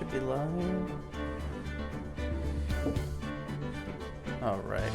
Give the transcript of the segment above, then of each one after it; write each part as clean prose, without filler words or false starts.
should be live. Alright.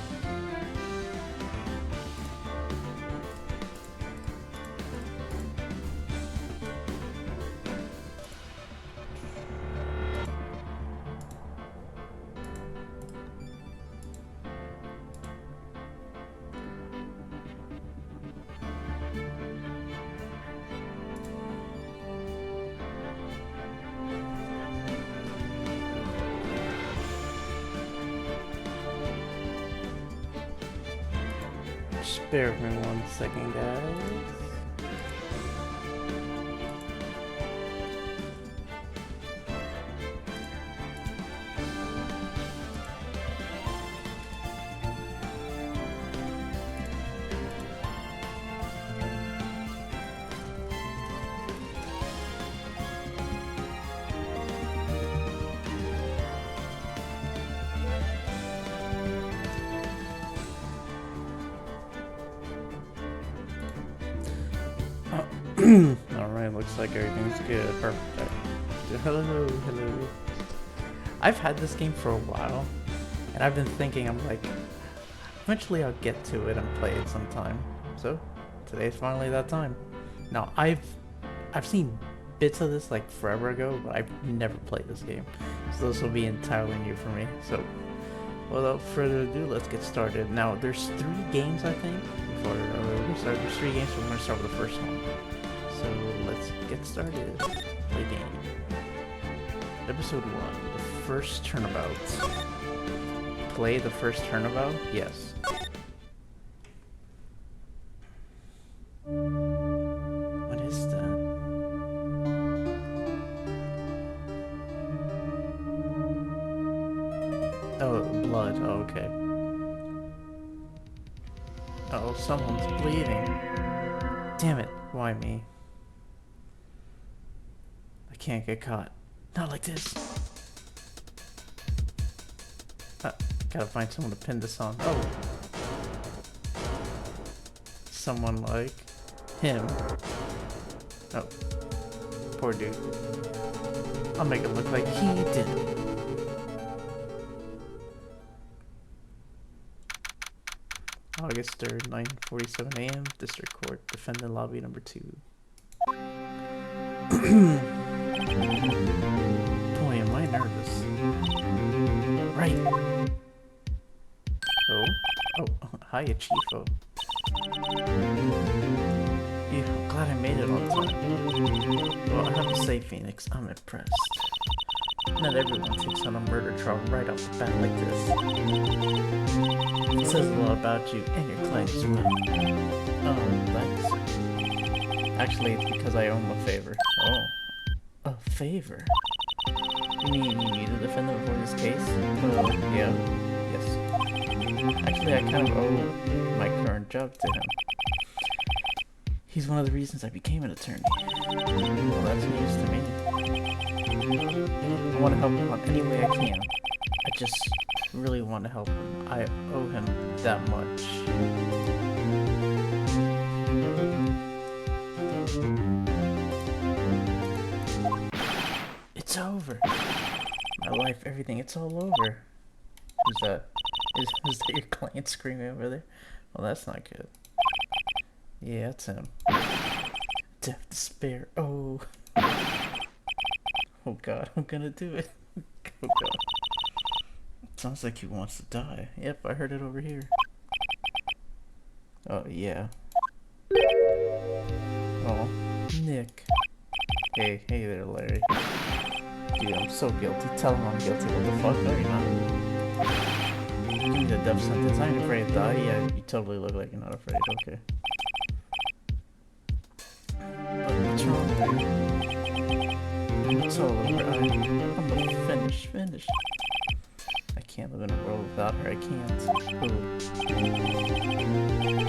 Just bear with me 1 second, guys. Alright, looks like everything's good. Perfect. Hello. I've had this game for a while, and I've been thinking, I'm like, eventually I'll get to it and play it sometime. So, today's finally that time. Now, I've seen bits of this like forever ago, but I've never played this game. So this will be entirely new for me. So, without further ado, let's get started. Now, there's 3 games, I think, before we start. There's 3 games, so we're going to start with the first one. So let's get started. Play game. Episode 1, the first turnabout. Play the first turnabout? Yes. What is that? Oh, blood. Oh, okay. Oh, someone's bleeding. Damn it. Why me? I can't get caught. Not like this. Gotta find someone to pin this on. Oh. Someone like him. Oh. Poor dude. I'll make it look like he did it. August 3rd, 9:47 a.m. District Court. Defendant lobby number 2. Boy, am I nervous. Right. Oh, hiya, Chiefo. Yeah, I'm glad I made it on time. Well, I have to say, Phoenix, I'm impressed. Not everyone takes on a murder trial right off the bat like this. It says a lot about you and your client as well. Oh, thanks. Actually, it's because I owe him a favor. Oh. A favor? You mean you need a defendant for this case? Yeah. Yes. Actually, I kind of owe my current job to him. He's one of the reasons I became an attorney. Well, that's news to me. I want to help him in any way I can. I just really want to help him. I owe him that much. It's over. My life, everything, it's all over. Who's that? Is that your client screaming over there? Well, that's not good. Yeah, it's him. Death, despair. Oh. Oh god, I'm gonna do it. Oh god. Sounds like he wants to die. Yep, I heard it over here. Oh, yeah. Oh, Nick. Hey there, Larry. Dude, I'm so guilty. Tell him I'm guilty. What the fuck? No, you're not. Give me the death sentence. I ain't afraid to die. Yeah, you totally look like you're not afraid. Okay. But what's wrong, dude? It's all over. I'm finished. I can't live in a world without her. I can't. Who?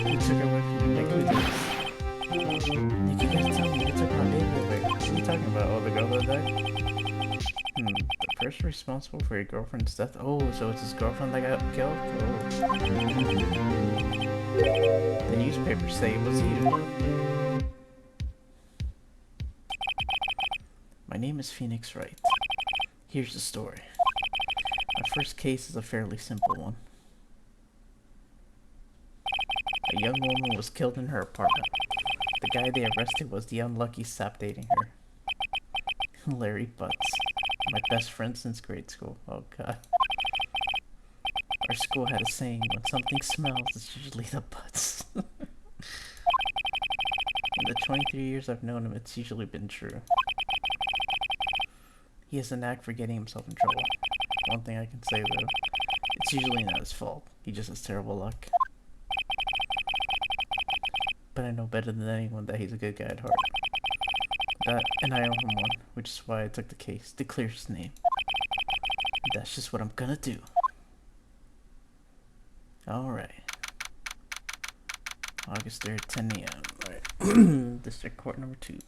Who took her away from me? Nick, who did this? Nick, you gotta tell me who took my baby away. What are you talking about? Oh, the girl that died? The person responsible for your girlfriend's death? Oh, so it's his girlfriend that got killed? Oh. The newspapers say it was you. My name is Phoenix Wright. Here's the story. My first case is a fairly simple one. A young woman was killed in her apartment. The guy they arrested was the unlucky sap dating her. Larry Butts. My best friend since grade school. Oh god. Our school had a saying, when something smells, it's usually the butts. In the 23 years I've known him, it's usually been true. He has a knack for getting himself in trouble. One thing I can say though, it's usually not his fault. He just has terrible luck. But I know better than anyone that he's a good guy at heart. That, and I owe him one, which is why I took the case to clear his name. That's just what I'm gonna do. Alright. August 3rd, 10 a.m. Alright. District Court number 2.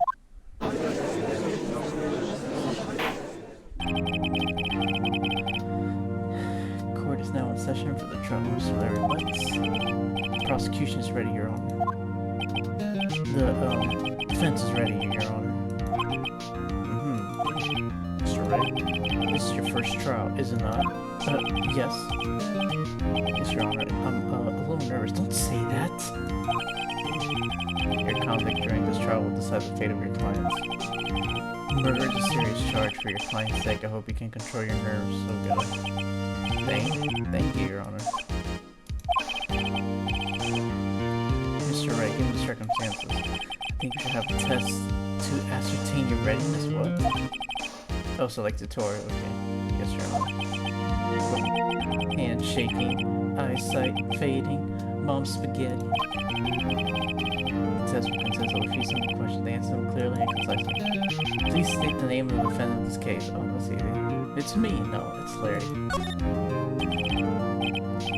Court is now in session for the trial of Mr. Larry Butts. The prosecution is ready, Your Honor. The defense is ready, Your Honor. Mr. Wright, this is your first trial, is it not? Yes. Yes, Your Honor. I'm a little nervous. Don't say that. Your conduct during this trial will decide the fate of your clients. Murder is a serious charge for your client's sake. I hope you can control your nerves. Oh god. Thank you, Your Honor. Mr. Wright, given the circumstances, I think we should have a test to ascertain your readiness. What? Oh, so like tutorial. Okay. Yes, Your Honor. Hand shaking, eyesight fading, mom spaghetti. The test will consist of a few simple questions. Answer them clearly and concisely. Please state the name of the defendant in this case. Oh, let's see. It's me. No, it's Larry.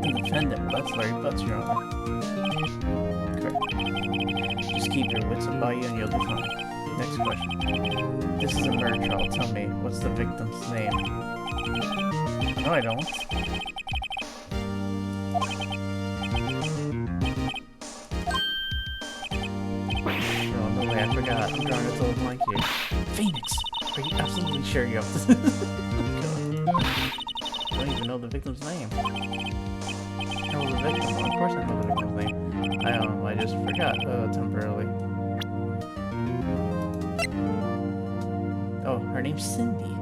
The defendant. Well, that's Larry Butts, Your Honor. Correct. Just keep your wits about you and you'll be fine. Next question. This is a murder trial. Tell me, what's the victim's name? No, I don't. Oh, no way, I forgot. I'm drawing a total blank here. Phoenix! Are you absolutely sure you're up to this? I don't even know the victim's name. I know the victim. Well, of course I know the victim's name. I just forgot, temporarily. Oh, her name's Cindy.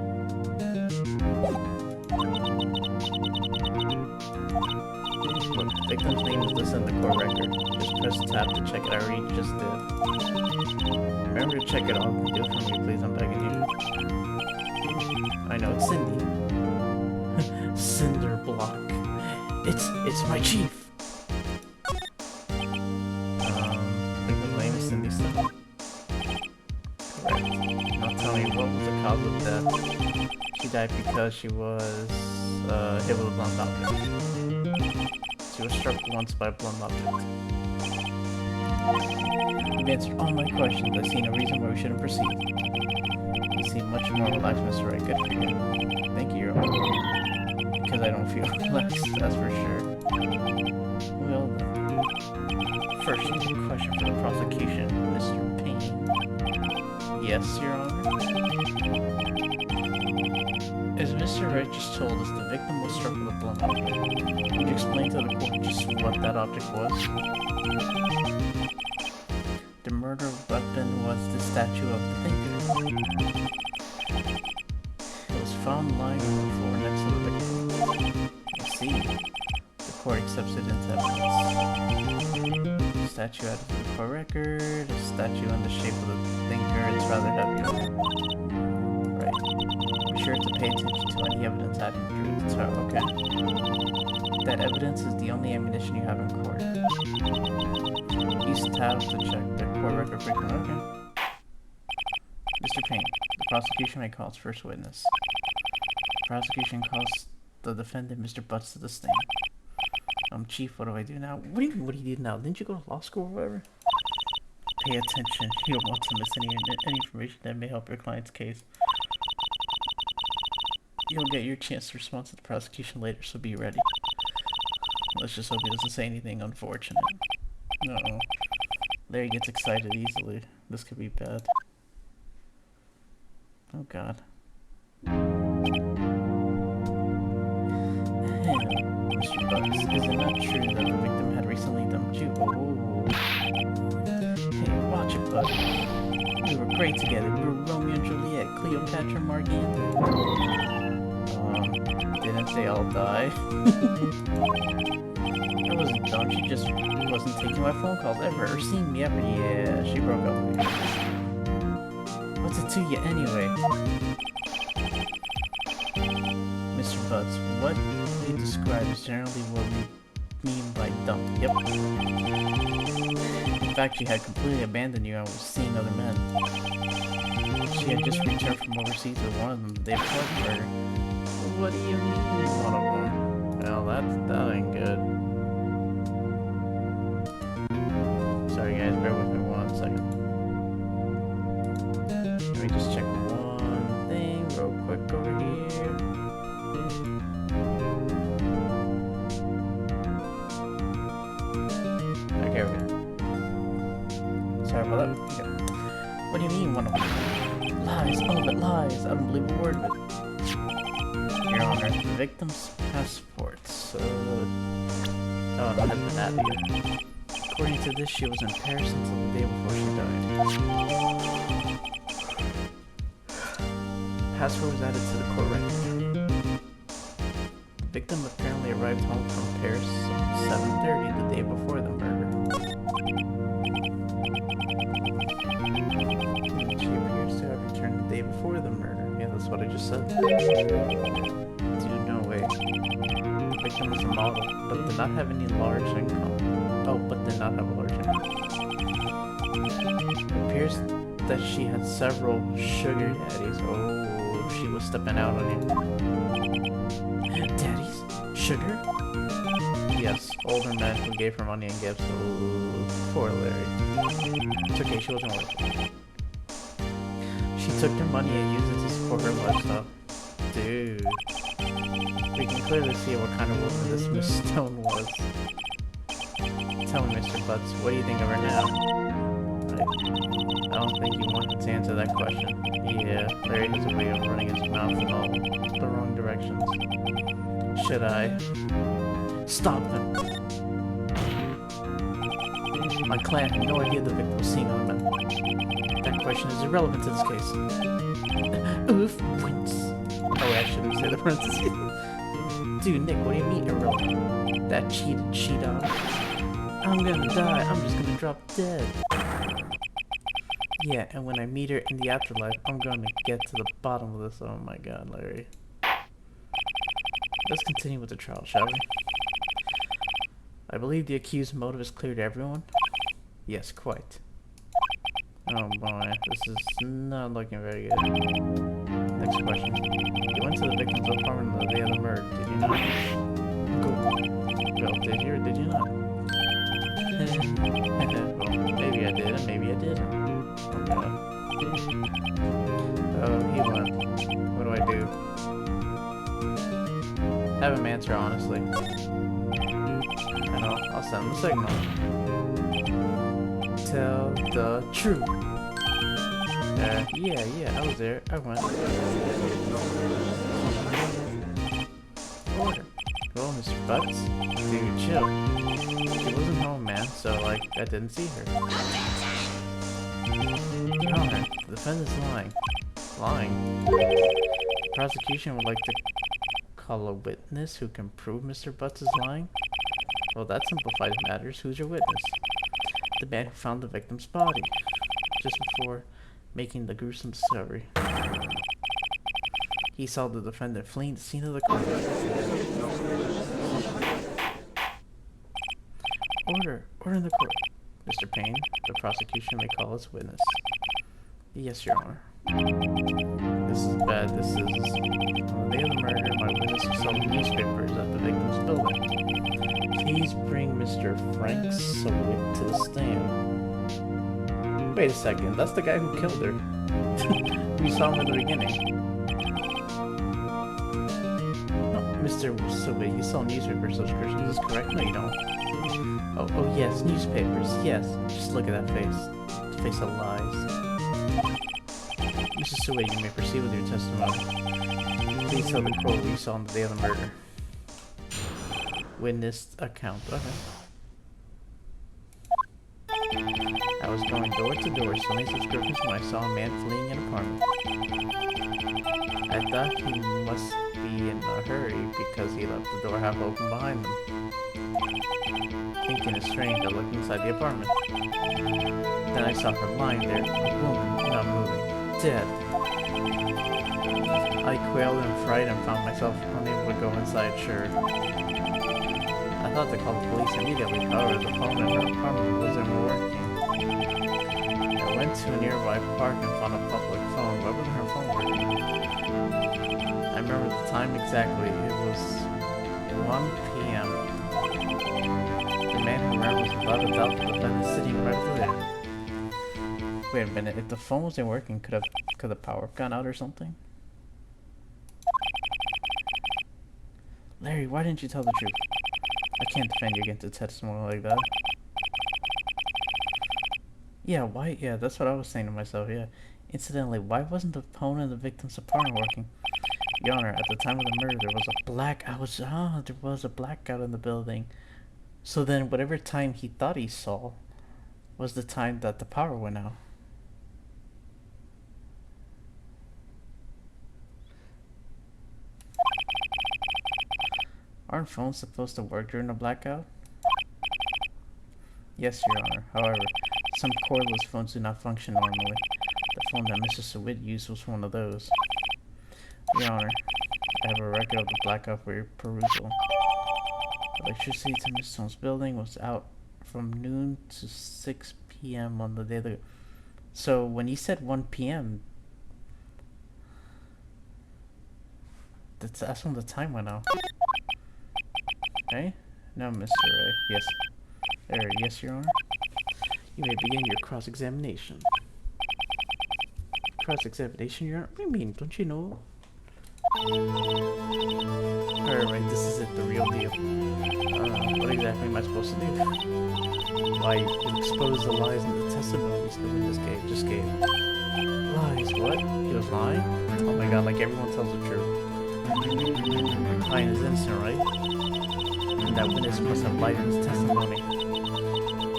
Look, the victim's name is listed in the court record. Just press tab to check it. I already just did. Remember to check it off and do it for me, please. I'm begging you. I know, it's Cindy. Cinder block. It's my chief. Victim's name is Cindy still. Correct. Now tell me, what was the cause of death? She died because she was hit with a blunt object. She was struck once by a blunt object. You've answered all my questions. I see no reason why we shouldn't proceed. You seem much more relaxed, Mr. Wright. Good for you. Thank you, Your Honor. Because I don't feel relaxed, that's for sure. Well then. First, a question for the prosecution, Mr. Payne. Yes, Your Honor? As Mr. Wright just told us, the victim was struck with a blunt object. Would you explain to the court just what that object was? The murder weapon was the statue of the thinker. It was found lying on the floor next to the victim. I see. The court accepts it into evidence. The statue added to the court record. A statue in the shape of the thinker. It's rather heavy. Right. Be sure to pay attention to any evidence added during the trial, okay? That evidence is the only ammunition you have in court. Use tabs to check the court record frequently. Okay. Mr. Payne, the prosecution may call its first witness. The prosecution calls the defendant, Mr. Butts, to the stand. Chief, what do I do now? What do you mean, what do you do now? Didn't you go to law school or whatever? Pay attention. You don't want to miss any information that may help your client's case. You'll get your chance to respond to the prosecution later, so be ready. Let's just hope he doesn't say anything unfortunate. Uh-oh. Larry gets excited easily. This could be bad. Oh god. Mr. Bugs, is it not true that the victim had recently dumped you? Oh. Hey, watch it, buddy. We were great together. We were Romeo and Juliet, Cleopatra, Mark Antony. Didn't they all die? I wasn't dumb. She just wasn't taking my phone calls ever or seeing me ever. Yeah, she broke up with me. What's it to you anyway? Mr. Butts, what we describe is generally what we mean by dump. Yep. In fact, she had completely abandoned you and was seeing other men. She had just returned from overseas with one of them the day before the murder. What do you mean, one of them? Well, that ain't good. Sorry guys, bear with me 1 second. Let me just check one thing real quick over here. Okay, we're good. Sorry about that. Okay. What do you mean, one of them? Lies, all of it lies. I don't believe a word of it. Your Honor, the victim's passports. Oh, no, has been added yet. According to this, she was in Paris until the day before she died. Passport was added to the court record. The victim apparently arrived home from Paris at 7:30 the day before the murder. She appears to have returned the day before the murder. Yeah, that's what I just said. Dude, no way. The victim was a model, but did not have any large income. Oh, but did not have a large income. It appears that she had several sugar daddies. Oh, she was stepping out on you. Daddies? Sugar? Yes, older men who gave her money and gifts. Oh, poor Larry. It's okay, she wasn't worth it. She took their money and used it to support her lifestyle. Dude. We can clearly see what kind of woman this Miss Stone was. Tell me, Mr. Butts, what do you think of her now? I don't think you wanted to answer that question. Yeah, Larry has a way of running his mouth in all the wrong directions. Should I stop him? My clan had no idea the victim was seeing other men. That question is irrelevant to this case. Oof, wince. Oh, I shouldn't say the parentheses. Dude, Nick, what do you mean irrelevant? That cheated she-dog. I'm gonna die, I'm just gonna drop dead. Yeah, and when I meet her in the afterlife, I'm gonna get to the bottom of this. Oh my god, Larry. Let's continue with the trial, shall we? I believe the accused's motive is clear to everyone? Yes, quite. Oh boy, this is not looking very good. Next question. You went to the victim's apartment on the day of the murder, did you not? Cool. Well, did you or did you not? Well, maybe I did and maybe I didn't. Oh, he won. What do I do? Have him answer honestly. And I'll send him a signal. Tell the truth. Yeah, I was there. I went. Order. Well, Mr. Butts. Dude, chill. She wasn't home, man, so, like, I didn't see her. Your Honor, the defendant's lying. Lying? The prosecution would like to call a witness who can prove Mr. Butts is lying? Well, that simplifies matters. Who's your witness? The man who found the victim's body just before making the gruesome discovery. He saw the defendant fleeing the scene of the crime. Order in the court. Mr. Payne, the prosecution may call as witness. Yes, Your Honor. This is bad. This is... On the day of the murder, my witness who saw the newspapers at the victim's building. Please bring Mr. Frank Sowit to the stand. Wait a second, that's the guy who killed her. We saw him in the beginning. No, Mr. Sowit, you sell newspaper subscriptions, is this correct? No, you don't. Oh yes, newspapers, yes. Just look at that face. The face of lies. Mrs. Sowit, you may proceed with your testimony. Please tell the quote you saw on the day of the murder. Witnessed account. Okay. I was going door to door selling subscriptions when I saw a man fleeing an apartment. I thought he must be in a hurry because he left the door half open behind him. Thinking it's strange, I looked inside the apartment. Then I saw her lying there, a woman, not moving, dead. I quailed in fright and found myself unable to go inside, sure. I thought to call the police immediately, however the phone in her apartment wasn't working. I went to a nearby park and found a public phone. Why wasn't her phone working? I remember the time exactly. It was 1 p.m. The man who ran was without a doubt the defendant sitting right over there. Wait a minute, if the phone wasn't working, could the power have gone out or something? Larry, why didn't you tell the truth? I can't defend you against a testimony like that. Yeah, why? Yeah, that's what I was saying to myself, yeah. Incidentally, why wasn't the phone in the victim's apartment working? Your Honor, at the time of the murder, there was a blackout in the building. So then, whatever time he thought he saw was the time that the power went out. Aren't phones supposed to work during a blackout? Yes, Your Honor. However, some cordless phones do not function normally. The phone that Mr. Sawit used was one of those. Your Honor, I have a record of the blackout for your perusal. Electricity to Miss Stone's building was out from noon to 6 p.m. on the day that... So, when he said 1 p.m., that's when the time went out. Okay? Now, Mr. Ray. Yes. Yes, Your Honor. You may begin your cross-examination. Cross-examination, Your Honor? What do you mean? Don't you know? Alright, this is it, the real deal. What exactly am I supposed to do? Why, expose the lies in the testimonies the witness just gave. Lies? What? He was lying? Oh my god, like everyone tells the truth. Your client is innocent, right? And that witness must have lied in his testimony.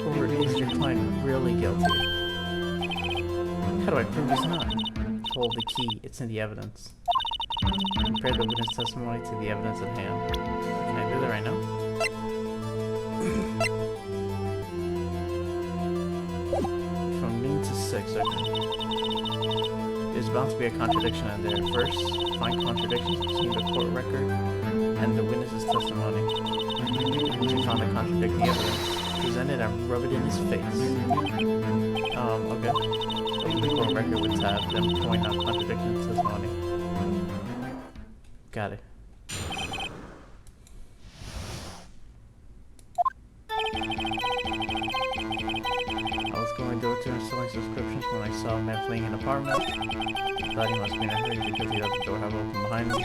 Or is your client really guilty? How do I prove he's not? Hold the key, it's in the evidence. Compare the witness testimony to the evidence at hand. Can I do that right now? From noon to 6, okay. There's bound to be a contradiction in there. First, find contradictions between the court record and the witness's testimony. Once you found the contradicting evidence, present it and rub it in his face. Okay. Open the court record with tab, then point out contradiction testimony. Got it. I was going door to door selling subscriptions when I saw a man fleeing an apartment. I thought he must be in a hurry because he left the door half open behind him.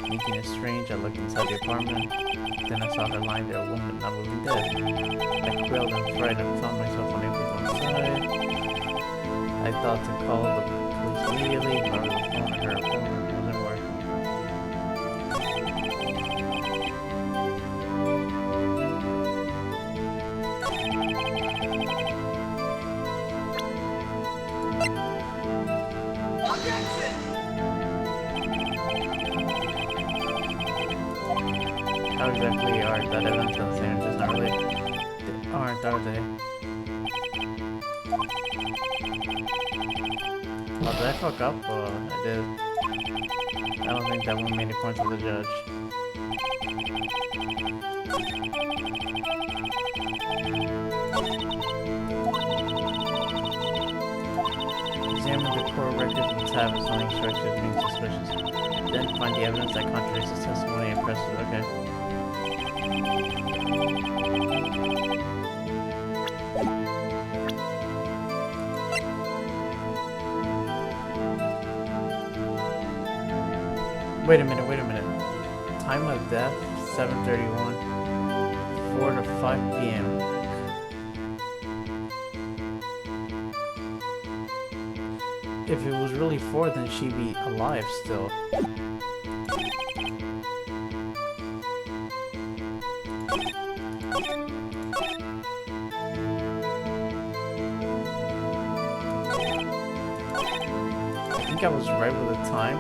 Thinking it's strange, I looked inside the apartment. Then I saw her lying there, a woman not moving dead. I quailed in fright and found myself unable to go inside. I thought to call the police immediately, however the phone in her apartment wasn't working. Objection! How exactly are that evidence of the sandwiches? Not really. Aren't, are they? Oh, did I fuck up? I did. I don't think that one made any points to the judge. Examine the court records and tab if something strikes you as being suspicious. Then find the evidence that contradicts his testimony and press it. Okay. Wait a minute. Time of death, 7:31. 4 to 5 p.m. if it was really 4, then she'd be alive still. I think I was right with the time.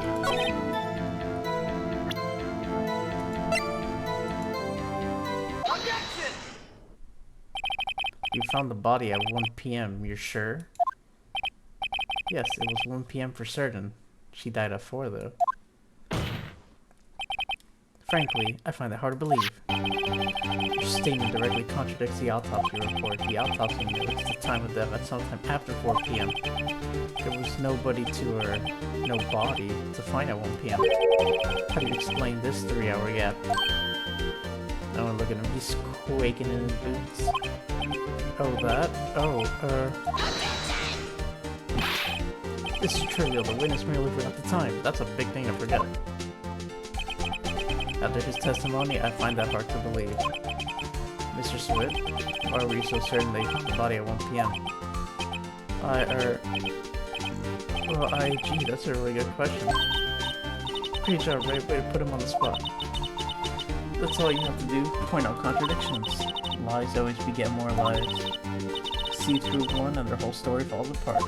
Objection! You found the body at 1 p.m., you're sure? Yes, it was 1 p.m. for certain. She died at 4, though. Frankly, I find that hard to believe. Your statement directly contradicts the autopsy report. The autopsy notes the time of death at sometime after 4 p.m. There was nobody to her, no body, to find at 1 p.m. How do you explain this 3-hour gap? No one look at him, he's quaking in his boots. Oh, that? Oh, This is trivial, the witness merely forgot the time. That's a big thing to forget. After his testimony, I find that hard to believe. Mr. Swift, why were you so certain they found the body at 1 p.m.? Gee, that's a really good question. Great job, right way to put him on the spot. That's all you have to do, point out contradictions. Lies always beget more lies. See through one and their whole story falls apart.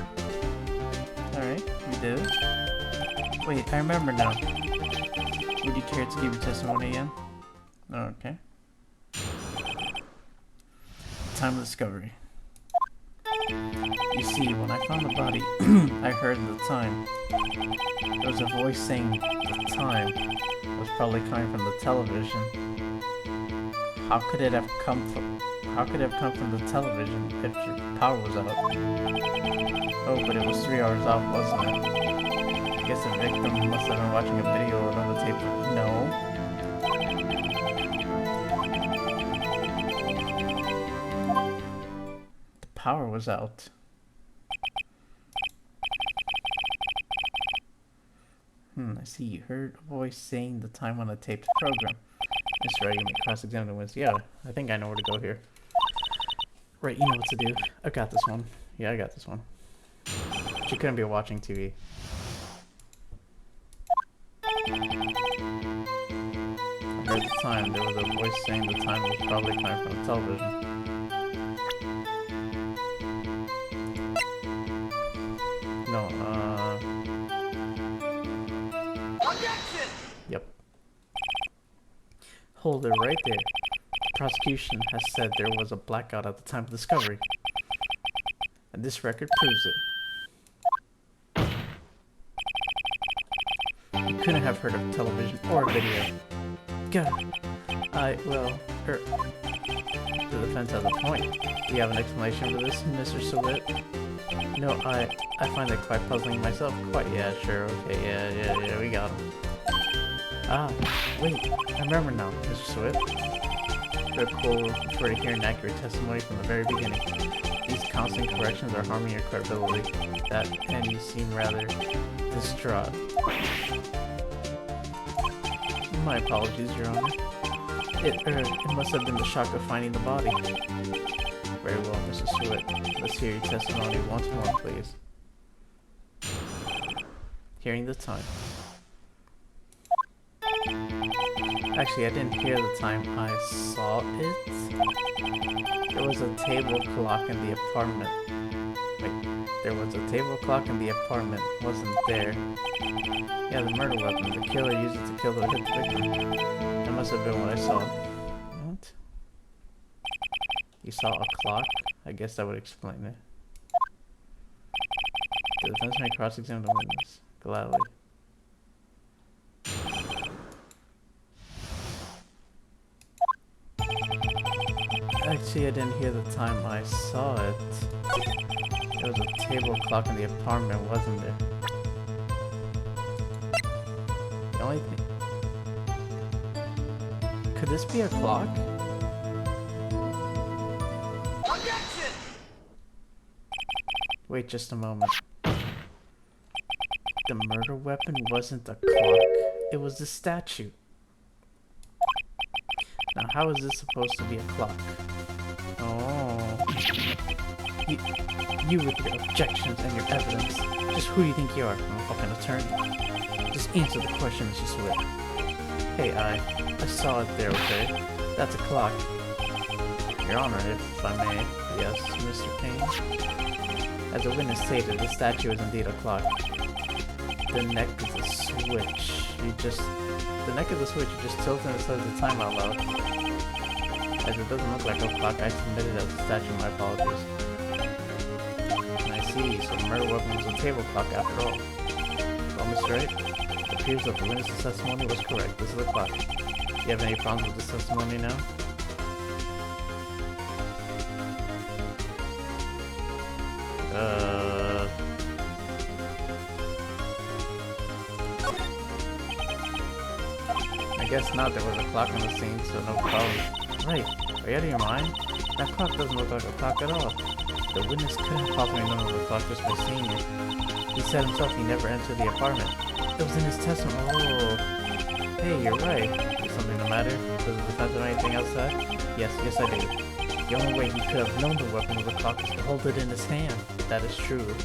Alright, we did. Wait, I remember now. Would you care to give your testimony again? Okay. Time of discovery. You see, when I found the body, I heard the time. There was a voice saying the time. It was probably coming from the television. How could it have come from the television if your power was out? Oh, but it was 3 hours off, wasn't it? I guess the victim must have been watching a video or on the tape. No. The power was out. I see you heard a voice saying the time on the taped program. Mr. Wright, you may cross-examine the witness. Yeah, I think I know where to go here. Right, you know what to do. I got this one. Yeah, I got this one. She couldn't be watching TV. I heard the time. There was a voice saying the time was probably coming from the television. No, Objection! Yep. Hold it right there. The prosecution has said there was a blackout at the time of discovery. And this record proves it. You couldn't have heard of television or video. God. The defense has a point. Do you have an explanation for this, Mr. Sawit? No, I find it quite puzzling myself. Quite, yeah, sure, okay, yeah, we got him. Ah, wait, I remember now, Mr. Swift. The court prefer to hear an accurate testimony from the very beginning. These constant corrections are harming your credibility. And you seem rather distraught. My apologies, Your Honor. It must have been the shock of finding the body. Very well, Mr. Swift. Let's hear your testimony once more, please. Hearing the time. Actually, I didn't hear the time. I saw it. There was a table clock in the apartment. Wait, there was a table clock in the apartment. Wasn't there? Yeah, the murder weapon. The killer used it to kill the victim. That must have been what I saw. What? You saw a clock? I guess that would explain it. The defense may cross-examine the witness. Gladly. Actually, I didn't hear the time. I saw it. There was a table clock in the apartment, wasn't there? The only thing... Could this be a clock? Objection! Wait just a moment. The murder weapon wasn't a clock. It was the statue. Now, how is this supposed to be a clock? Oh. You with your objections and your evidence. Just who do you think you are? I'm a fucking attorney. Just answer the question, Mr. Swift. Hey, I saw it there, okay? That's a clock. Your Honor, if I may. Yes, Mr. Payne. As a witness stated, the statue is indeed a clock. The neck is a switch. The neck is a switch. You just tilt and it says the time out loud. As it doesn't look like a clock, I submitted as a statue. My apologies. I see. So the murder weapon was a table clock after all. Well, Mr. Wright, it appears that the witness's testimony was correct. This is a clock. Do you have any problems with this testimony now? I guess not. There was a clock on the scene, so no problem. Right. Are you out of your mind? That clock doesn't look like a clock at all. The witness couldn't possibly know it was a clock just by seeing it. He said himself he never entered the apartment. It was in his testimony. Oh. Hey, you're right. Is something the matter? Does the defense have anything else to add? Yes, I do. The only way he could have known the weapon was a clock is to hold it in his hand. That is true.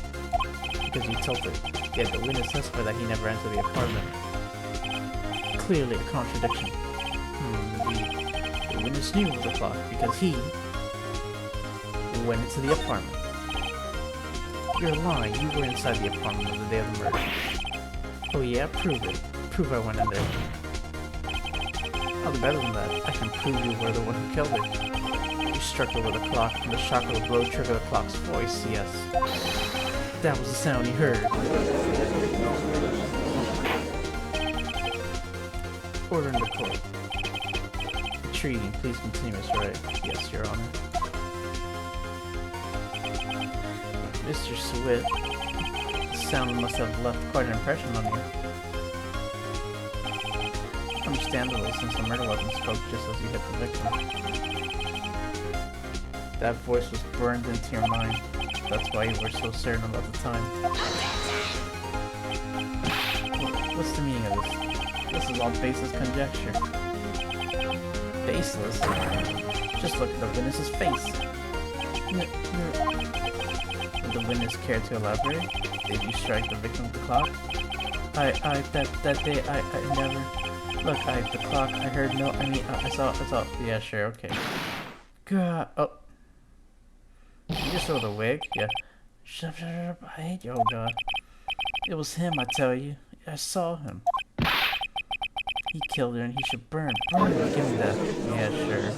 Because you tilted. Yet the witness testified that he never entered the apartment. Clearly a contradiction. The witness knew it was a clock because he went into the apartment. You're lying. You were inside the apartment on the day of the murder. Oh yeah? Prove it. Prove I went in there. I'll do better than that. I can prove you were the one who killed it. You struck her with a clock, and the shock of the blow triggered the clock's voice, yes. That was the sound he heard. Order in the court. Intriguing. Please continue, Mr. Wright. Yes, Your Honor. Mr. Swift, the sound must have left quite an impression on you. Understandable, since the murder weapon spoke just as you hit the victim. That voice was burned into your mind. That's why you were so certain about the time. What's the meaning of this? This is all baseless conjecture. Baseless? Just look at the witness's face. Would the witness care to elaborate? Did you strike the victim with the clock? That day, I never... Look, the clock, I heard no, I saw, yeah, sure, okay. God, oh. You just saw the wig? Yeah. Shut up, I hate you, oh god. It was him, I tell you. I saw him. He killed her and he should burn, give me that. Yeah, sure.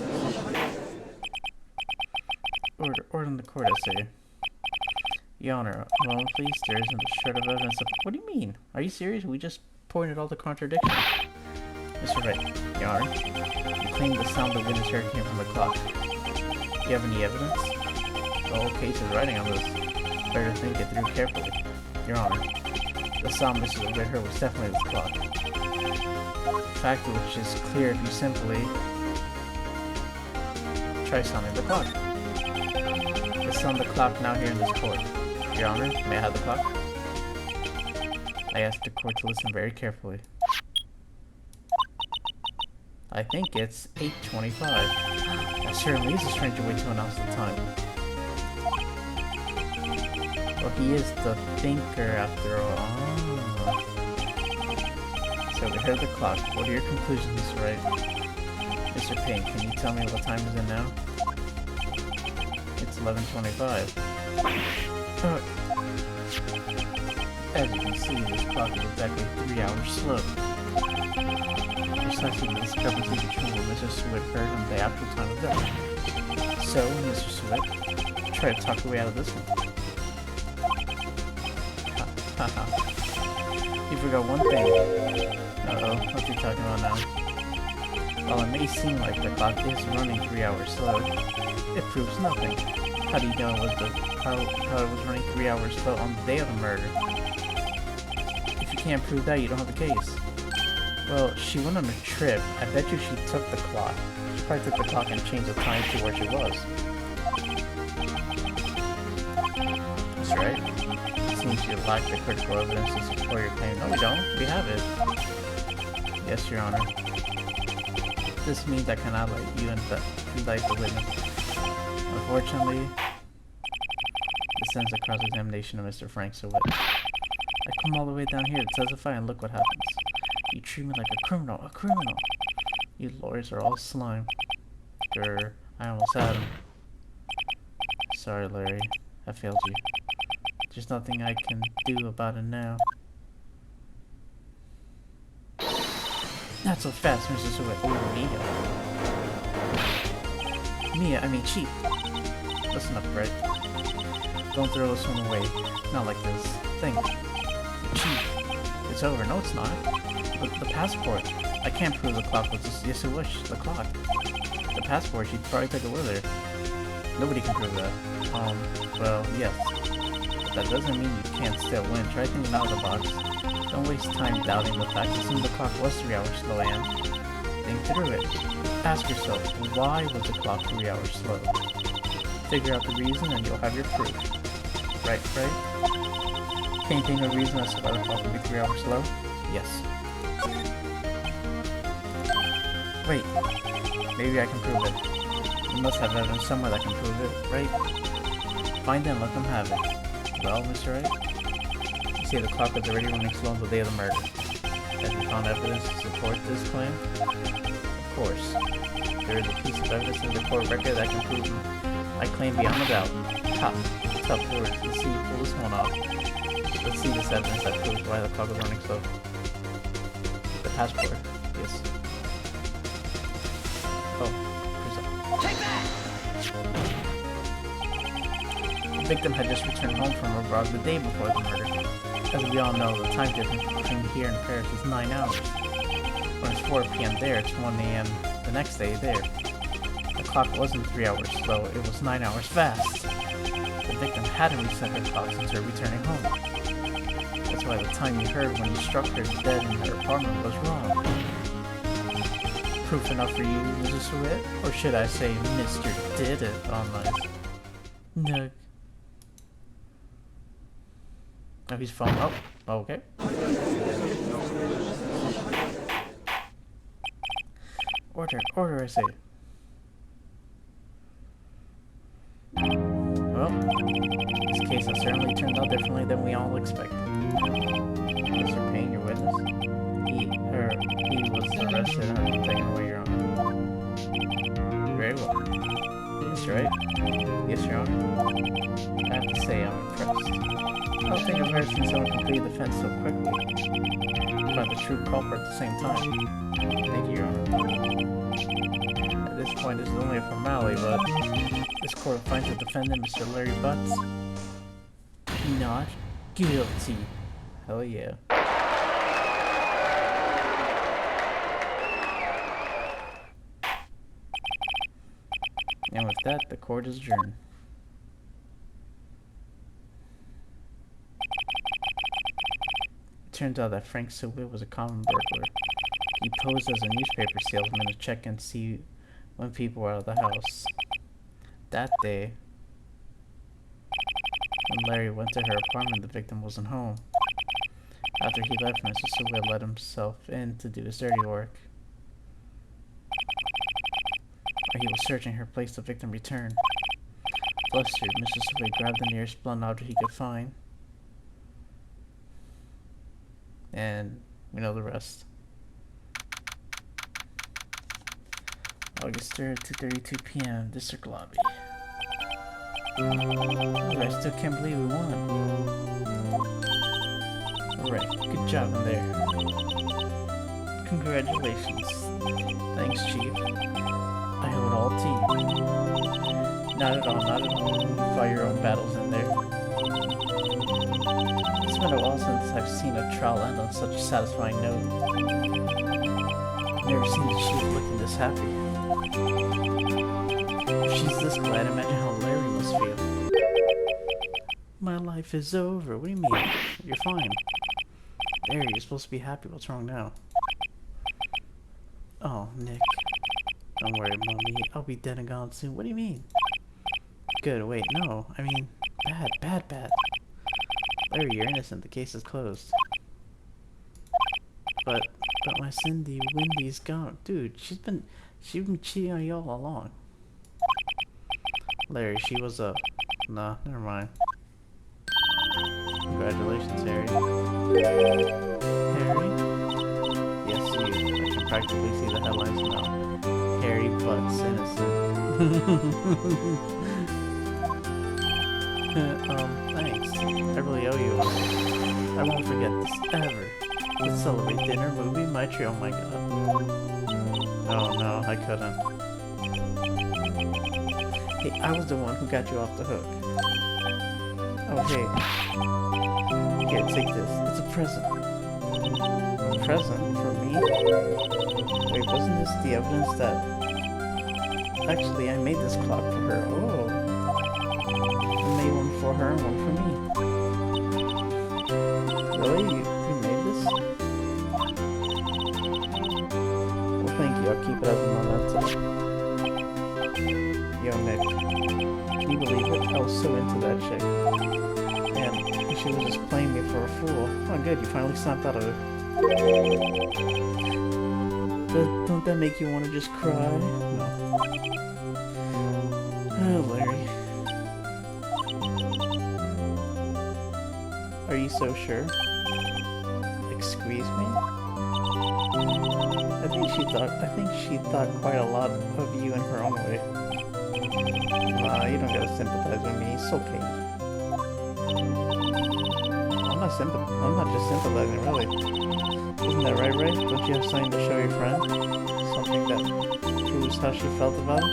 Order in the court, I say. Your Honor, moment please, there isn't a shred of evidence of... What do you mean? Are you serious? We just pointed all the contradictions. Mr. Wright, Your Honor, you claim the sound the witness heard came from the clock. Do you have any evidence? The whole case is writing on this. Better think it through carefully. Your Honor, the sound Mrs. Wright heard was definitely this clock. Fact which is clear if you simply try sounding the clock. Let's sound the clock now here in this court. Your Honor, may I have the clock? I ask the court to listen very carefully. I think it's 8:25. That certainly is a strange way to announce the time. Well, he is the thinker after all. Ah. So we heard the clock. What are your conclusions, Mr. Wright? Mr. Payne, can you tell me what time is it now? It's 11:25. As you can see, this clock is exactly 3 hours slow. Precisely the discrepancy between what Mr. Swift heard and the actual time of death. So, Mr. Swift, try to talk your way out of this one. Haha. You forgot one thing. Uh-oh, what's he talking about now? While it may seem like the clock is running 3 hours slow, it proves nothing. How do you know it was how it was running 3 hours slow on the day of the murder? If you can't prove that, you don't have the case. Well, she went on a trip. I bet you she took the clock. She probably took the clock and changed the time to where she was. That's right. It seems you lack the critical evidence to support your claim. No, we don't. We have it. Yes, Your Honor. This means I cannot let you indict the witness. Unfortunately, descends across examination of Mr. Frank Sowett. I come all the way down here to testify, and look what happens. You treat me like a criminal, You lawyers are all slime. Grr, I almost had him. Sorry, Larry. I failed you. There's nothing I can do about it now. Not so fast, Mr. Sowett. Mia, I mean Chief. Listen up, Brett. Don't throw this one away. Not like this. Think. Chief. It's over. No, it's not. The passport. I can't prove the clock was just... Yes, it was. The clock. The passport. She probably took it with her. Nobody can prove that. Well, yes. But that doesn't mean you can't still win. Try thinking out of the box. Don't waste time doubting the fact. Assume the clock was 3 hours slow, Anne. Think through it. Ask yourself, why was the clock 3 hours slow? Figure out the reason and you'll have your proof. Right? Can you think of a reason as to why the clock would be 3 hours slow? Yes. Wait. Maybe I can prove it. You must have evidence somewhere that can prove it, right? Find it and let them have it. Well, Mr. Wright? You say the clock was already running slow on the day of the murder. Have you found evidence to support this claim? Of course. There is a piece of evidence in the court record that can prove my claim beyond a doubt. Ha! Tough words. Let's see, pull this one off. Let's see this evidence that proves why the clock was running slow. The passport. Yes. Oh, Take that! the victim had just returned home from abroad the day before the murder. As we all know, the time difference between here and Paris is 9 hours. When it's 4 p.m. there, it's 1 a.m. the next day there. The clock wasn't 3 hours slow, it was 9 hours fast. The victim hadn't reset her clock since her returning home. That's why the time you heard when you struck her dead in her apartment was wrong. Proof enough for you, Mrs. Sowett? Or should I say, Mr. Did It? Oh, nice. No. Oh, he's falling. Oh, okay. Order, I say. Well, this case has certainly turned out differently than we all expected. Mr. Payne, your witness? He was arrested and taken away, Your Honor. Very well. Mr. Wright? Yes, Your Honor. I have to say, I'm impressed. I don't think I've ever seen someone complete the defense so quickly. Find the true culprit at the same time. Thank you, Your Honor. At this point, this is only a formality, but this court finds the defendant, Mr. Larry Butts, not guilty. Hell yeah. And with that, the court is adjourned. It turns out that Frank Sowett was a common burglar. He posed as a newspaper salesman to check and see when people were out of the house. That day, when Larry went to her apartment, the victim wasn't home. After he left, Mr. Sowett let himself in to do his dirty work. While he was searching her place, the victim returned. Flustered, Mr. Sowett grabbed the nearest blunt object he could find. And we know the rest. August 3rd, 2:32 p.m., District Lobby. Oh, I still can't believe we won. Alright, good job in there. Congratulations. Thanks, Chief. I owe it all to you. Not at all. Fight your own battles in there. It's been a while since I've seen a trial end on such a satisfying note. Never seen the Chief looking this happy. If she's this glad, imagine how Larry must feel. My life is over. What do you mean? You're fine. Larry, you're supposed to be happy. What's wrong now? Oh, Nick. Don't worry, Mommy. I'll be dead and gone soon. What do you mean? Good. Wait, no. I mean, bad. Larry, you're innocent. The case is closed. But my Cindy, Wendy's gone. Dude, she's been cheating on you all along. Larry, she was a... Nah, never mind. Congratulations, Harry. Harry? Yes, you. I can practically see the headlines now. Harry Butts innocent. Thanks. I really owe you one. I won't forget this ever. Let's celebrate dinner, movie, my tree. Oh my god. Oh no, I couldn't. Hey, I was the one who got you off the hook. Oh hey. Here, take this. It's a present. A present for me? Wait, wasn't this the evidence that... Actually, I made this clock for her. Oh. I made one for her and one for me. Really? You made this? Well, thank you. I'll keep it as a memento. Yo, Nick. Can you believe it? I was so into that chick. And she was just playing me for a fool. Oh, good. You finally snapped out of it. Don't that make you want to just cry? No. Oh, Larry. Are you so sure? Excuse me? I think she thought quite a lot of you in her own way. Nah, you don't gotta sympathize with me. It's okay. I'm not just sympathizing, really. Isn't that right, Ray? Don't you have something to show your friend? Something that proves how she felt about it?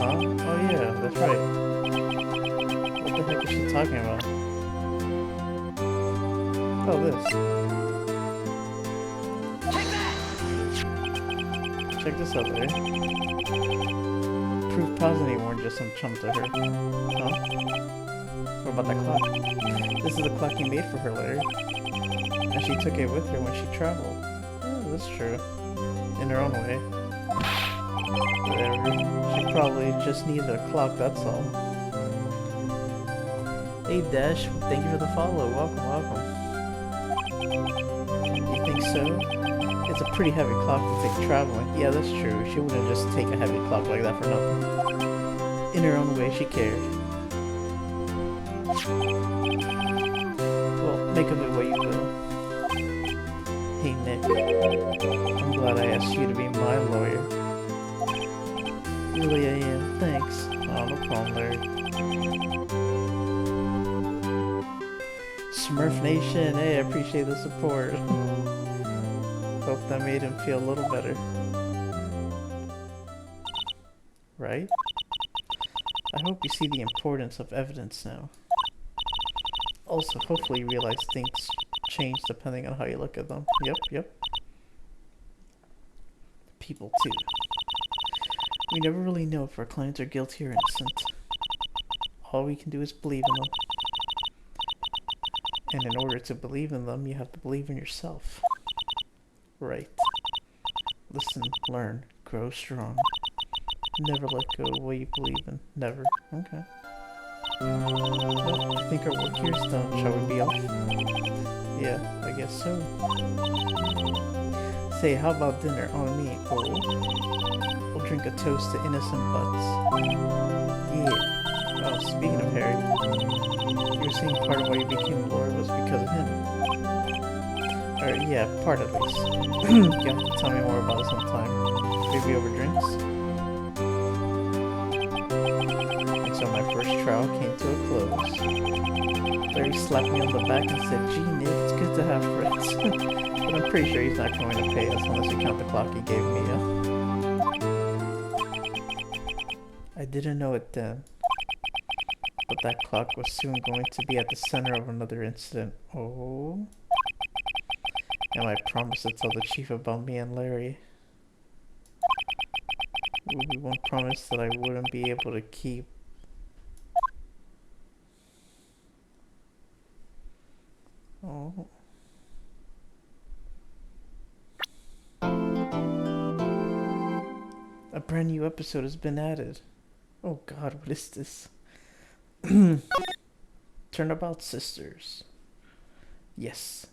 Huh? Oh yeah, that's right. What the heck is she talking about? Oh, this. Take that! Check this out, Larry. Proof positive weren't just some chump to her. Huh? What about that clock? This is the clock you made for her, Larry. And she took it with her when she traveled. Oh, that's true. In her own way. Whatever. She probably just needed a clock, that's all. Hey Dash, thank you for the follow. Welcome, welcome. You think so? It's a pretty heavy clock to take traveling. Yeah, that's true. She wouldn't just take a heavy clock like that for nothing. In her own way, she cared. Well, make of it what you will. Hey Nick, I'm glad I asked you to be my lawyer. Really I am, thanks. Oh, no problem, Larry. Smurf Nation, hey, I appreciate the support. Hope that made him feel a little better. Right? I hope you see the importance of evidence now. Also, hopefully you realize things change depending on how you look at them. Yep. People, too. We never really know if our clients are guilty or innocent. All we can do is believe in them. And in order to believe in them, you have to believe in yourself. Right. Listen, learn, grow strong. Never let go of what you believe in. Never. Okay. Well, I think our work here is done. Shall we be off? Yeah, I guess so. Say, how about dinner on me? Oh. We'll drink a toast to innocent butts. Yeah. Oh, speaking of Harry, you were saying part of why you became a lawyer was because of him. Or, yeah, part at least. You have to tell me more about it sometime. Maybe over drinks? And so my first trial came to a close. Larry slapped me on the back and said, "Gee, Nick, it's good to have friends." But I'm pretty sure he's not going to pay us unless you count the clock he gave me, I didn't know it then. But that clock was soon going to be at the center of another incident. Oh. And I promised to tell the chief about me and Larry. Would be one promise that I wouldn't be able to keep. Oh. A brand new episode has been added. Oh god, what is this? Turnabout Sisters. Yes.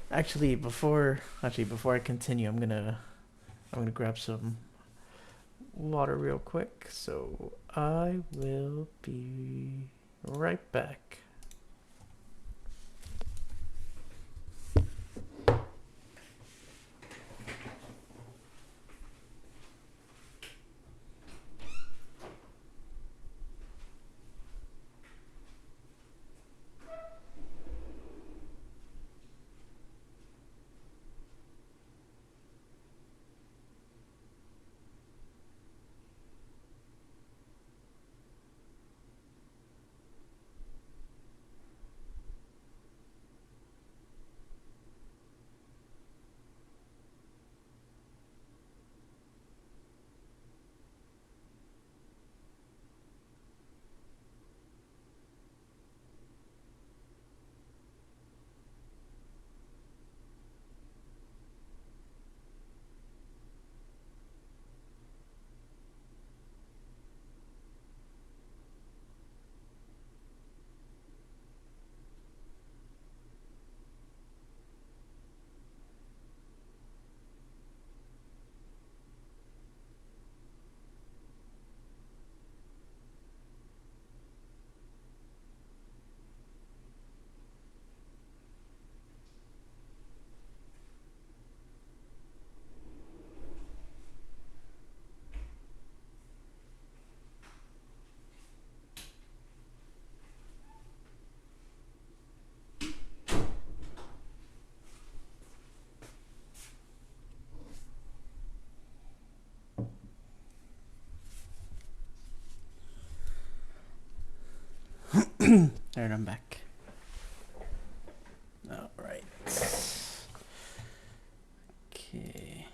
Actually, before I continue, I'm gonna grab some water real quick, so I will be right back. Alright, I'm back. Alright. Okay.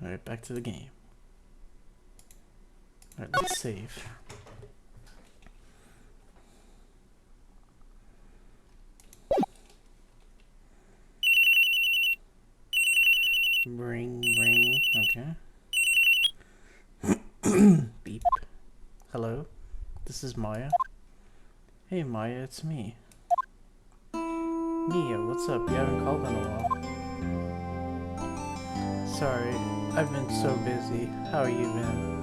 Alright, back to the game. Alright, let's save. Ring, ring, okay. Beep. Hello, this is Maya. Hey Maya, it's me. Mia, what's up? You haven't called in a while. Sorry, I've been so busy. How are you been?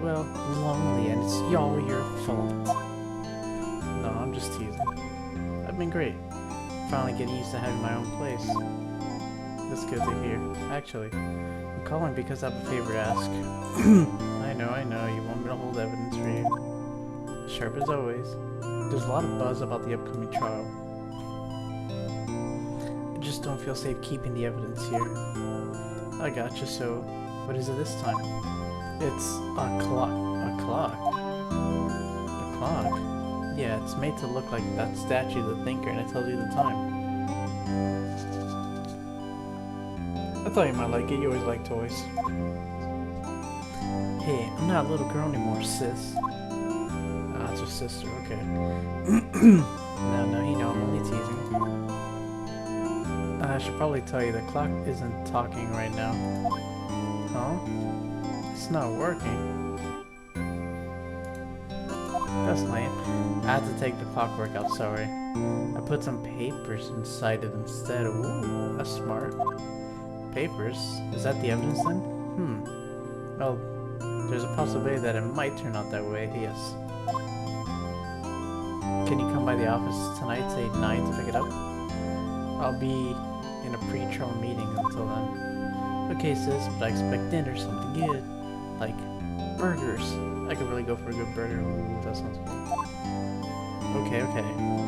Well, lonely, and it's all your fault. No, I'm just teasing. I've been great. Finally getting used to having my own place. That's good to hear. Actually, I'm calling because I have a favor to ask. I know, you want me to hold evidence for you. Sharp as always. There's a lot of buzz about the upcoming trial. I just don't feel safe keeping the evidence here. I gotcha, so what is it this time? It's a clock. A clock? A clock? Yeah, it's made to look like that statue, the thinker, and it tells you the time. I thought you might like it, you always like toys. Hey, I'm not a little girl anymore, sis. Ah, it's your sister, okay. No, you know, I'm only teasing. I should probably tell you the clock isn't talking right now. Huh? It's not working. That's lame. I had to take the clockwork out, sorry. I put some papers inside it instead. Ooh, that's smart. Papers? Is that the evidence then? Well, there's a possibility that it might turn out that way, yes. Can you come by the office tonight, say 9 to pick it up? I'll be in a pre-trial meeting until then. Okay, sis, but I expect dinner, something good. Like, burgers. I could really go for a good burger. Ooh, that sounds good. Okay.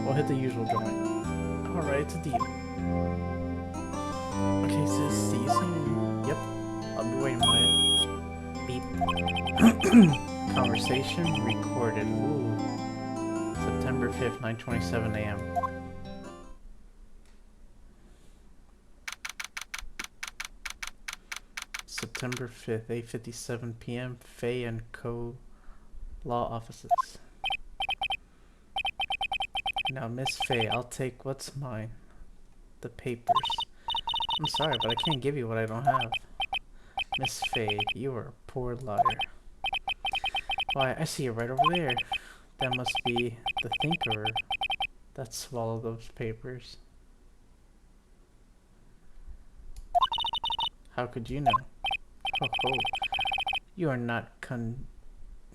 We'll hit the usual joint. Alright, it's a deal. Okay, sis, see you soon. Yep, I'll be waiting for it. Beep. Conversation recorded. Ooh. September 5th, 9:27 a.m. September 5th, 8:57 p.m. Fay and Co. Law offices. Now, Miss Fay, I'll take what's mine. The papers. I'm sorry, but I can't give you what I don't have. Miss Fay, you are a poor liar. Why, I see it right over there. That must be the thinker that swallowed those papers. How could you know? Ho ho. You are not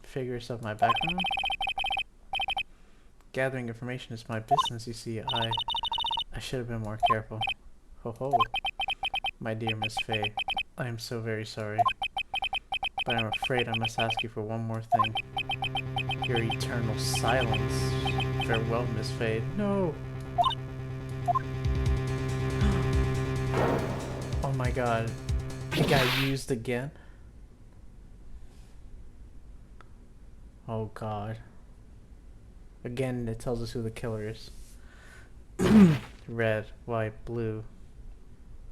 figures of my background? Gathering information is my business, you see. I should have been more careful. Ho ho. My dear Miss Faye, I am so very sorry. But I'm afraid I must ask you for one more thing. Your eternal silence. Farewell, Miss Faye. No! Oh my god. He got used again? Oh god. Again, it tells us who the killer is. Red, white, blue.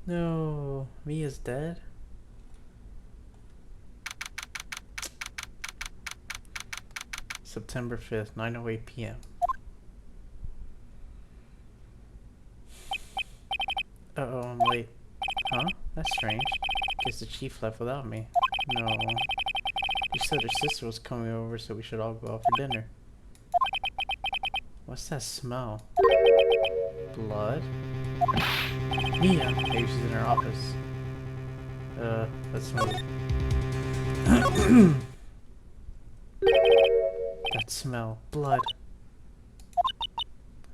No, Mia's dead? September 5th, 9:08 p.m. Uh-oh, I'm late. Huh? That's strange. Guess the chief left without me. No. She said her sister was coming over, so we should all go out for dinner. What's that smell? Blood? Mia! Maybe she's in her office. Let's move. That smell. Blood.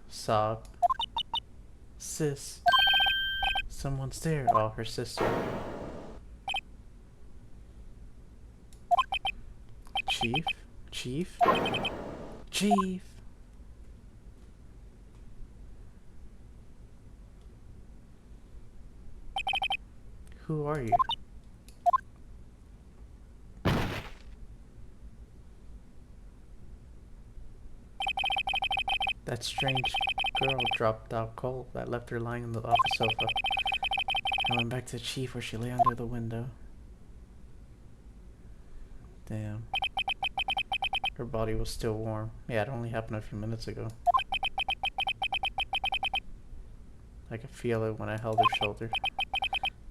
Sob. Sis. Someone's there. Oh, her sister. Chief? Chief? Chief! Who are you? That strange girl dropped out cold. That left her lying on the office sofa. I went back to the chief where she lay under the window. Damn. Her body was still warm. Yeah, it only happened a few minutes ago. I could feel it when I held her shoulder.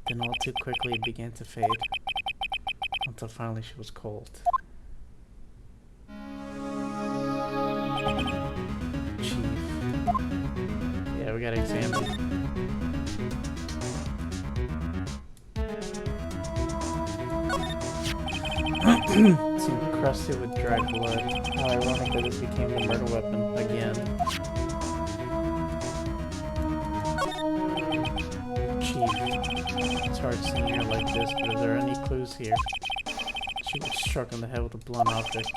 Then all too quickly it began to fade. Until finally she was cold. Chief. Yeah, we gotta examine. Seemed crusted with dry blood. How ironic that this became the murder weapon again. Chief. It's hard seeing her like this, but are there any clues here? She was struck on the head with a blunt object.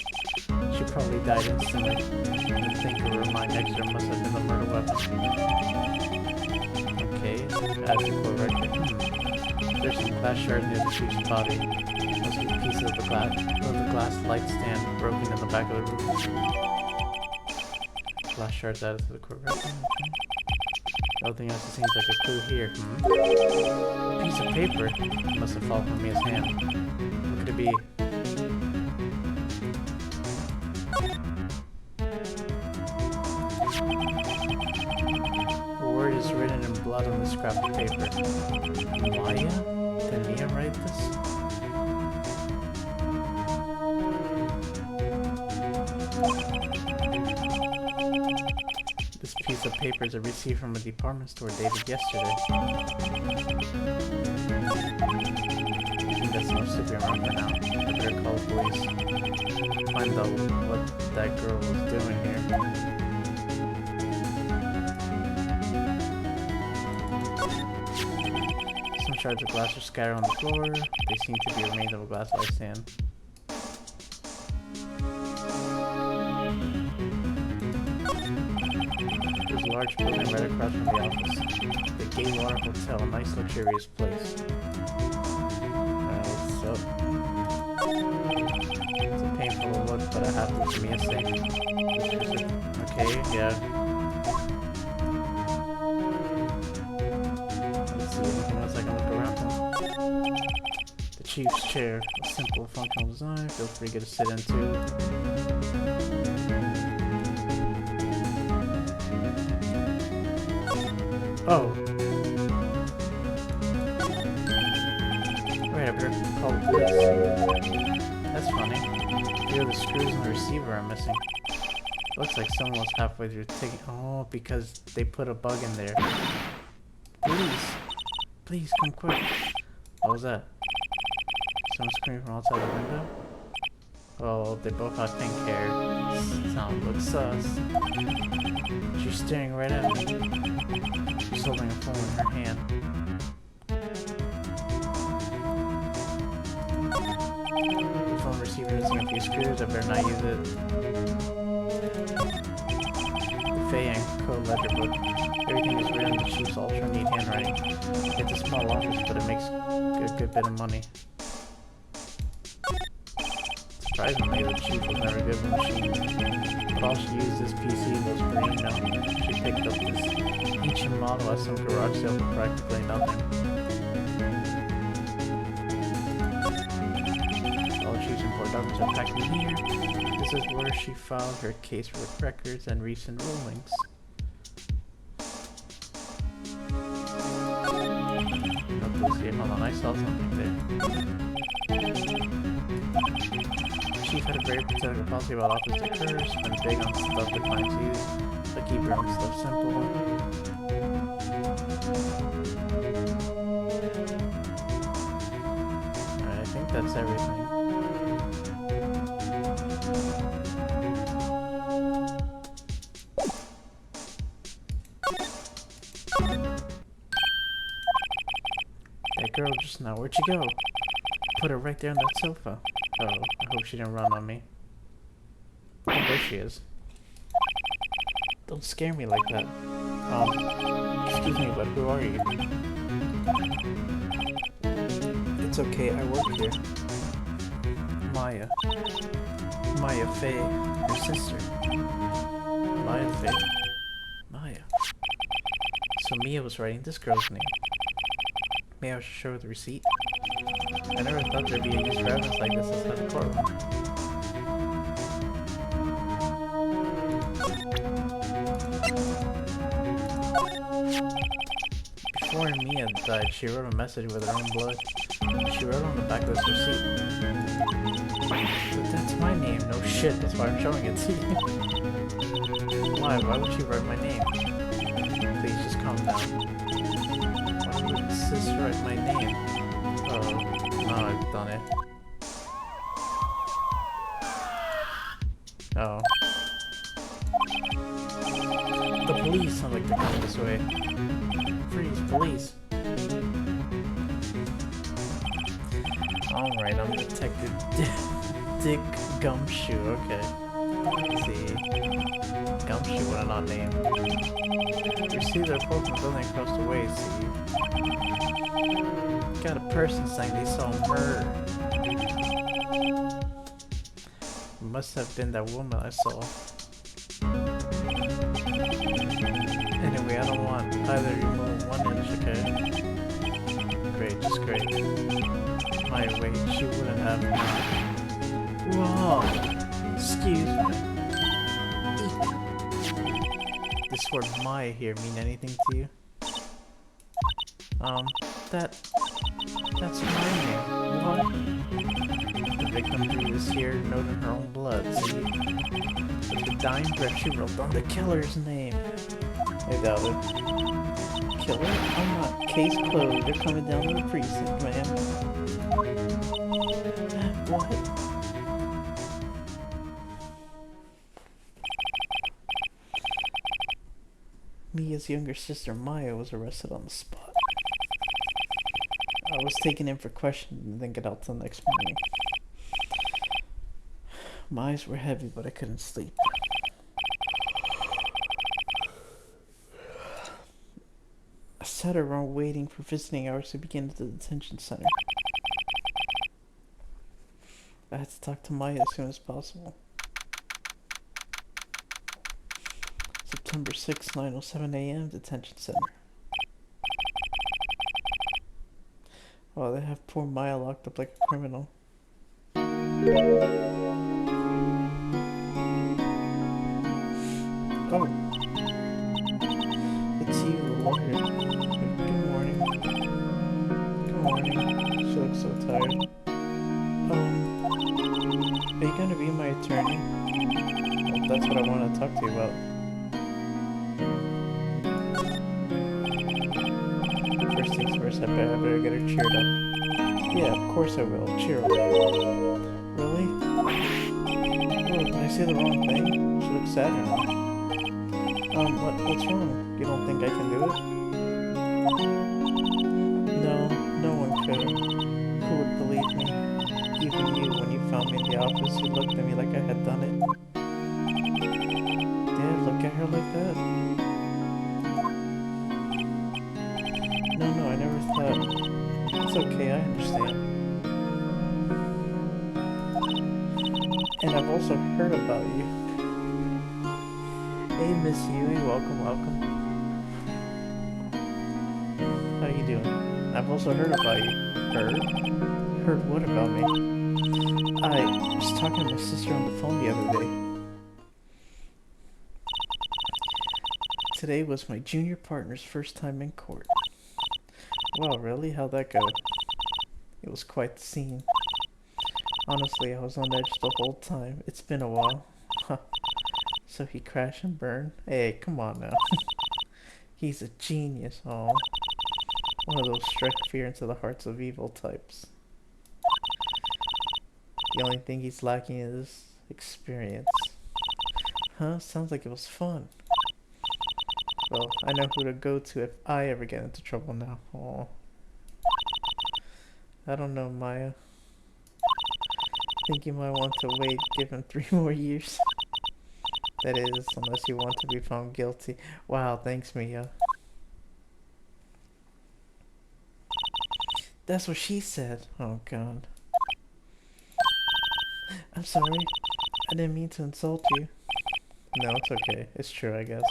She probably died instantly. The thinker or my next her must have been the murder weapon. Okay, add to court record. There's some glass shards near the chief's body. Must be pieces of the glass light stand broken in the back of the roof. Glass shards added to the court record. Nothing else seems like a clue here. A piece of paper must have fallen from Mia's hand. What could it be? A word is written in blood on the scrap of paper. Maya? Did Mia write this? This piece of paper is a receipt from a department store dated yesterday. I think that's most of your around for now. I better call the police. Find out what that girl was doing here. Some shards of glass are scattered on the floor. They seem to be remains of a glass light stand. There's a large building right across from the office. The Gaywar Hotel, a nice luxurious place. What's up? It's a painful look, but I have to give me a thing. Okay, yeah. Let's see, anything else I can look around for? The chief's chair, a simple functional design, feels pretty good to sit into. Oh. Wait, I better call the police. That's funny. Here are the screws in paper I'm missing. Looks like someone was halfway through taking. Oh, because they put a bug in there. Please, please come quick. What was that? Someone screaming from outside the window? Oh, they both have pink hair. Sound looks sus. She's staring right at me. She's holding a phone in her hand. The phone receiver missing a few screws. I better not use it. The Faye and Co. ledger book. Everything is written in the chief's ultra neat handwriting. It's a small office, but it makes a good bit of money. Surprisingly, the chief was never good with machines. But all she used this PC was for email. She picked up this ancient model at some garage sale for practically nothing. All the chief's important documents are packed in here. This is where she filed her case records and recent rulings. Hold on, I saw something there. Chief had a very particular policy about offers to occur, spend big on stuff that clients use, but keep your own stuff simple. Alright, I think that's everything. That girl just now, where'd she go? Put her right there on that sofa. Oh, I hope she didn't run on me. Oh, there she is. Don't scare me like that. Excuse me, but who are you? It's okay, I work here. Maya. Maya Faye, her sister. Maya Faye. Maya. So Mia was writing this girl's name. May I show her the receipt? I never thought there'd be a use for evidence like this outside the courtroom. Before Mia died, she wrote a message with her own blood. She wrote on the back of this receipt. But that's my name. No shit, that's why I'm showing it to you. Why? Why would she write my name? Please just calm down. Why would sis write my name? Oh. Oh, I've done it. Oh. The police sound like they're coming this way. Freeze, police. Alright, I'm Detective Dick Gumshoe, okay. Let's see. Gumshoe, what an odd name. Received a report from the building across the way, see. Got a person saying they saw a murder. Must have been that woman I saw. Anyway, I don't want either of you moving 1 inch, okay? Great, just great. My wait, she wouldn't have. Whoa! Excuse me. Eek. This word Maya here mean anything to you? That's my name. What? The victim drew this here note in her own blood, see? With the dying breath she wrote down the killer's name. I doubt it. Killer? I'm not. Case closed. They're coming down to the precinct, ma'am. What? Mia's younger sister Maya was arrested on the spot. I was taken in for questioning and then get out till next morning. My eyes were heavy, but I couldn't sleep. I sat around waiting for visiting hours to begin at the detention center. I had to talk to Maya as soon as possible. September 6, 9:07 a.m. detention center. Oh, they have poor Maya locked up like a criminal. Oh. It's you, the lawyer. Good morning. Good morning. She looks so tired. Are you gonna be my attorney? that's what I want to talk to you about. First things first, I better get her cheered up. Yeah, of course I will. Cheer up. Really? Oh, did I say the wrong thing? She looks sad now. What's wrong? You don't think I can do it? No, no one could. Who would believe me? Even you, when you found me in the office, you looked at me like I had done it. Dad, look at her like that? No, I never thought. It's okay, I understand. And I've also heard about you. Hey, Miss Yui, welcome. How you doing? I've also heard about you. Heard? Heard what about me? I was talking to my sister on the phone the other day. Today was my junior partner's first time in court. Wow, really? How'd that go? It was quite the scene. Honestly, I was on edge the whole time. It's been a while. So he crashed and burned? Hey, come on now. He's a genius, oh. One of those strike fear into the hearts of evil types. The only thing he's lacking is experience. Huh? Sounds like it was fun. Well, I know who to go to if I ever get into trouble now. Oh. I don't know, Maya. Think you might want to wait, give him 3 more years. That is, unless you want to be found guilty. Wow, thanks, Mia. That's what she said. Oh, God. I'm sorry. I didn't mean to insult you. No, it's okay. It's true, I guess.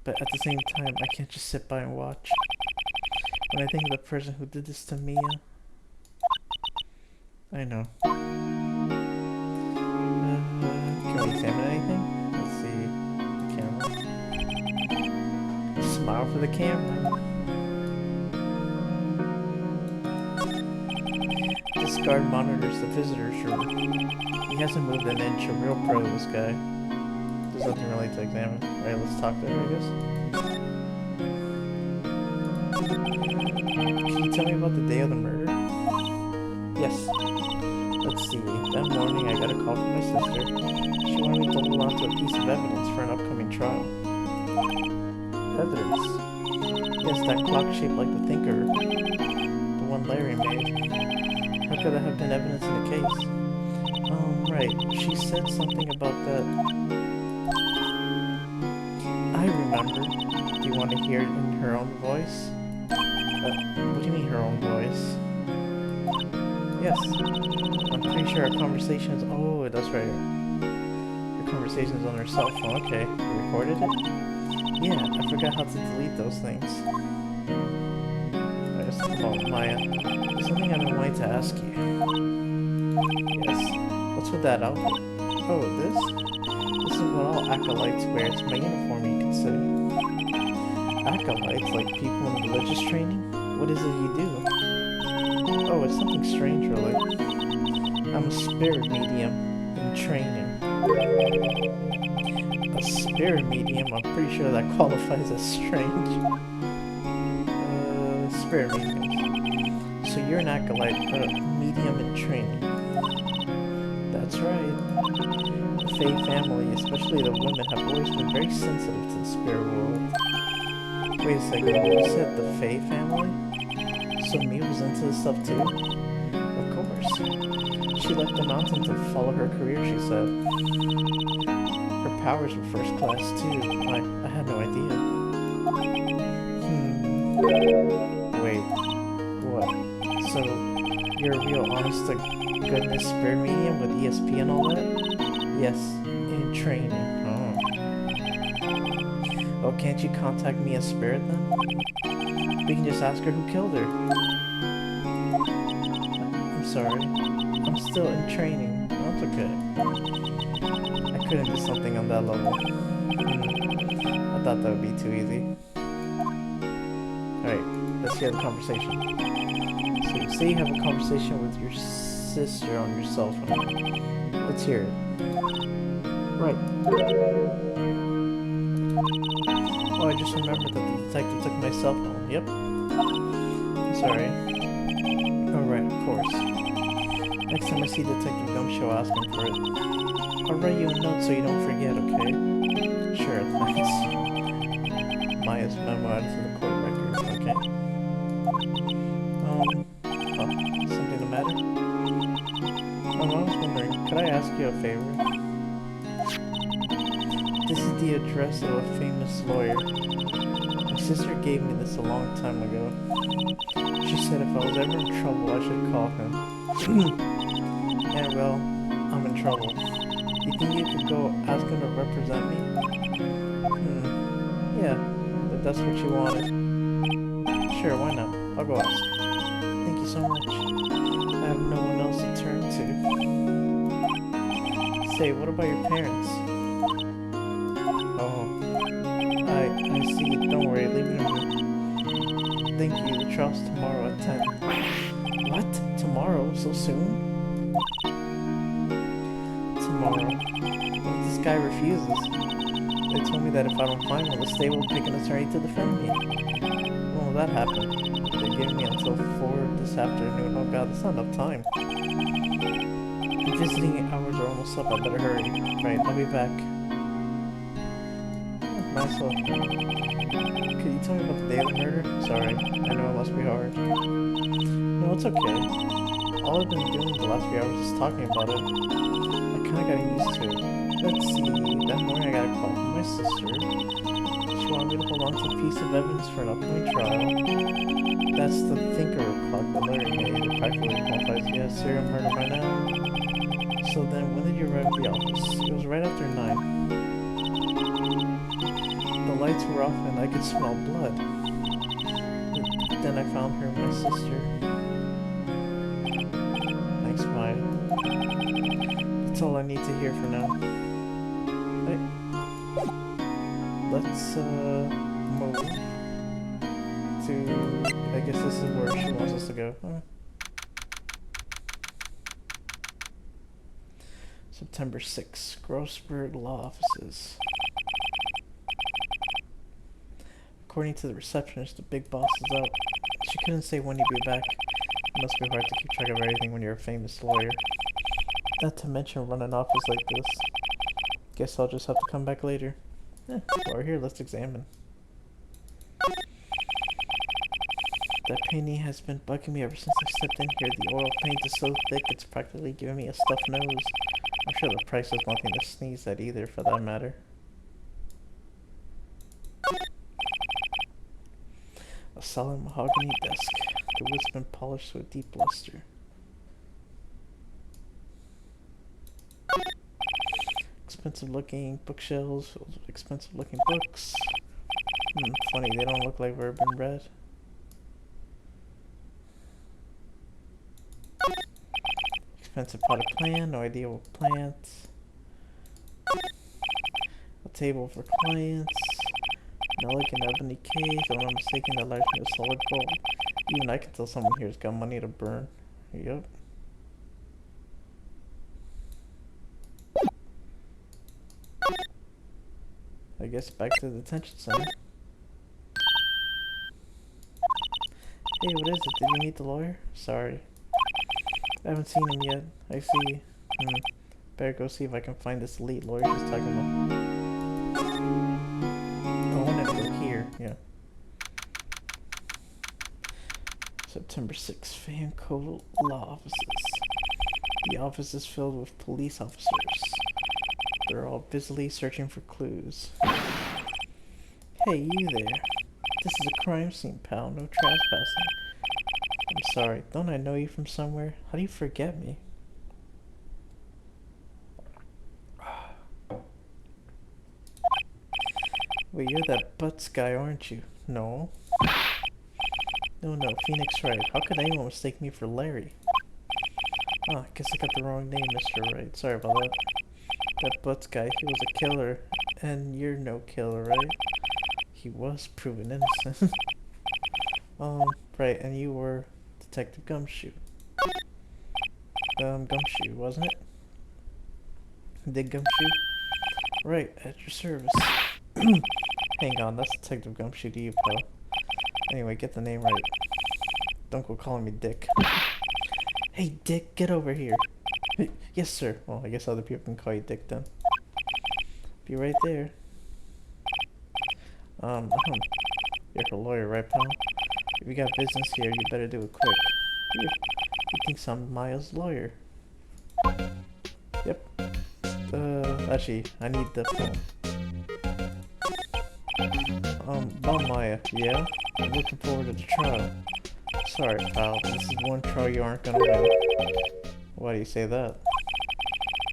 But at the same time, I can't just sit by and watch. When I think of the person who did this to Mia... I know. Can we examine anything? Let's see. The camera. Smile for the camera. This guard monitors the visitor's room. He hasn't moved an inch. A real pro, this guy. There's nothing really to examine. Alright, let's talk to her, I guess. Can you tell me about the day of the murder? Yes. Let's see. That morning I got a call from my sister. She wanted me to hold on to a piece of evidence for an upcoming trial. Evidence? Yes, that clock shaped like the thinker. The one Larry made. How could that have been evidence in the case? Right. She said something about that. I remember. Do you want to hear it in her own voice? What do you mean her own voice? Yes. I'm pretty sure our conversation is... Oh, that's right. Her conversation is on her cell phone. Okay. You recorded it? Yeah, I forgot how to delete those things. I guess about Maya. There's something I've been wanting to ask you. Yes. What's with that outfit? Oh, this? This is what all acolytes wear. It's my uniform, you could say. Acolytes? Like people in religious training? What is it you do? Oh, it's something strange, really. I'm a spirit medium in training. A spirit medium? I'm pretty sure that qualifies as strange. Spirit medium. So you're an acolyte, a medium in training. That's right. The Fae family, especially the women, have always been very sensitive to the spirit world. Wait a second, you said the Fae family? So Mia was into this stuff too? Of course. She left the mountain to follow her career, she said. Her powers were first class too. I had no idea. Wait. What? So, you're a real honest-to-goodness spirit medium with ESP and all that? Yes, in training. Oh. Oh, can't you contact me as spirit then? We can just ask her who killed her. I'm sorry. I'm still in training. That's okay. I couldn't do something on that level. I thought that would be too easy. Alright, let's hear the conversation. So you say you have a conversation with your sister on your cell phone. Let's hear it. Right. Oh, I just remembered that the detective took my cell phone. Yep. Sorry. Oh, right, of course. Next time I see Detective Gumshoe, I'll ask him for it. I'll write you a note so you don't forget, okay? Sure, thanks. Maya's memo added to the court record, okay? Something the matter? I was wondering, could I ask you a favor? This is the address of a famous lawyer. My sister gave me this a long time ago. She said if I was ever in trouble, I should call him. And well, I'm in trouble. You think you could go ask him to represent me? Yeah, if that's what you wanted. Sure, why not? I'll go ask. Thank you so much. I have no one else to turn to. Say, what about your parents? Oh, I see. Don't worry, leave it to me. Thank you. The trial's tomorrow at 10. What? Tomorrow? So soon? Tomorrow. What if this guy refuses? They told me that if I don't find one, the state will pick an attorney to defend me. When will that happen? They gave me until 4 this afternoon. Oh god, that's not enough time. Visiting hours are almost up. I better hurry. Right, I'll be back. Might as well. Could you tell me about the day of the murder? Sorry, I know it must be hard. No, it's okay. All I've been doing the last few hours is talking about it. I kinda got used to it. Let's see, that morning I got a call from my sister. She wanted me to hold on to a piece of evidence for an upcoming trial. That's the thinker clock the lawyer made. It practically qualifies as serial murder by now. So then, when did you arrive at the office? It was right after 9. The lights were off and I could smell blood. Then I found her and my sister. Thanks, Maya. That's all I need to hear for now. Right. Let's, move to... I guess this is where she wants us to go. September 6th, Grossberg Law Offices. According to the receptionist, the big boss is out. She couldn't say when he'd be back. It must be hard to keep track of everything when you're a famous lawyer. Not to mention run an office like this. Guess I'll just have to come back later. While we're here, let's examine. That painting has been bugging me ever since I stepped in here. The oil paint is so thick it's practically giving me a stuffed nose. I'm sure the price is nothing to sneeze at either, for that matter. A solid mahogany desk. The wood's been polished to a deep luster. Expensive looking bookshelves filled with expensive looking books. Funny, they don't look like they've been read. Expensive potted plant, no idea what plants. A table for clients. An elegant ebony case. If I'm not mistaken, that lies made of solid gold. Even I can tell someone here's got money to burn. Yep. I guess back to the detention center. Hey, what is it? Did you meet the lawyer? Sorry. I haven't seen him yet. I see. Better go see if I can find this elite lawyer she's talking about. Oh, I wanted to go here. Yeah. September 6th, Fanco Law Offices. The office is filled with police officers. They're all busily searching for clues. Hey, you there. This is a crime scene, pal. No trespassing. I'm sorry. Don't I know you from somewhere? How do you forget me? Wait, you're that Butts guy, aren't you? No. No, Phoenix Wright. How could anyone mistake me for Larry? Oh, I guess I got the wrong name, Mr. Wright. Sorry about that. That Butts guy, he was a killer. And you're no killer, right? He was proven innocent. Right, and you were Detective Gumshoe. Gumshoe, wasn't it? Dick Gumshoe? Right, at your service. Hang on, that's Detective Gumshoe to you, pal. Anyway, get the name right. Don't go calling me Dick. Hey, Dick, get over here. Yes, sir. Well, I guess other people can call you Dick then. Be right there. You're a lawyer, right, pal? If you got business here, you better do it quick. He thinks I'm Maya's lawyer. Yep. Actually, I need the phone. About Maya, yeah? I'm looking forward to the trial. Sorry, pal, this is one trial you aren't gonna win. Why do you say that?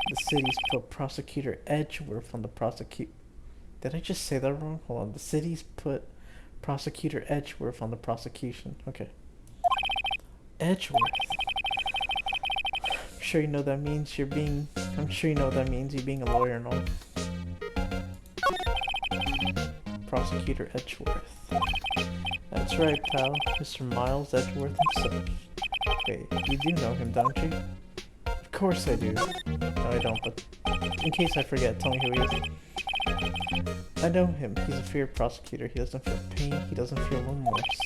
The city's put Prosecutor Edgeworth on the prosecute. Did I just say that wrong? Hold on. The city's put Prosecutor Edgeworth on the prosecution. Okay. Edgeworth. I'm sure you know that means you're being. I'm sure you know what that means, you being a lawyer and all. Prosecutor Edgeworth. That's right, pal. Mr. Miles Edgeworth himself. Wait, you do know him, don't you? Of course I do. No, I don't, but in case I forget, tell me who he is. I know him. He's a feared prosecutor. He doesn't feel pain. He doesn't feel remorse.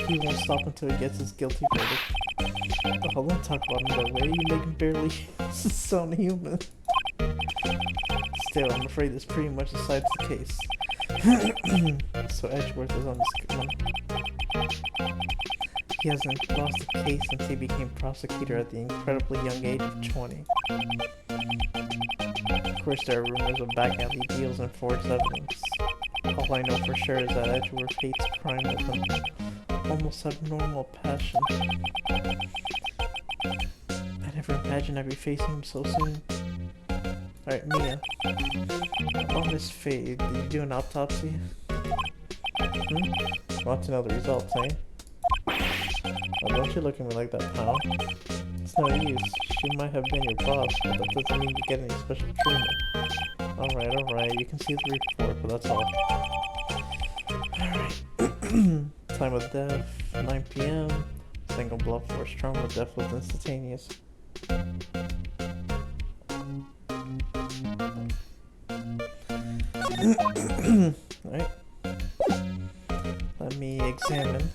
He won't stop until he gets his guilty verdict. Oh, don't talk about him that way. You make him barely sound human. Still, I'm afraid this pretty much decides the case. So Edgeworth is on this one. He hasn't lost a case since he became prosecutor at the incredibly young age of 20. Of course, there are rumors of back alley deals and forged evidence. All I know for sure is that Edgeworth hates crime with an almost abnormal passion. I never imagined I'd be facing him so soon. Alright, Mia. On this fade, did you do an autopsy? Want to know the results, eh? Well, don't you look at me like that, pal. It's no use. She might have been your boss, but that doesn't mean you get any special treatment. Alright, you can see the report, but that's all. Alright. Time of death, 9 p.m. Single blood force trauma, death was instantaneous. Alright. Let me examine.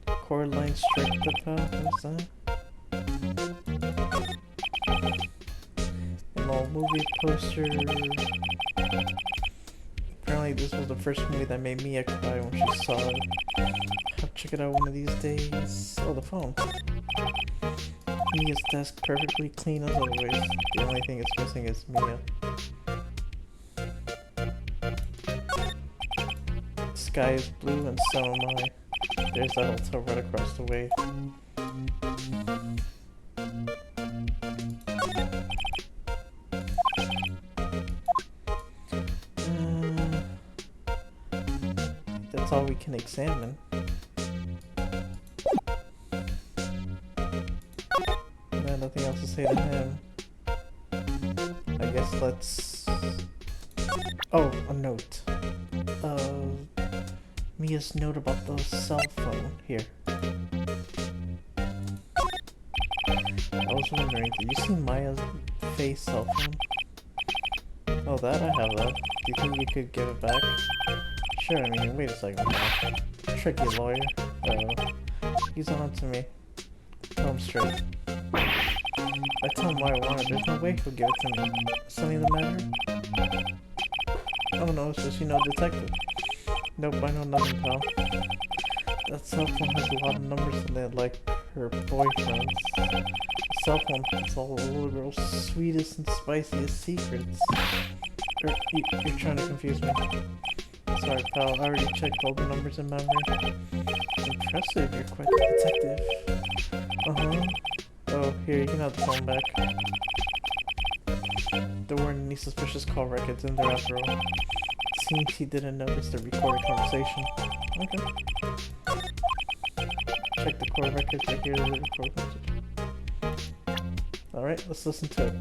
Cord line strike the path, what's that? An old movie poster. Apparently this was the first movie that made Mia cry when she saw it. I'll check it out one of these days. Oh, the phone. Mia's desk perfectly clean as always. The only thing it's missing is Mia. The sky is blue and so am I. There's that hotel right across the way. That's all we can examine. Nothing else to say to him. I guess let's... Oh, a note. Mia's note about the cell phone. Here. I was wondering, did you see Maya's face cell phone? Oh, that? I have that. Do you think you could give it back? Sure, I mean, wait a second now. Tricky lawyer. He's on to me. Tell him straight. I tell him why I want it, there's no way he'll give it to me. Something the matter? Oh no, it's just, detective. Nope, I know nothing, pal. That cell phone has a lot of numbers in it, like her boyfriend's. The cell phone has all the little girl's sweetest and spiciest secrets. You're trying to confuse me. Sorry, pal, I already checked all the numbers in memory. Impressive, you're quite the detective. Oh, here, you can have the phone back. There weren't any suspicious call records in there after all. Seems he didn't notice the recorded conversation. Okay. Check the call records to hear the recorded message. Alright, let's listen to it.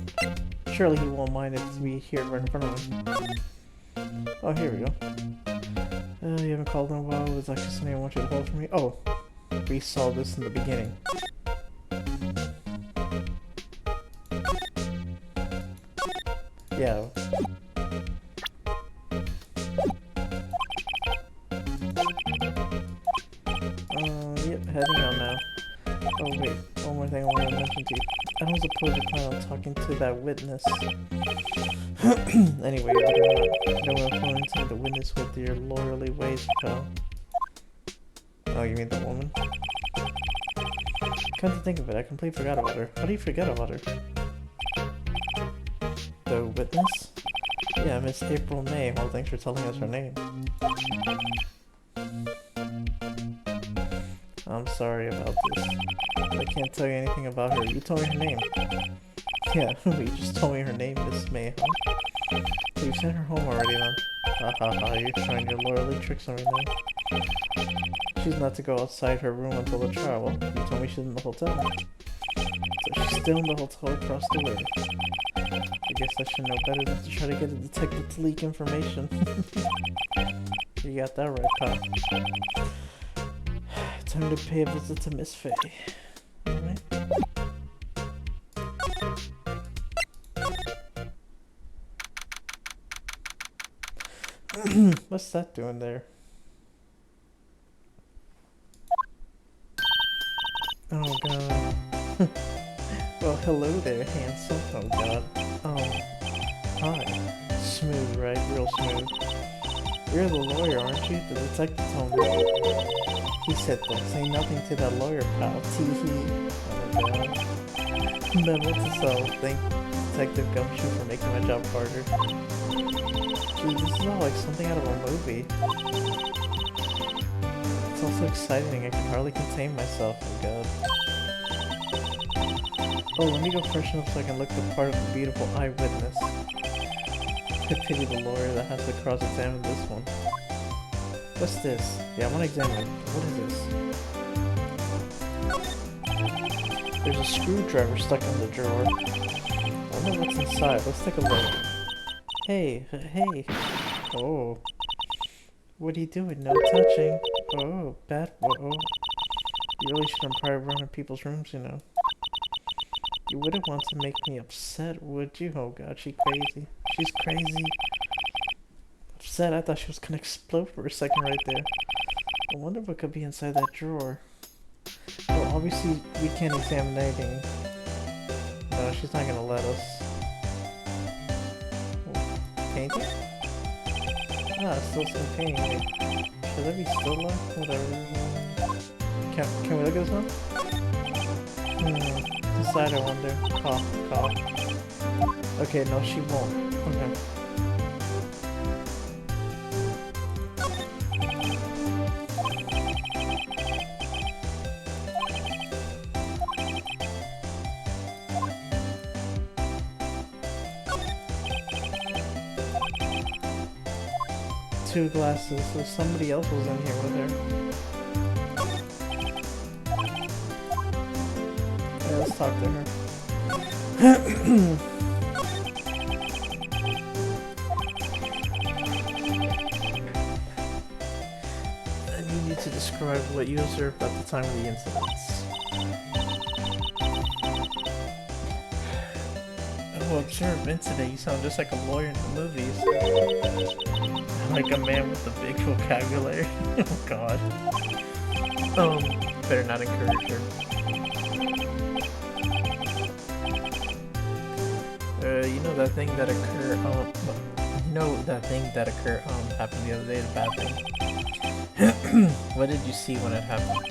Surely he won't mind if we hear it right in front of him. Oh, here we go. You haven't called in a while. There's actually something I want you to hold for me. Oh, We saw this in the beginning. Yeah. Yep, heading out now. Oh wait, one more thing I want to mention to you. I don't suppose you plan on talking to that witness. Anyway, you better not go influencing the witness with your lawyerly ways, pal. Oh, you mean the woman? Come to think of it, I completely forgot about her. How do you forget about her? The witness? Yeah, Miss April May. Well, thanks for telling us her name. I'm sorry about this. I can't tell you anything about her. You told me her name. Yeah, you just told me her name, Miss May, huh? So you sent her home already then. Ha ha ha, you're trying your lawyerly tricks on me now. She's not to go outside her room until the trial. Well, you told me she's in the hotel. So she's still in the hotel across the way. I guess I should know better than to try to get a detective to leak information. You got that right, pal. Time to pay a visit to Miss Faye. Alright? What's that doing there? Oh god. Well, hello there, handsome. Oh god. Hi. Smooth, right? Real smooth. You're the lawyer, aren't you? The detective told me. He said, don't say nothing to that lawyer, pal. Tee-hee. Oh god. Memo to self. Thank Detective Gumshoe for making my job harder. Gee, this is all like something out of a movie. It's also exciting. I can hardly contain myself. Oh god. Oh, let me go freshen up so I can look the part of the beautiful eyewitness. I pity the lawyer that has to cross-examine this one. What's this? Yeah, I want to examine it. What is this? There's a screwdriver stuck in the drawer. I wonder what's inside. Let's take a look. Hey, hey. Oh. What are you doing? No touching. Oh, bad. Uh-oh. You really shouldn't pry around in people's rooms, you know. You wouldn't want to make me upset, would you? Oh god, she's crazy. She's crazy. Upset? I thought she was gonna explode for a second right there. I wonder what could be inside that drawer. Well, obviously we can't examine anything. No, she's not gonna let us. Oh, painting? Ah, still some painting. Wait, should that be still left? Whatever. Can we look at this one? Inside, I wonder. Cough, cough. Okay, no, she won't. Okay. Two glasses, so somebody else was in here with her. Yeah, let's talk to her. I need you to describe what you observed at the time of the incidents. Oh, observed incident? You sound just like a lawyer in the movies. Like a man with a big vocabulary. Oh god. Better not encourage her. You know that thing that occurred, happened the other day, the bad thing. What did you see when it happened?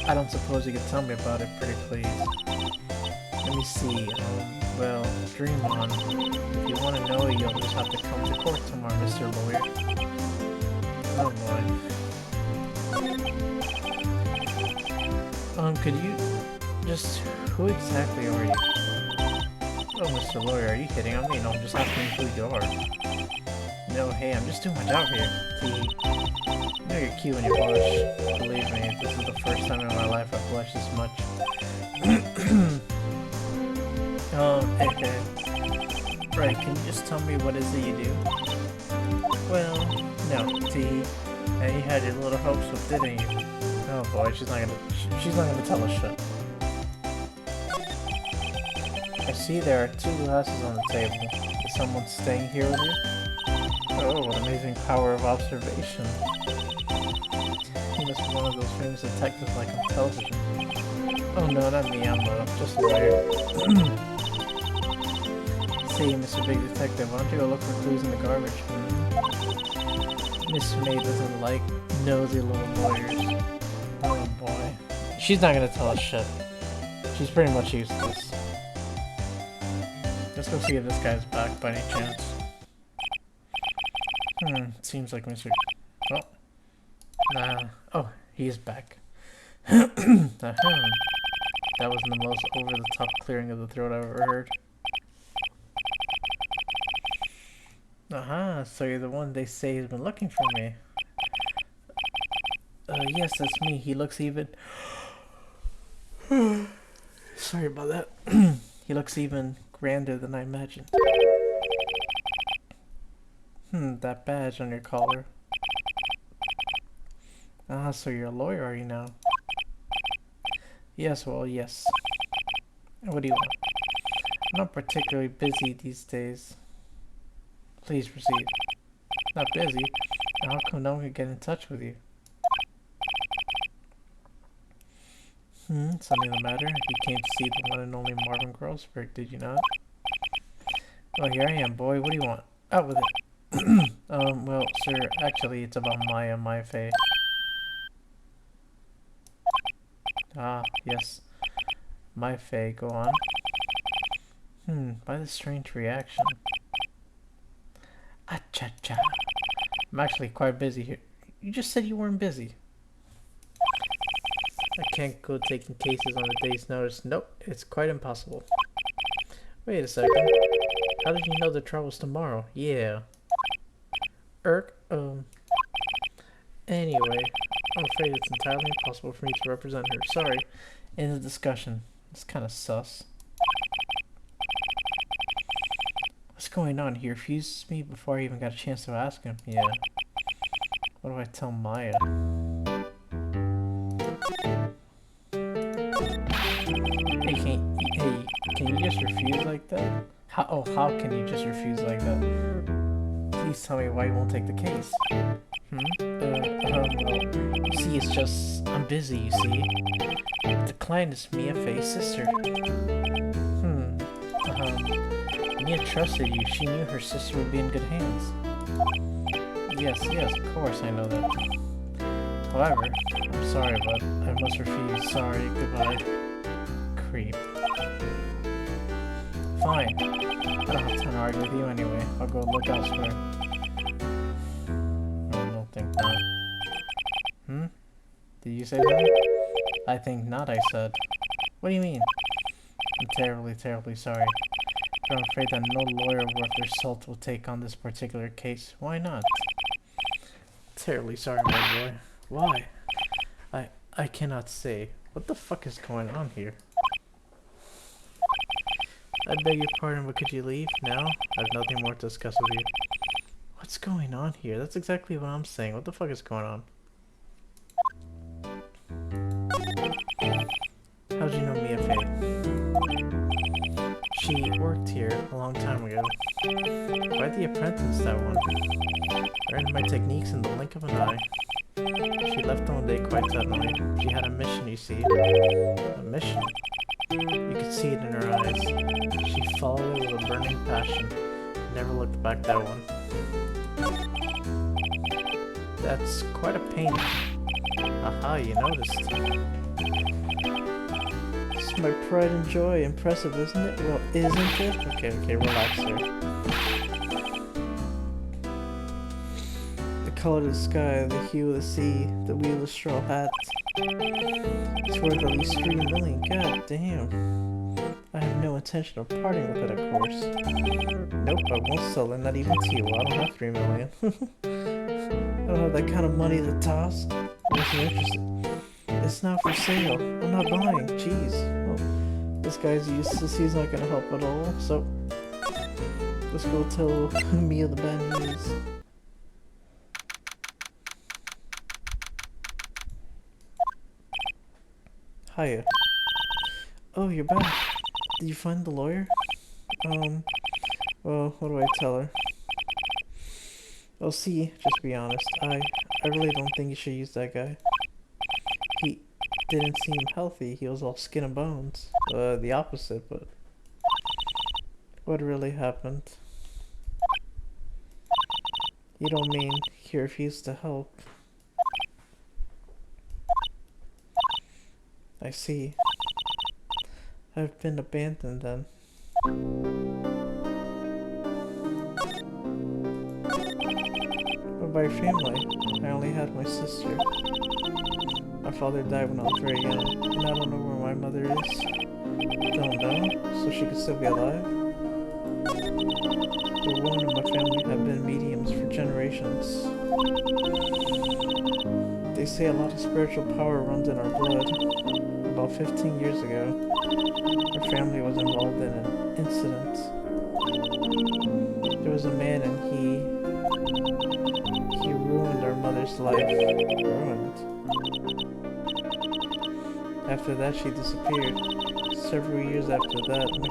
I don't suppose you could tell me about it, pretty please. Let me see, well, dream on. If you want to know, you'll just have to come to court tomorrow, Mr. Lawyer. Oh boy. Could you just... Who exactly are you? Oh, Mr. Lawyer, are you kidding? I mean, I'm just asking who you are. No, hey, I'm just doing my job here. You know you're cute when you blush. Believe me, this is the first time in my life I've blushed this much. Hey. Right, can you just tell me what is it you do? Well, no, T. And you had your little hopes with, didn't you? boy, she's not gonna tell us shit. I see there are 2 glasses on the table. Is someone staying here with you? Oh, what amazing power of observation. He must be one of those famous detectives like on television. Oh no, not me, I'm just a lawyer. Say, Mr. Big Detective, why don't you go look for clues in the garbage? Miss May doesn't like nosy little lawyers. Oh boy. She's not gonna tell us shit. She's pretty much useless. Let's go see if this guy's back by any chance. Seems like Mr. Oh. Nah. Oh, he's back. That was the most over-the-top clearing of the throat I've ever heard. So you're the one they say has been looking for me. Yes, that's me. He looks even... Sorry about that. He looks even grander than I imagined. That badge on your collar. So you're a lawyer, are you now? Yes, well, yes. What do you want? I'm not particularly busy these days. Please proceed. Not busy? How come no one can get in touch with you? Something the matter? You came to see the one and only Marvin Grossberg, did you not? Well, here I am, boy. What do you want? Out with it. Well, sir, actually, it's about Maya, my Faye. Ah, yes. My Faye, go on. By the strange reaction. Cha-cha. I'm actually quite busy here. You just said you weren't busy. I can't go taking cases on a day's notice. Nope, it's quite impossible. Wait a second. How did you know the trial's tomorrow? Yeah. Anyway, I'm afraid it's entirely impossible for me to represent her. Sorry. End of discussion. It's kind of sus. What's going on? He refuses me before I even got a chance to ask him. Yeah. What do I tell Maya? Hey, can you just refuse like that? How can you just refuse like that? Please tell me why you won't take the case. Well, you see, it's just, I'm busy, you see. The client is Mia Faye's sister. Mia trusted you. She knew her sister would be in good hands. Yes, of course, I know that. However, I'm sorry, but I must refuse. Sorry, goodbye. Creep. Fine. I don't have time to argue with you anyway. I'll go look elsewhere. I don't think not. Did you say that? I think not, I said. What do you mean? I'm terribly sorry. But I'm afraid that no lawyer worth their salt will take on this particular case. Why not? Terribly sorry, my boy. Why? I cannot say. What the fuck is going on here? I beg your pardon, but could you leave now? I have nothing more to discuss with you. What's going on here? That's exactly what I'm saying. What the fuck is going on? How'd you know Mia Faye? She worked here a long time ago. Quite the apprentice, that one. Learned my techniques in the blink of an eye. She left one day quite suddenly. She had a mission, you see. A mission? You could see it in her eyes. She followed it with a burning passion. Never looked back, that one. That's quite a painting. Aha, you noticed. This is my pride and joy. Impressive, isn't it? Well, isn't it? Okay, relax here. The color of the sky, the hue of the sea, the wheel of the straw hat. It's worth at least 3 million. God damn. I have no intention of parting with it, of course. Nope, I won't sell it, not even to you. I don't have 3 million. I don't have that kind of money to toss. I wasn't interested. It's not for sale. I'm not buying. Jeez. Well, this guy's useless. He's not gonna help at all. So, let's go tell Mia the bad news. Hiya. Oh, you're back. Did you find the lawyer? Well, what do I tell her? Well, see, just be honest. I really don't think you should use that guy. He didn't seem healthy. He was all skin and bones. The opposite, but what really happened? You don't mean he refused to help? I see. I've been abandoned then. What about your family? I only had my sister. My father died when I was very young, and I don't know where my mother is. Don't know? So she could still be alive? The women in my family have been mediums for generations. They say a lot of spiritual power runs in our blood. About 15 years ago, our family was involved in an incident. There was a man and he ruined our mother's life. Ruined. After that, she disappeared. Several years after that, my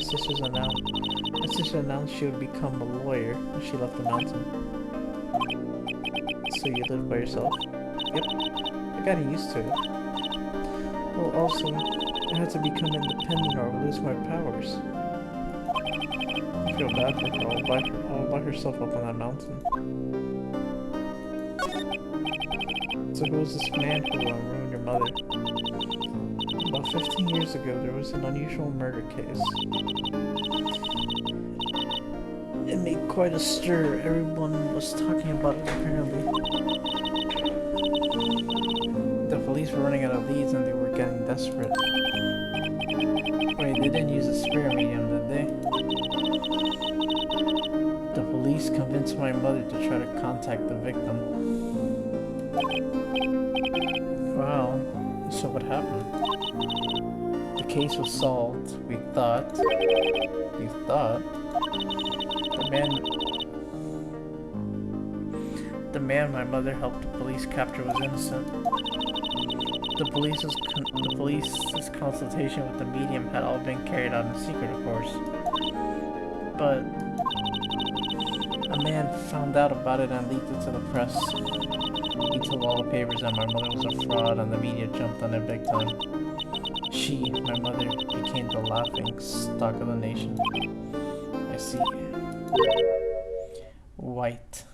sister announced she would become a lawyer when she left the mountain. So you live by yourself? Yep. I got used to it. Well, also, I had to become independent or I would lose my powers. I feel bad for her all by herself up on that mountain. So who was this man who ruined your mother? About 15 years ago, there was an unusual murder case. It made quite a stir. Everyone was talking about it, apparently. The police were running out of leads and they were getting desperate. Wait, they didn't use a spirit medium, did they? The police convinced my mother to try to contact the victim. Wow, so what happened? The case was solved, we thought. You thought? The man my mother helped the police capture was innocent. The police's consultation with the medium had all been carried out in secret, of course. But a man found out about it and leaked it to the press. He told all the papers that my mother was a fraud and the media jumped on it big time. My mother, became the laughing stock of the nation. I see. White.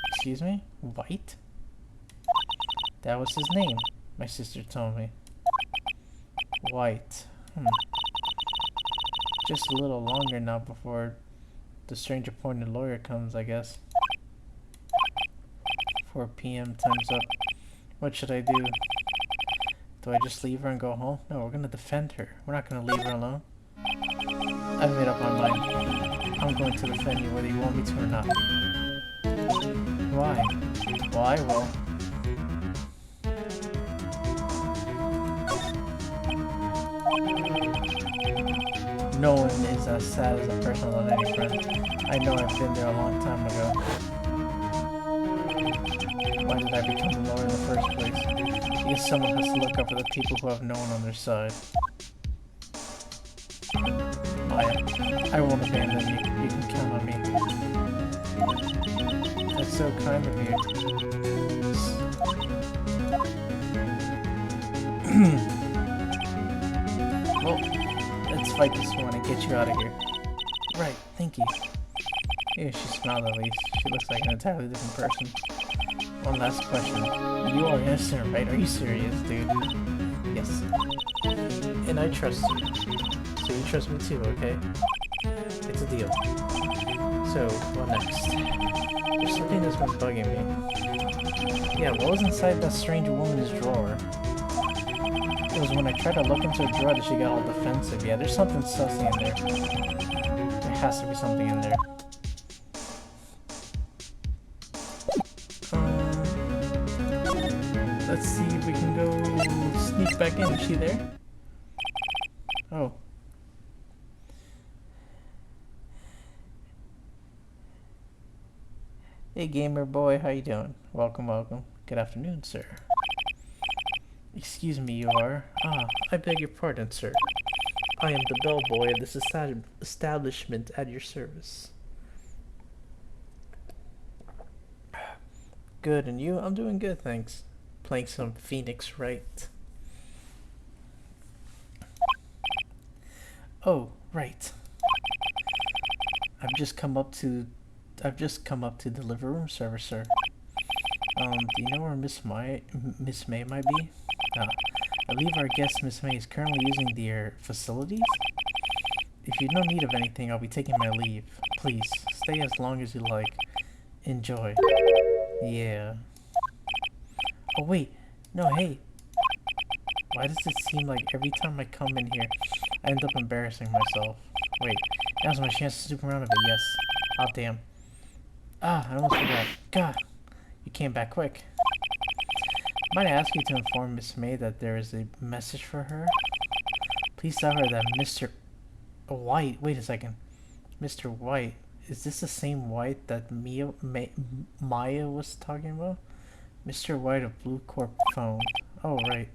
Excuse me? White? That was his name, my sister told me. White. Just a little longer now before the strange appointed lawyer comes, I guess. 4 p.m. time's up. What should I do? Do I just leave her and go home? No, we're gonna defend her. We're not gonna leave her alone. I've made up my mind. I'm going to defend you whether you want me to or not. Why? Well, I will. No one is as sad as a person without any friend. I know I've been there a long time ago. Why did I become a lawyer in the first place? Because someone has to look up for the people who have no one on their side. I won't abandon you. You can count on me. That's so kind of you. Well, let's fight this one and get you out of here. Right, thank you. Yeah, she smiled at least. She looks like an entirely different person. One last question. You are innocent, right? Are you serious, dude? Yes. And I trust you. So you trust me too, okay? It's a deal. So, what next? There's something that's been bugging me. Yeah, what was inside that strange woman's drawer? It was when I tried to look into a drawer that she got all defensive. Yeah, there's something sussy in there. There has to be something in there. Let's see if we can go sneak back in. Is she there? Oh. Hey gamer boy, how you doing? Welcome, welcome. Good afternoon, sir. Excuse me, you are? Ah, I beg your pardon, sir. I am the bellboy of this establishment at your service. Good, and you? I'm doing good, thanks. Playing some Phoenix Wright. Oh, right. I've just come up to deliver room service, sir. Do you know where Miss May might be? I believe our guest Miss May is currently using their facilities. If you've no need of anything, I'll be taking my leave. Please, stay as long as you like. Enjoy. Yeah. Oh wait, no, hey. Why does it seem like every time I come in here, I end up embarrassing myself? Wait, now's my chance to snoop around a bit, yes. Oh damn. Ah, I almost forgot. God, you came back quick. Might I ask you to inform Miss May that there is a message for her? Please tell her that Mr. White, wait a second. Mr. White, is this the same White that Maya was talking about? Mr. White of Blue Corp phone. Oh, right.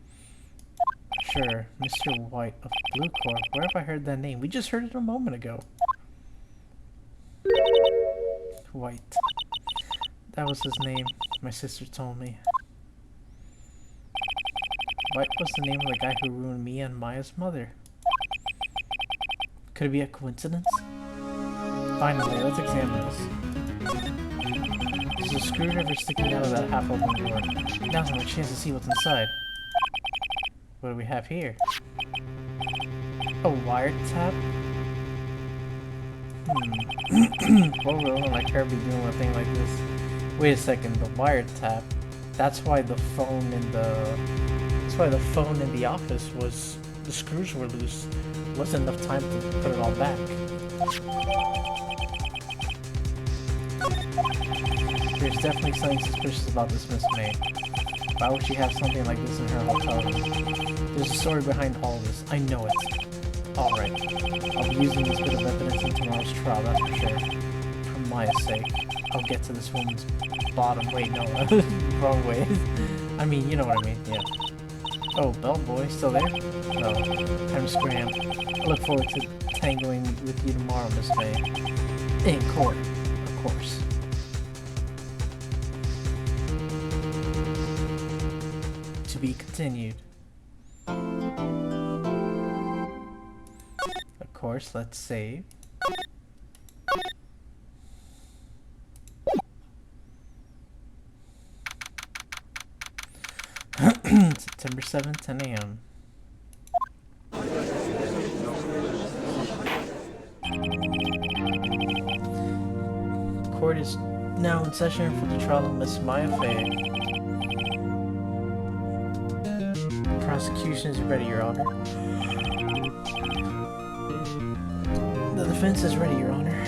Sure, Mr. White of Blue Corp. Where have I heard that name? We just heard it a moment ago. White. That was his name, my sister told me. White was the name of the guy who ruined me and Maya's mother. Could it be a coincidence? Finally, let's examine this. There's a screwdriver sticking out of that half-open door. Now's my chance to see what's inside. What do we have here? A wiretap? What would a woman like her be doing with a thing like this? Wait a second, the wiretap. That's why the phone in the office was, the screws were loose. Wasn't enough time to put it all back. There's definitely something suspicious about this Miss May. Why would she have something like this in her hotel room? There's a story behind all this. I know it. Alright. I'll be using this bit of evidence in tomorrow's trial, that's for sure. For Maya's sake. I'll get to this woman's bottom. Wait, no. Wrong way. I mean, you know what I mean. Yeah. Oh, bellboy, still there? No. Time to scram. I look forward to tangling with you tomorrow, Miss May. In court, of course. To be continued. Of course, let's save. September 7th, 10 a.m. Court is now in session for the trial of Miss Maya Fey. Prosecution is ready, Your Honor. The defense is ready, Your Honor.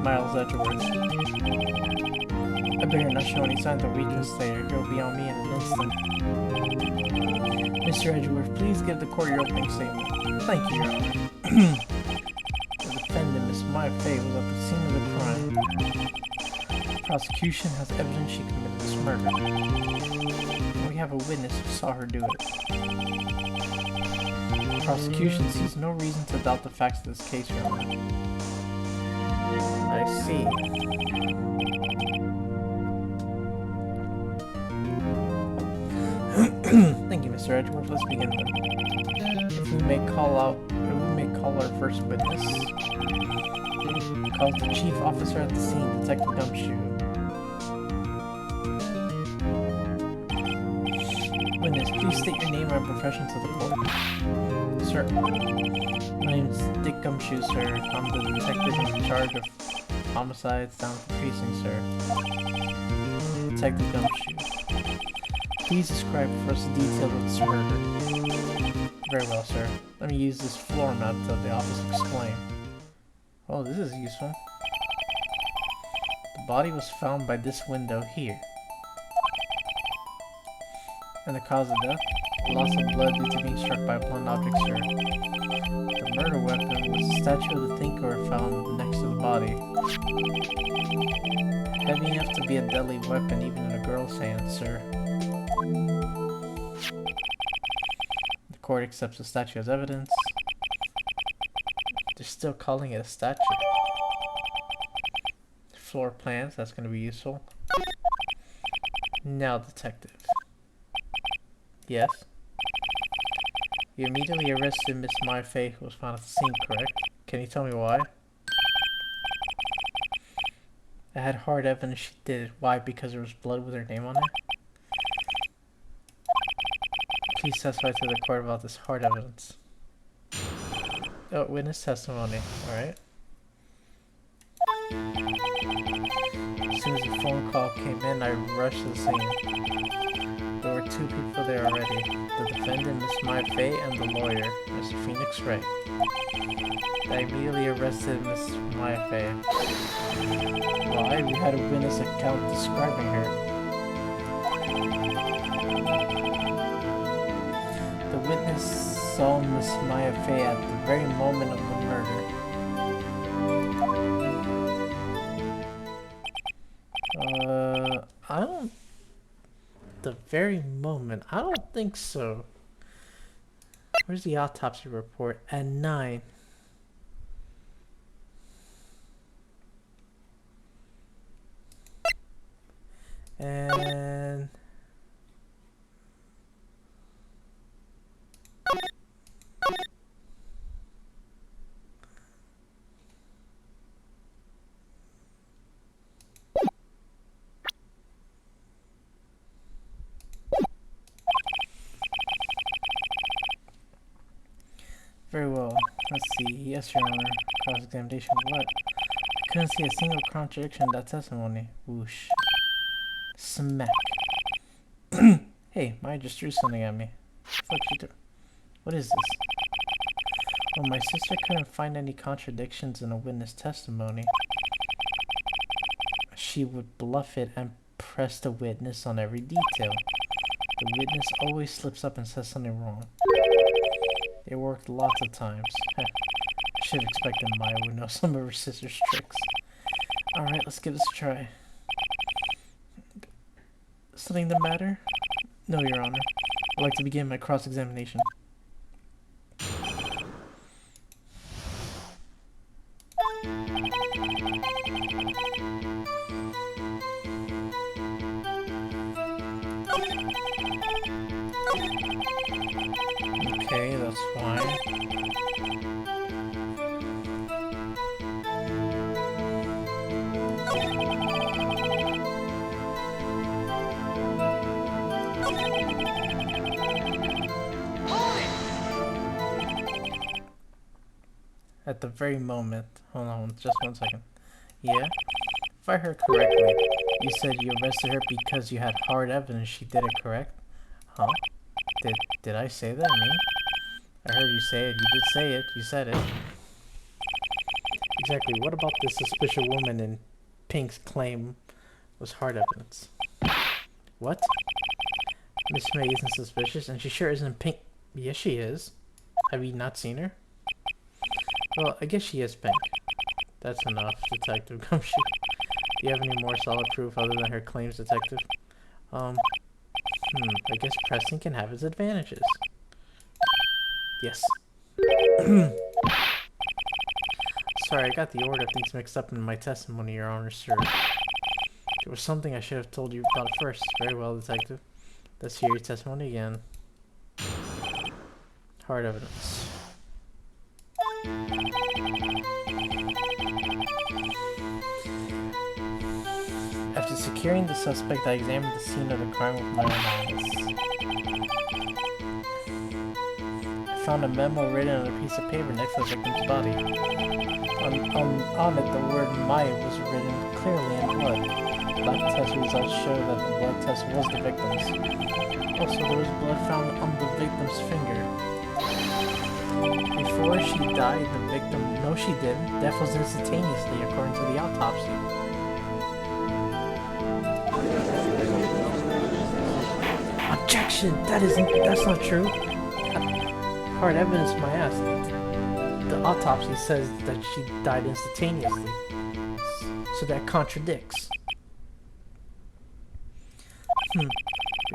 Miles Edgeworth. I better not show any signs of weakness there. You'll be on me in an instant. Mr. Edgeworth, please give the court your opening statement. Thank you, Your Honor. The defendant, Miss Maya Fey, was at the scene of the crime. The prosecution has evidence she committed this murder. And we have a witness who saw her do it. The prosecution sees no reason to doubt the facts of this case, Your Honor. I see. Thank you, Mr. Edgeworth. Let's begin then. If we may call our first witness. Calls the chief officer at the scene, Detective Gumshoe. Witness, please state your name and profession to the court. Sir, my name is Dick Gumshoe, sir. I'm the detective in charge of homicides down at the precinct, sir. Detective Gumshoe. Please describe for us the details of this murder. Very well, sir. Let me use this floor map to the office explain. Oh, this is useful. The body was found by this window here. And the cause of death? Loss of blood due to being struck by a blunt object, sir. The murder weapon was the statue of the thinker found next to the body. Heavy enough to be a deadly weapon even in a girl's hand, sir. Court accepts the statue as evidence. They're still calling it a statue. Floor plans, that's going to be useful. Now, detective. Yes? You immediately arrested Miss Mai-Fei, who was found at the scene, correct? Can you tell me why? I had hard evidence she did it. Why? Because there was blood with her name on it? Please testify to the court about this hard evidence. Oh, witness testimony. Alright. As soon as the phone call came in, I rushed to the scene. There were two people there already. The defendant, Miss Mai-Fei, and the lawyer, Mr. Phoenix Wright. I immediately arrested Miss Mai-Fei. Why? We had a witness account describing her. The witness saw Miss Mai-Fei at the very moment of the murder. I don't... The very moment? I don't think so. Where's the autopsy report? At 9. And... Very well. Let's see. Yes, Your Honor. Cross-examination. What? I couldn't see a single contradiction in that testimony. Whoosh. Smack. Hey, Maya just threw something at me. Fuck you do. What is this? Well, my sister couldn't find any contradictions in a witness testimony. She would bluff it and press the witness on every detail. The witness always slips up and says something wrong. It worked lots of times. I should have expected Maya would know some of her sister's tricks. Alright, let's give this a try. Something the matter? No, Your Honor. I'd like to begin my cross-examination. Okay, that's fine. At the very moment, hold on just 1 second. Yeah? If I heard correctly, you said you arrested her because you had hard evidence she did it, correct? Huh? Did I say that? Me? I heard you say it. You did say it. You said it. Exactly. What about this suspicious woman in Pink's claim was hard evidence? What? Miss May isn't suspicious, and she sure isn't Pink. Yes, she is. Have you not seen her? Well, I guess she is Pink. That's enough, Detective Gumshoe. Do you have any more solid proof other than her claims, Detective? I guess Preston can have its advantages. Yes. Sorry, I got the order of things mixed up in my testimony, Your Honor, sir. There was something I should have told you about first. Very well, Detective. Let's hear your testimony again. Hard evidence. After securing the suspect, I examined the scene of the crime with my own eyes. I found a memo written on a piece of paper next to the victim's body. On it, the word Maya was written clearly in blood. Lab test results show that the blood test was the victim's. Also, there was blood found on the victim's finger. Before she died, the victim... No, she didn't. Death was instantaneously, according to the autopsy. Objection! That's not true. Hard evidence, my ass. The autopsy says that she died instantaneously. So that contradicts.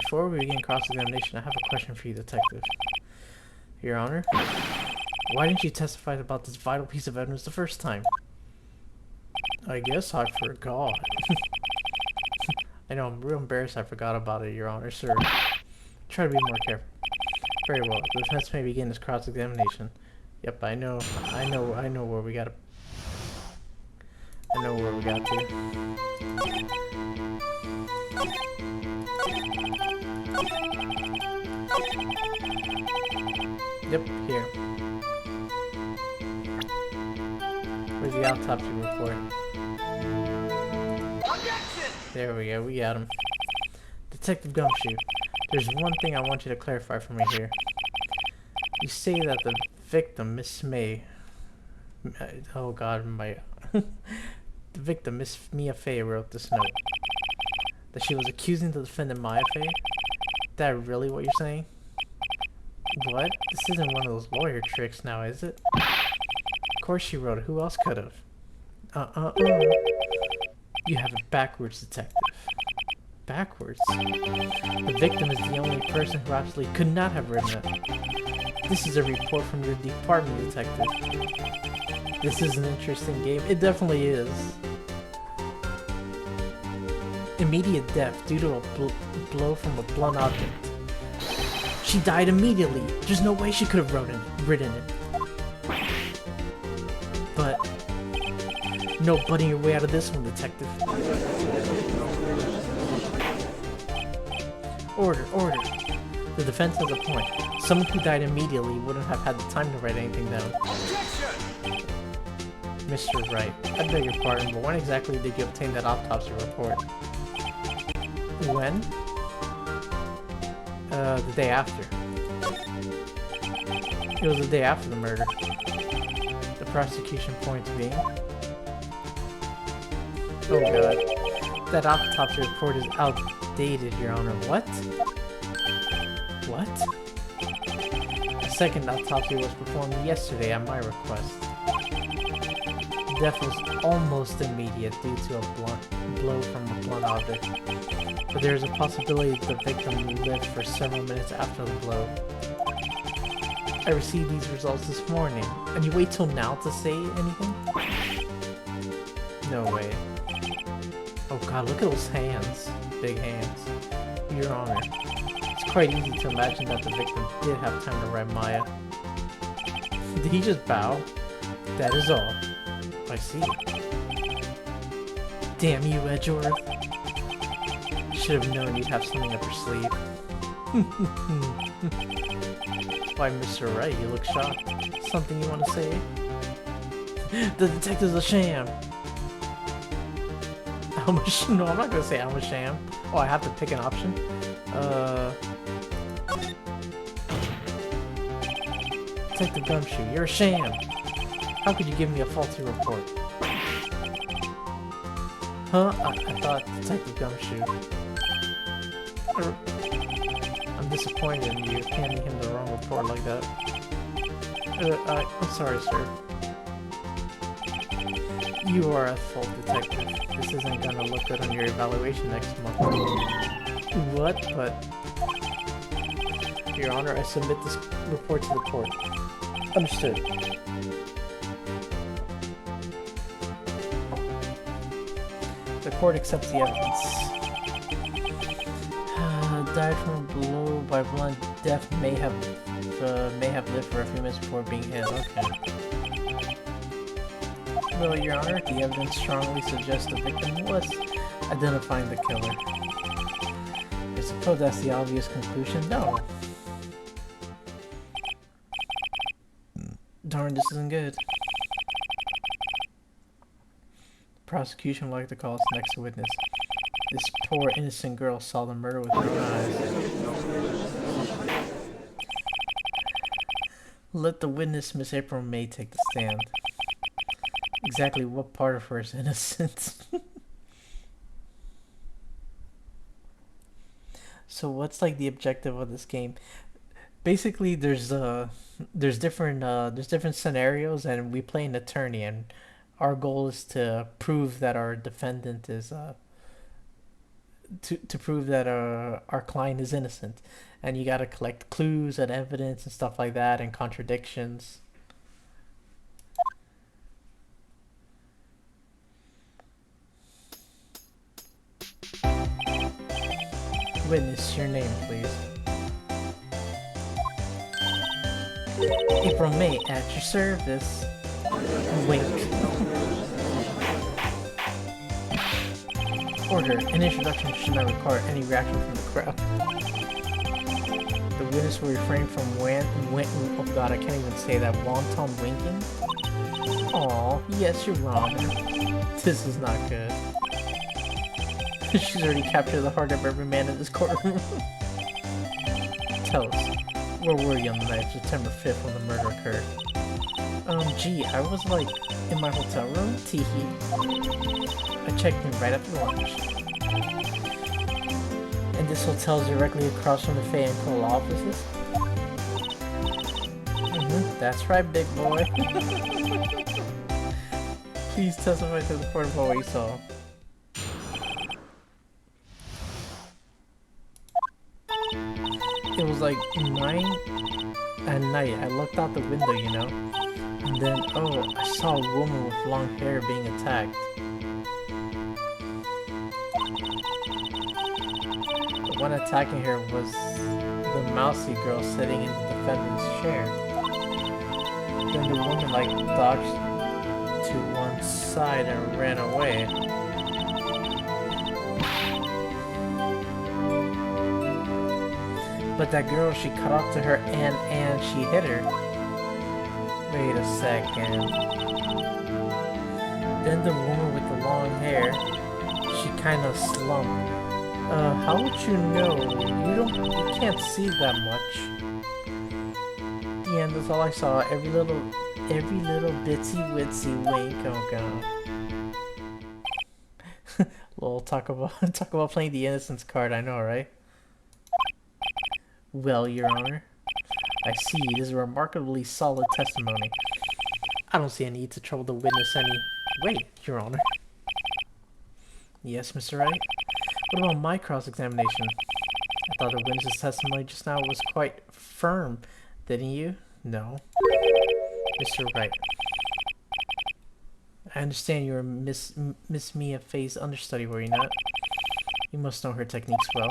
Before we begin cross-examination, I have a question for you, Detective. Your Honor, why didn't you testify about this vital piece of evidence the first time? I guess I forgot. I know, I'm real embarrassed I forgot about it, Your Honor, sir. Try to be more careful. Very well. The defense may begin this cross-examination. Yep, I know where we gotta... I know where we got to. Yep, here. Where's the autopsy report? Objection! There we go, we got him. Detective Gumshoe, there's one thing I want you to clarify for me here. You say that the victim, Miss May... Oh god, my... The victim, Miss Mia Fey, wrote this note. That she was accusing the defendant, Maya Fey? Is that really what you're saying? What? This isn't one of those lawyer tricks now, is it? Of course she wrote it. Who else could have? You have it backwards, detective. Backwards? The victim is the only person who actually could not have written it. This is a report from your department, detective. This is an interesting game. It definitely is. Immediate death due to a blow from a blunt object. She died immediately. There's no way she could have written it. But no butting your way out of this one, detective. Order, order. The defense has a point. Someone who died immediately wouldn't have had the time to write anything down. Objection! Mr. Wright, I beg your pardon, but when exactly did you obtain that autopsy report? When? The day after. It was the day after the murder. The prosecution point being... Oh god. That autopsy report is outdated, Your Honor. What? What? A second autopsy was performed yesterday at my request. Death was almost immediate due to a blow from a blunt object, but there is a possibility the victim lived for several minutes after the blow. I received these results this morning, and you wait till now to say anything? No way. Oh god, look at those hands. Big hands. Your Honor, it's quite easy to imagine that the victim did have time to write Maya. Did he just bow? That is all. I see. Damn you, Edgeworth. Should have known you'd have something up your sleeve. Why, Mr. Wright, you look shocked. Something you want to say? The detective's a sham! No, I'm not gonna say I'm a sham. Oh, I have to pick an option? Detective Gumshoe, you're a sham! How could you give me a faulty report? Huh? I thought Detective Gumshoe. I'm disappointed in you handing him the wrong report like that. I'm sorry, sir. You are at fault, detective. This isn't gonna look good on your evaluation next month. What? But... Your Honor, I submit this report to the court. Understood. The court accepts the evidence. Died from a blow by blunt. Death may have lived for a few minutes before being hit. Okay. Well, Your Honor, the evidence strongly suggests the victim was identifying the killer. I suppose that's the obvious conclusion. No. Darn, this isn't good. Prosecution would like to call its next witness. This poor innocent girl saw the murder with her own eyes. Let the witness, Miss April May, take the stand. Exactly what part of her is innocent? So what's like the objective of this game? Basically, there's different scenarios, and we play an attorney, and our goal is to prove that our defendant is to prove that our client is innocent. and you gotta collect clues and evidence and stuff like that and contradictions. Witness, your name, please. April May, at your service. Wink. Order. An introduction should not require any reaction from the crowd. The witness will refrain from oh god, I can't even say that. Wonton winking? Aw, yes, Your Honor. This is not good. She's already captured the heart of every man in this courtroom. Tell us, where were you on the night of September 5th when the murder occurred? Gee, I was like, in my hotel room? Teehee. I checked in right after lunch. And this hotel is directly across from the Fay and Cole offices? That's right, big boy. Please testify to the court about what you saw. It was like 9 at night. I looked out the window, you know? And then, oh, I saw a woman with long hair being attacked. The one attacking her was the mousy girl sitting in the defendant's chair. Then the woman, like, dodged to one side and ran away. But that girl, she caught up to her and she hit her. Wait a second. Then the woman with the long hair, she kind of slumped. How would you know? You can't see that much. The end, that's all I saw. Every little bitsy witsy wink. Oh god. Lol, talk about playing the innocence card. I know, right? Well, Your Honor, I see it is a remarkably solid testimony. I don't see any need to trouble the witness any... Wait, Your Honor. Yes, Mr. Wright? What about my cross-examination? I thought the witness's testimony just now was quite firm, didn't you? No. Mr. Wright. I understand you were Miss Mia Fey's understudy, were you not? You must know her techniques well.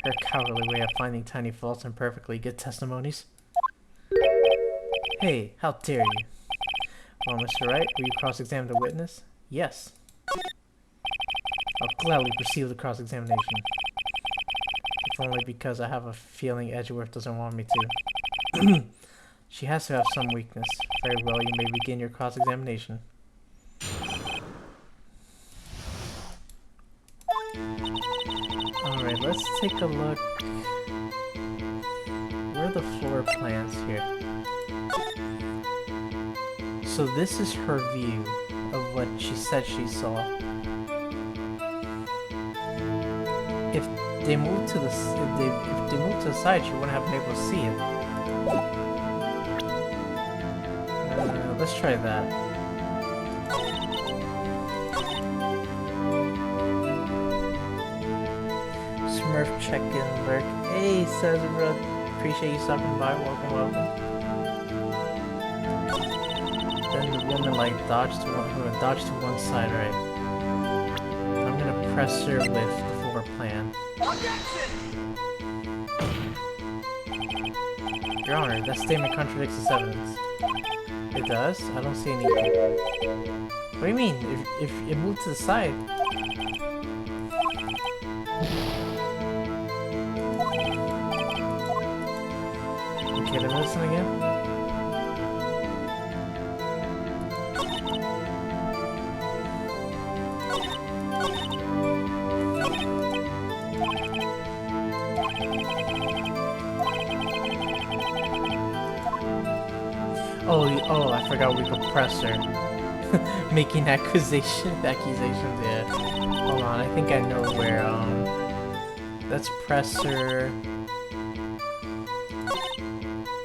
Her cowardly way of finding tiny faults in perfectly good testimonies. Hey, how dare you? Well, Mr. Wright, will you cross-examine the witness? Yes. I'll gladly proceed with the cross-examination. If only because I have a feeling Edgeworth doesn't want me to. She has to have some weakness. Very well, you may begin your cross-examination. Alright, let's take a look. Where are the floor plans here? So this is her view of what she said she saw. If they move to the side, she wouldn't have been able to see it. Let's try that. Smurf check-in lurk. Hey, Cesar, appreciate you stopping by. Welcome, welcome. Then the woman like dodged to one side, right? I'm gonna press her with the floor plan. Objection! Your Honor, that statement contradicts this evidence. It does? I don't see anything. What do you mean? If it moved to the side? Okay, then listen again. Oh, I forgot we could press her. Making accusations, yeah. Hold on, I think I know where, let's press her...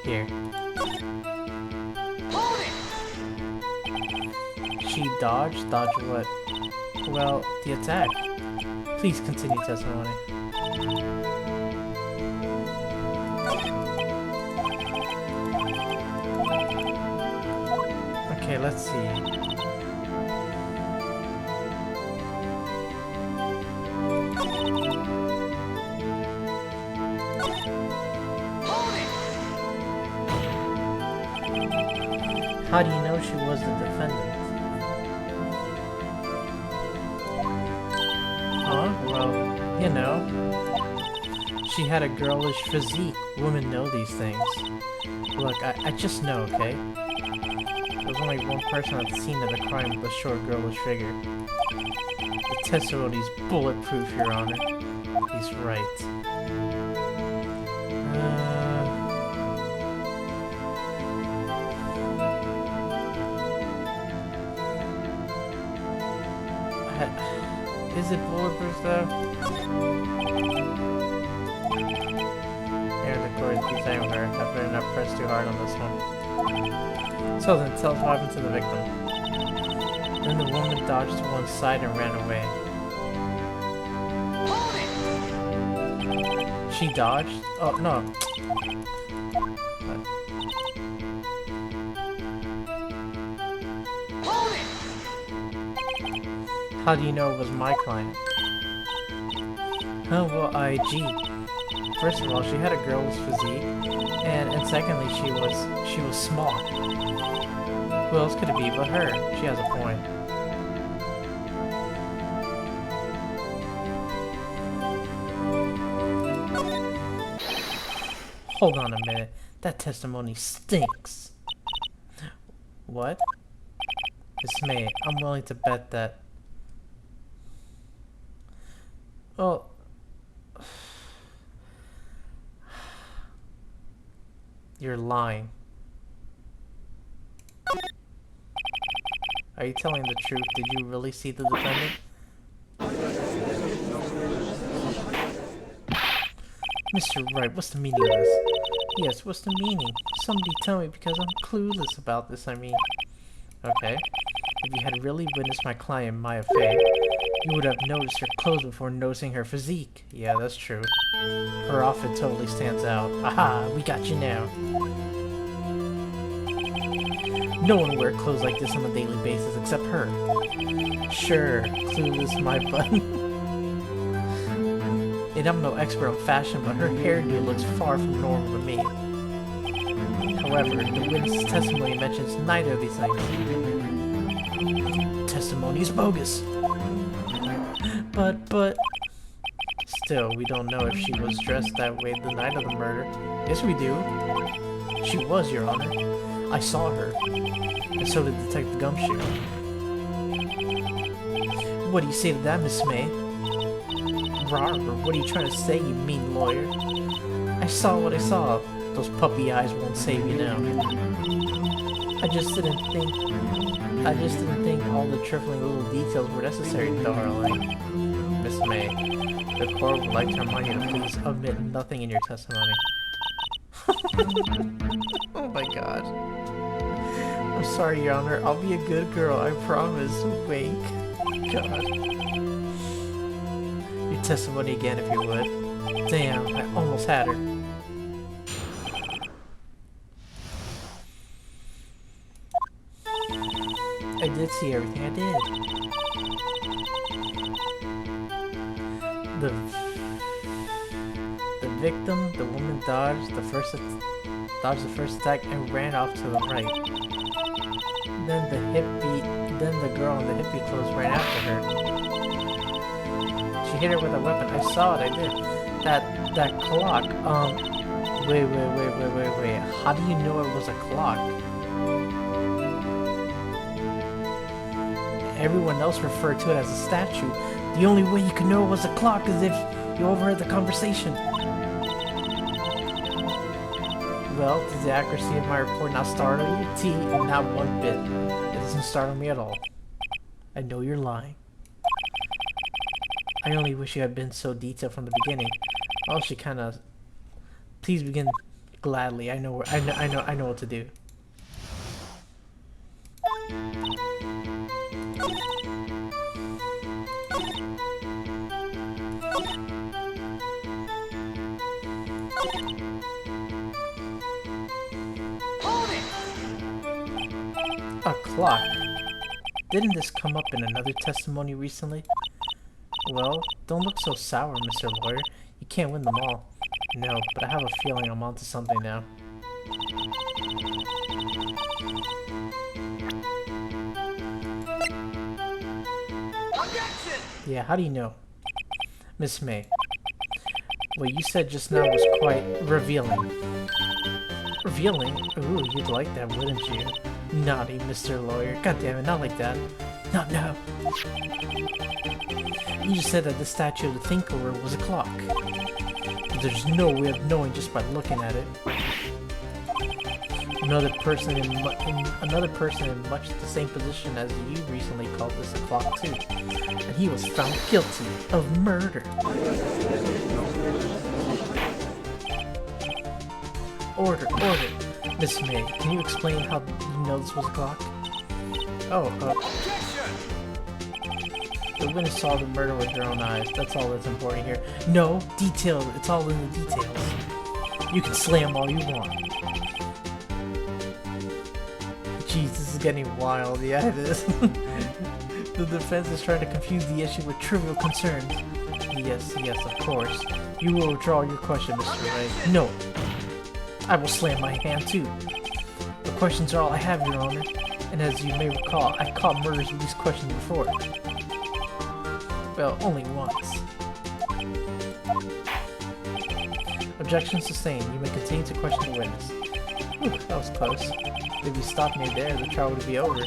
Here. Hold it! She dodged? Dodge what? Well, the attack. Please continue testimony. let's see. How do you know she was the defendant? Huh? Well, you know. She had a girlish physique. Women know these things. Look, I just know, okay? There was only one person at the scene of the crime with a short, girlish figure. The testimony's bulletproof, Your Honor. He's right. Is it bulletproof though? Here in the court, please hang her. I better not press too hard on this one. So then, tell us what happened to the victim. Then the woman dodged to one side and ran away. She dodged? Oh, no. How do you know it was my client? Oh, well, gee. First of all, she had a girl's physique, and secondly, she was small. Who else could it be but her? She has a point. Hold on a minute. That testimony stinks. What? Miss May, I'm willing to bet that... Oh... You're lying. Are you telling the truth? Did you really see the defendant? Mr. Wright, what's the meaning of this? Yes, what's the meaning? Somebody tell me because I'm clueless about this, I mean. Okay. If you had really witnessed my client, Maya Fey, you would have noticed her clothes before noticing her physique. Yeah, that's true. Her outfit totally stands out. Aha, we got you now. No one wears clothes like this on a daily basis except her. Sure, clueless my butt. And I'm no expert on fashion, but her hairdo looks far from normal to me. However, the witness's testimony mentions neither of these things. Testimony is bogus. But... Still, we don't know if she was dressed that way the night of the murder. Yes, we do. She was, Your Honor. I saw her. And so did Detective Gumshoe. What do you say to that, Miss May? Rawr, what are you trying to say, you mean lawyer? I saw what I saw. Those puppy eyes won't save you now. I just didn't think all the trifling little details were necessary, darling. Miss May, the court would like to remind you to please omit nothing in your testimony. Oh my god. I'm sorry, Your Honor. I'll be a good girl, I promise. Wink. God. Your testimony again, if you would. Damn, I almost had her. I did see everything, I did. The victim, the woman dodged the first attack and ran off to the right. Then the girl in the hippie clothes ran after her. She hit her with a weapon. I saw it, I did. That clock, wait. How do you know it was a clock? Everyone else referred to it as a statue. The only way you could know it was a clock is if you overheard the conversation. Well, does the accuracy of my report not startle you? Not one bit. It doesn't startle me at all. I know you're lying. I only wish you had been so detailed from the beginning. Oh, she kind of... Please begin gladly. I know what to do. A clock? Didn't this come up in another testimony recently? Well, don't look so sour, Mr. Lawyer. You can't win them all. No, but I have a feeling I'm onto something now. Objection! Yeah, how do you know? Miss May, what you said just now was quite revealing. Revealing? Ooh, you'd like that, wouldn't you? Naughty, Mr. Lawyer. God damn it, not like that. Not now. You just said that the statue of the Thinker was a clock. But there's no way of knowing just by looking at it. Another person in much the same position as you recently called this a clock too. And he was found guilty of murder. Order. Miss May, can you explain how you know this was a clock? Oh, the witness saw the murder with her own eyes. That's all that's important here. No, detail. It's all in the details. You can slam all you want. Jeez, this is getting wild. Yeah, it is. The defense is trying to confuse the issue with trivial concerns. Yes, of course. You will withdraw your question, Mr. Wright. No. I will slam my hand too. The questions are all I have, Your Honor. And as you may recall, I caught murders with these questions before. Well, only once. Objection sustained. You may continue to question the witness. Whew, that was close. If you stopped me there, the trial would be over.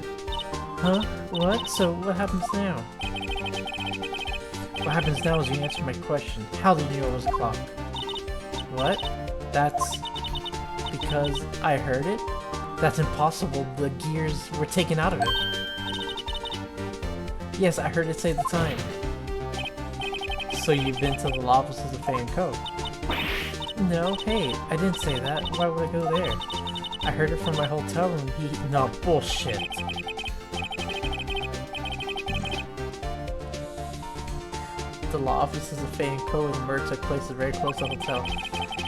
Huh? What? So what happens now? What happens now is you answer my question. How did you know it was a clock? What? That's because I heard it? That's impossible. The gears were taken out of it. Yes, I heard it say the time. So you've been to the law offices of Fay & Co. No, hey, I didn't say that. Why would I go there? I heard it from my hotel room. No, bullshit. The law offices of Fay & Co. and the murder took place very close to the hotel.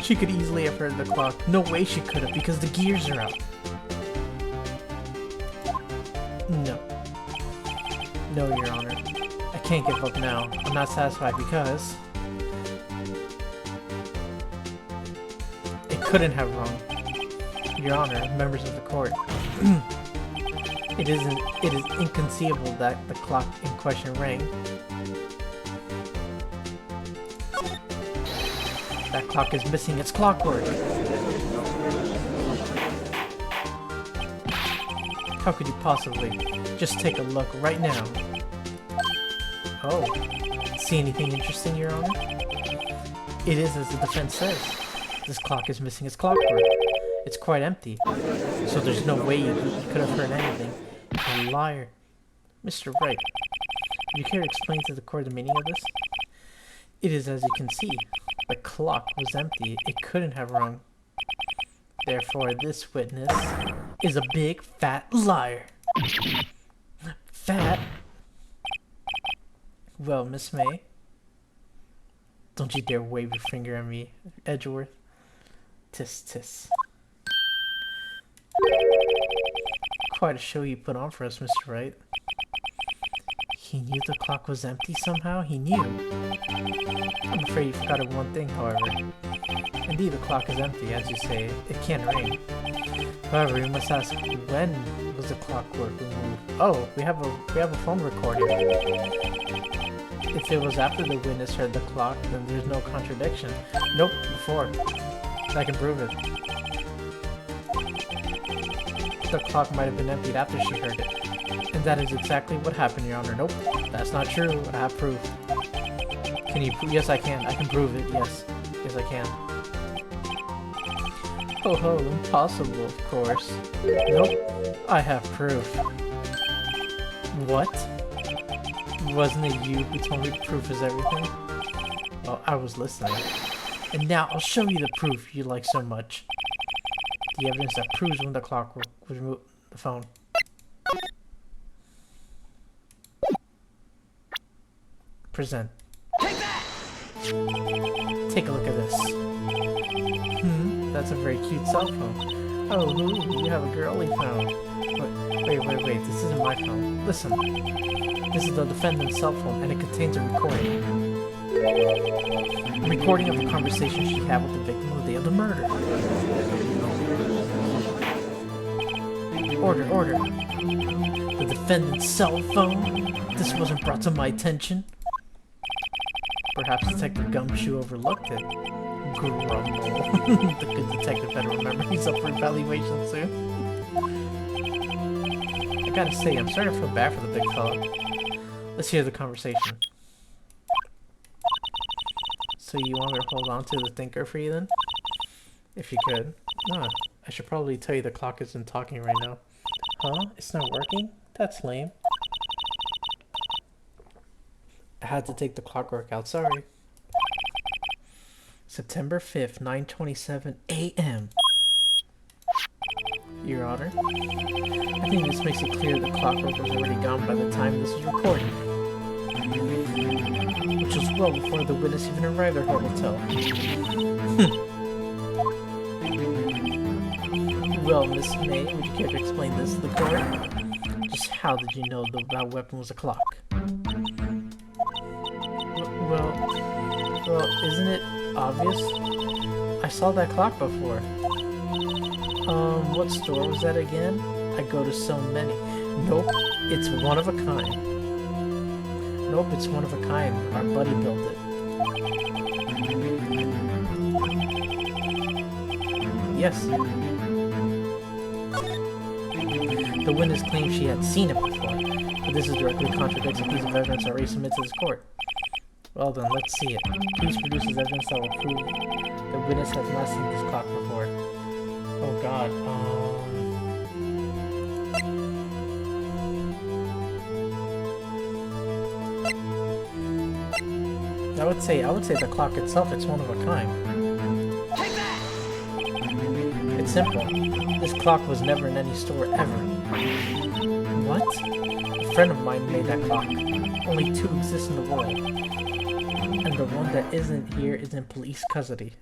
She could easily have heard the clock. No way she could have, because the gears are out. No, Your Honor. I can't give up now. I'm not satisfied because... it couldn't have wrong. Your Honor, members of the court. It is inconceivable that the clock in question rang. That clock is missing its clockwork. How could you possibly? Just take a look right now. Oh. See anything interesting, Your Honor? It is as the defense says. This clock is missing its clockwork. It's quite empty. So there's no way you could have heard anything. You're a liar. Mr. Wright, you care to explain to the court the meaning of this? It is as you can see. The clock was empty. It couldn't have rung. Therefore, this witness is a big, fat liar. Fat? Well, Miss May, don't you dare wave your finger at me, Edgeworth. Tis, tis. Quite a show you put on for us, Mr. Wright. He knew the clock was empty somehow? He knew. I'm afraid you forgot one thing, however. Indeed, the clock is empty, as you say. It can't ring. However, you must ask, when was the clockwork removed? Oh, we have a phone recording. If it was after the witness heard the clock, then there's no contradiction. Nope, before. I can prove it. The clock might have been emptied after she heard it. And that is exactly what happened, Your Honor. Nope, that's not true. I have proof. Can you prove? Yes, I can. I can prove it. Yes. Yes, I can. Ho ho, impossible, of course. Nope, I have proof. What? Wasn't it you who told me proof is everything? Well, I was listening. And now I'll show you the proof you like so much. The evidence that proves when the clock was removed. The phone. Present. Take a look at this. That's a very cute cell phone. Oh, who? You have a girly phone. Wait, this isn't my phone. Listen. This is the defendant's cell phone, and it contains a recording. A recording of the conversation she had with the victim on the day of the murder. Order. The defendant's cell phone? This wasn't brought to my attention. Perhaps Detective Gumshoe overlooked it. Grumble. The good detective better remember he's up for evaluation soon. I gotta say, I'm starting to feel bad for the big fella. Let's hear the conversation. So you want me to hold on to the thinker for you then? If you could. I should probably tell you the clock isn't talking right now. Huh? It's not working? That's lame. I had to take the clockwork out, sorry. September 5th, 9:27 a.m. Your Honor, I think this makes it clear the clockwork was already gone by the time this was recorded. Which was well before the witness even arrived at her hotel. Well, Miss May, would you care to explain this to the court? Just how did you know that weapon was a clock? Well, isn't it obvious? I saw that clock before. What store was that again? I go to so many. Nope, it's one of a kind. Nope, it's one of a kind. Our buddy built it. Yes. The witness claimed she had seen it before, but this is directly contradicts a piece of evidence already submitted to this court. Well then, let's see it. Please produce evidence that will prove the witness has not seen this clock before. Oh god, I would say the clock itself, it's one of a kind. It's simple. This clock was never in any store ever. What? A friend of mine made that clock. Only two exist in the world. And the one that isn't here is in police custody.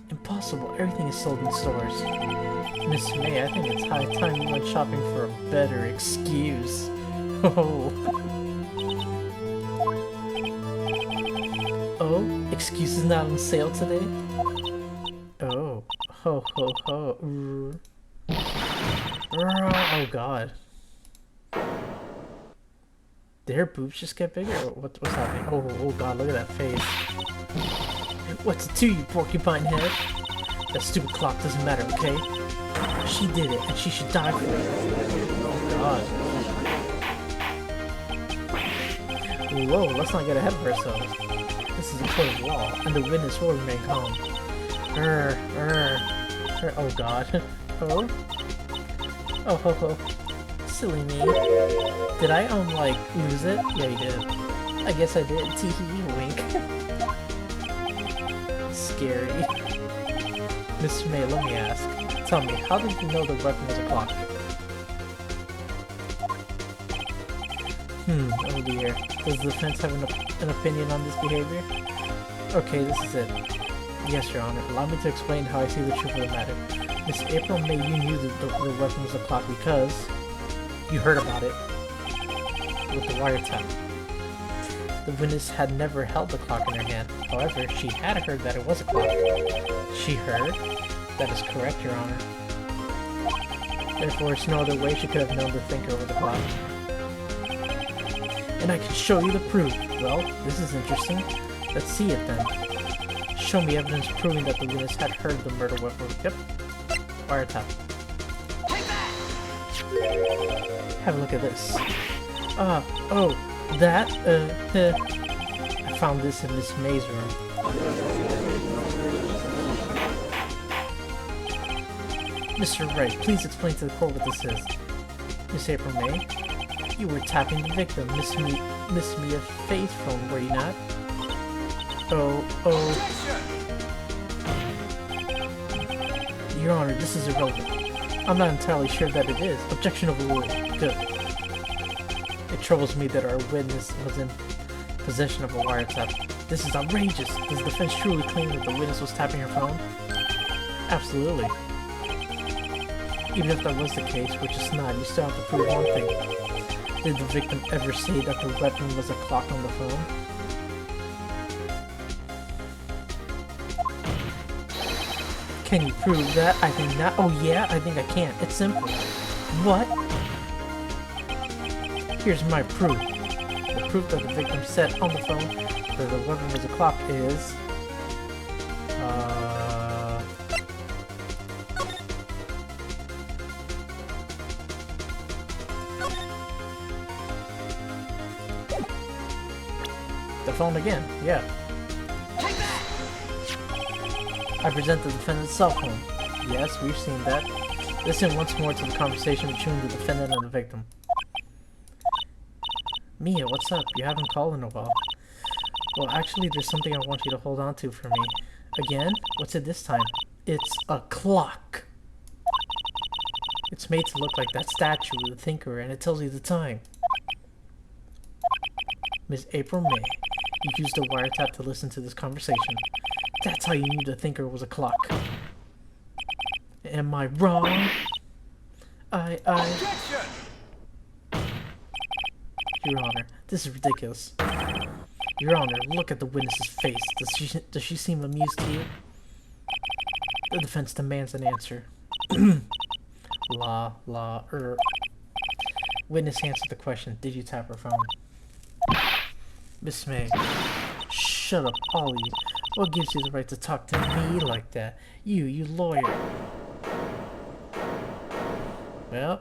Impossible. Everything is sold in stores. Miss May, I think it's high time you went shopping for a better excuse. Oh. Oh, excuses not on sale today? Oh. Ho ho ho. Oh god. Did her boobs just get bigger? What's happening? Oh god, look at that face. What's it to you, porcupine head? That stupid clock doesn't matter, okay? She did it, and she should die for it. Oh god. Whoa, let's not get ahead of ourselves. This is a court of law, and the witness will remain calm. Oh god. Oh? Oh ho ho. Silly me. Did I, like, lose it? Yeah, you did. I guess I did. Teehee, wink. Scary. Miss May, let me ask. Tell me, how did you know the weapon was a clock? Oh dear. Does the defense have an opinion on this behavior? Okay, this is it. Yes, Your Honor. Allow me to explain how I see the truth of the matter. Miss April May, you knew that the weapon was a clock because you heard about it with the wiretap. The witness had never held the clock in her hand. However, she had heard that it was a clock. She heard? That is correct, Your Honor. Therefore, there's no other way she could have known the thinker over the clock. And I can show you the proof. Well, this is interesting. Let's see it then. Show me evidence proving that the witness had heard the murder weapon. Yep. Wiretap. Have a look at this. Oh, that? I found this in Miss May's room. Mr. Wright, please explain to the court what this is. Miss April May, you were tapping the victim, Miss Mia Faith's phone, were you not? Your Honor, this is irrelevant. I'm not entirely sure that it is. Objection overruled. Good. It troubles me that our witness was in possession of a wiretap. This is outrageous. Does the defense truly claim that the witness was tapping her phone? Absolutely. Even if that was the case, which is not, you still have to prove one thing. Did the victim ever say that the weapon was a clock on the phone? Can you prove that? I think not. Oh yeah, I think I can. It's simple. What? Here's my proof. The proof that the victim said on the phone that the weapon was a clock is... the phone again, yeah. I present the defendant's cell phone. Yes, we've seen that. Listen once more to the conversation between the defendant and the victim. Mia, what's up? You haven't called in a while. Well, actually, there's something I want you to hold on to for me. Again? What's it this time? It's a clock. It's made to look like that statue of the thinker, and it tells you the time. Miss April May, you used a wiretap to listen to this conversation. That's how you knew the thinker was a clock. Am I wrong? Objection! Your Honor, this is ridiculous. Your Honor, look at the witness's face. Does she seem amused to you? The defense demands an answer. Witness answered the question. Did you tap her phone? Miss May. Shut up, all of you. What gives you the right to talk to me like that? You lawyer. Well,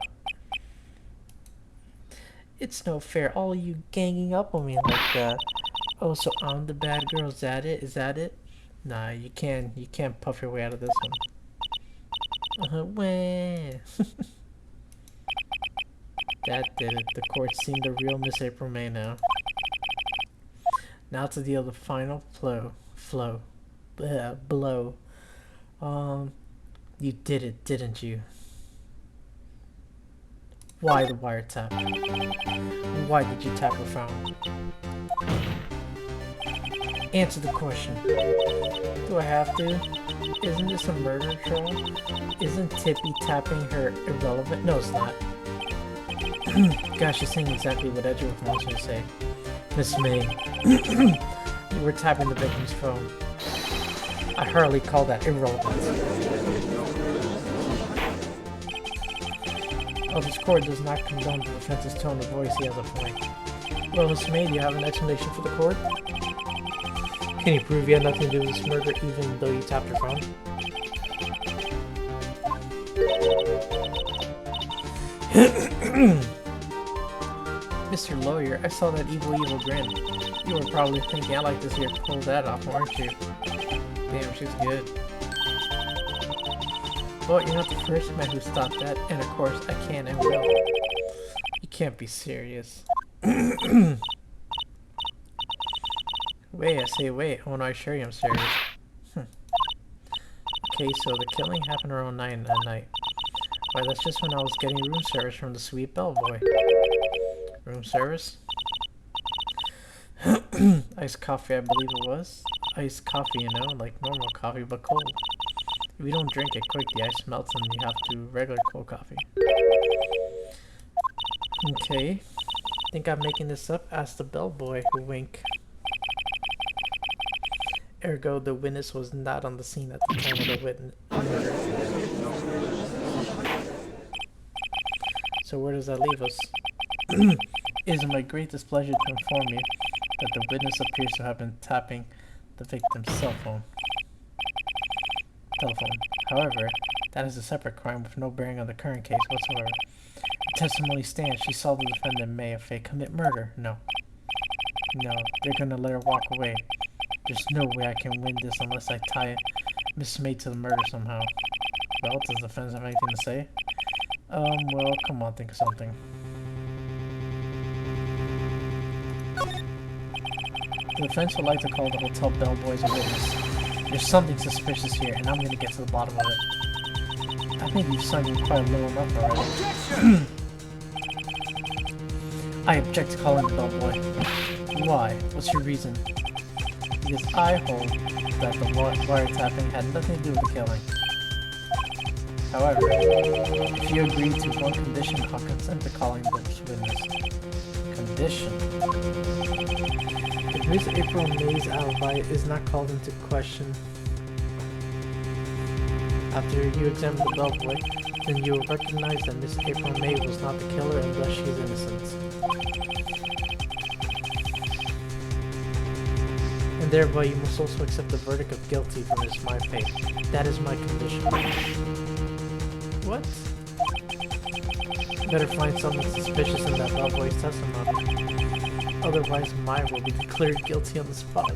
it's no fair, all of you ganging up on me like that. Oh, so I'm the bad girl, is that it? Is that it? Nah, you can't puff your way out of this one. Wah. That did it. The court's seen the real Miss April May now. Now to deal the final blow. You did it, didn't you? Why the wiretap? Why did you tap her phone? Answer the question. Do I have to? Isn't this a murder trial? Isn't Tippy tapping her irrelevant? No, it's not. Gosh, you're saying exactly what Edgeworth wants me to say. Miss May, you were tapping the victim's phone. I hardly call that irrelevant. While this court does not condone the defense's tone of voice, he has a point. Well, Miss May, do you have an explanation for the court? Can you prove you had nothing to do with this murder even though you tapped your phone? Mr. Lawyer, I saw that evil grin. You were probably thinking, I like to see her pull that off, weren't you? Damn, she's good. Well, you're not the first man who's thought that, and of course, I can and will. You can't be serious. Wait, I say wait. I want to assure you I'm serious. Okay, so the killing happened around 9 at night. Why, that's just when I was getting room service from the sweet bellboy. Room service? Iced coffee, I believe it was. Iced coffee, you know, like normal coffee, but cold. If you don't drink it quick, the ice melts and you have to regular cold coffee. Okay. Think I'm making this up? Asked the bellboy, who wink. Ergo, the witness was not on the scene at the time of the murder. So where does that leave us? It is my greatest pleasure to inform you that the witness appears to have been tapping the victim's telephone. However, that is a separate crime with no bearing on the current case whatsoever. The testimony stands. She saw the defendant May of Faye commit murder. No, they're gonna let her walk away. There's no way I can win this unless I tie Miss May to the murder somehow. Well, does the defense have anything to say? Well, come on, think of something. The defense would like to call the hotel bellboys a witness. There's something suspicious here, and I'm gonna get to the bottom of it. I think you've sunk in quite low enough already. I object to calling the bellboy. Why? What's your reason? Because I hold that the wiretapping had nothing to do with the killing. However, if you agree to one condition, I'll consent to calling this witness. Condition. If Miss April May's alibi is not called into question after you examine the bellboy, then you will recognize that Miss April May was not the killer unless she is innocent. And thereby you must also accept the verdict of guilty for Miss My Fate. That is my condition. What? Better find something suspicious in that bellboy's testimony. Otherwise, Maya will be declared guilty on the spot.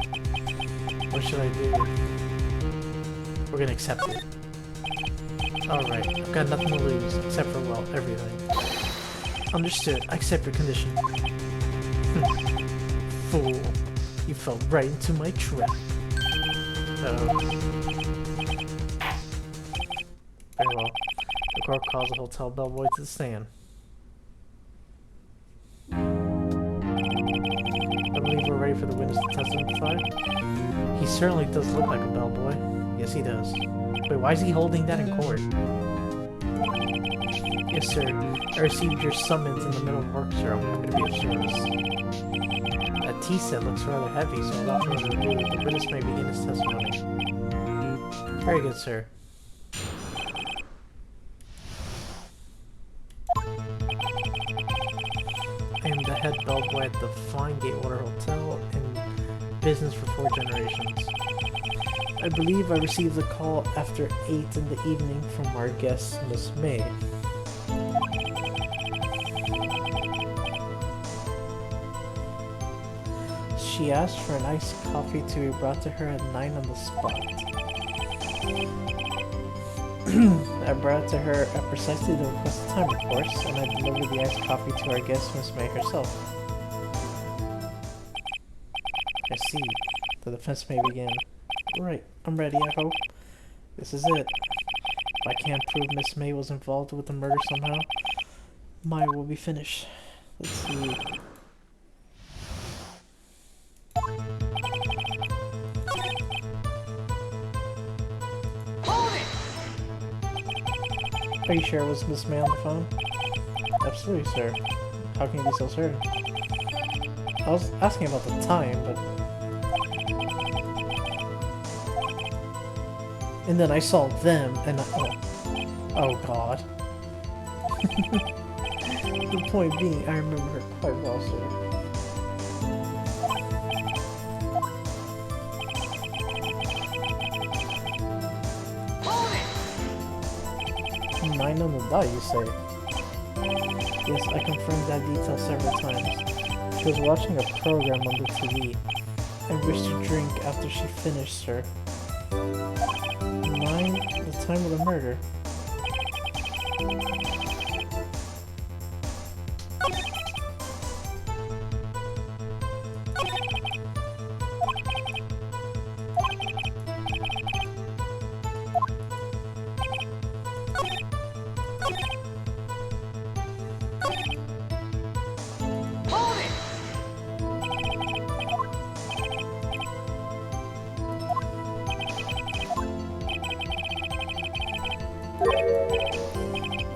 What should I do? We're gonna accept it. Alright, I've got nothing to lose, except for, well, everything. Understood. I accept your condition. Fool. You fell right into my trap. Uh-oh. Very well. The court calls the hotel bellboy to the stand. I believe we're ready for the witness to testify. He certainly does look like a bellboy. Yes, he does. Wait, why is he holding that in court? Yes, sir. I received your summons in the middle of work, sir. I'm going to be of service. That tea set looks rather heavy, so without further ado, the witness may begin his testimony. Very good, sir. I am the head bellboy at the fine Gatewater Hotel in business for 4 generations. I believe I received a call after 8 in the evening from our guest, Miss May. She asked for an iced coffee to be brought to her at 9 on the spot. I brought it to her at precisely the requested time, of course, and I delivered the iced coffee to our guest, Miss May herself. I see. The defense may begin. Right, I'm ready, I hope. This is it. If I can't prove Miss May was involved with the murder somehow, Maya will be finished. Let's see. Are you sure it was Miss May on the phone? Absolutely, sir. How can you be so certain? I was asking about the time, but... And then I saw them, and I... Oh god. The point being, I remember her quite well, sir. Hold it! 9 on the dot, you say? Yes, I confirmed that detail several times. She was watching a program on the TV and wished to drink after she finished, sir. 9, the time of the murder.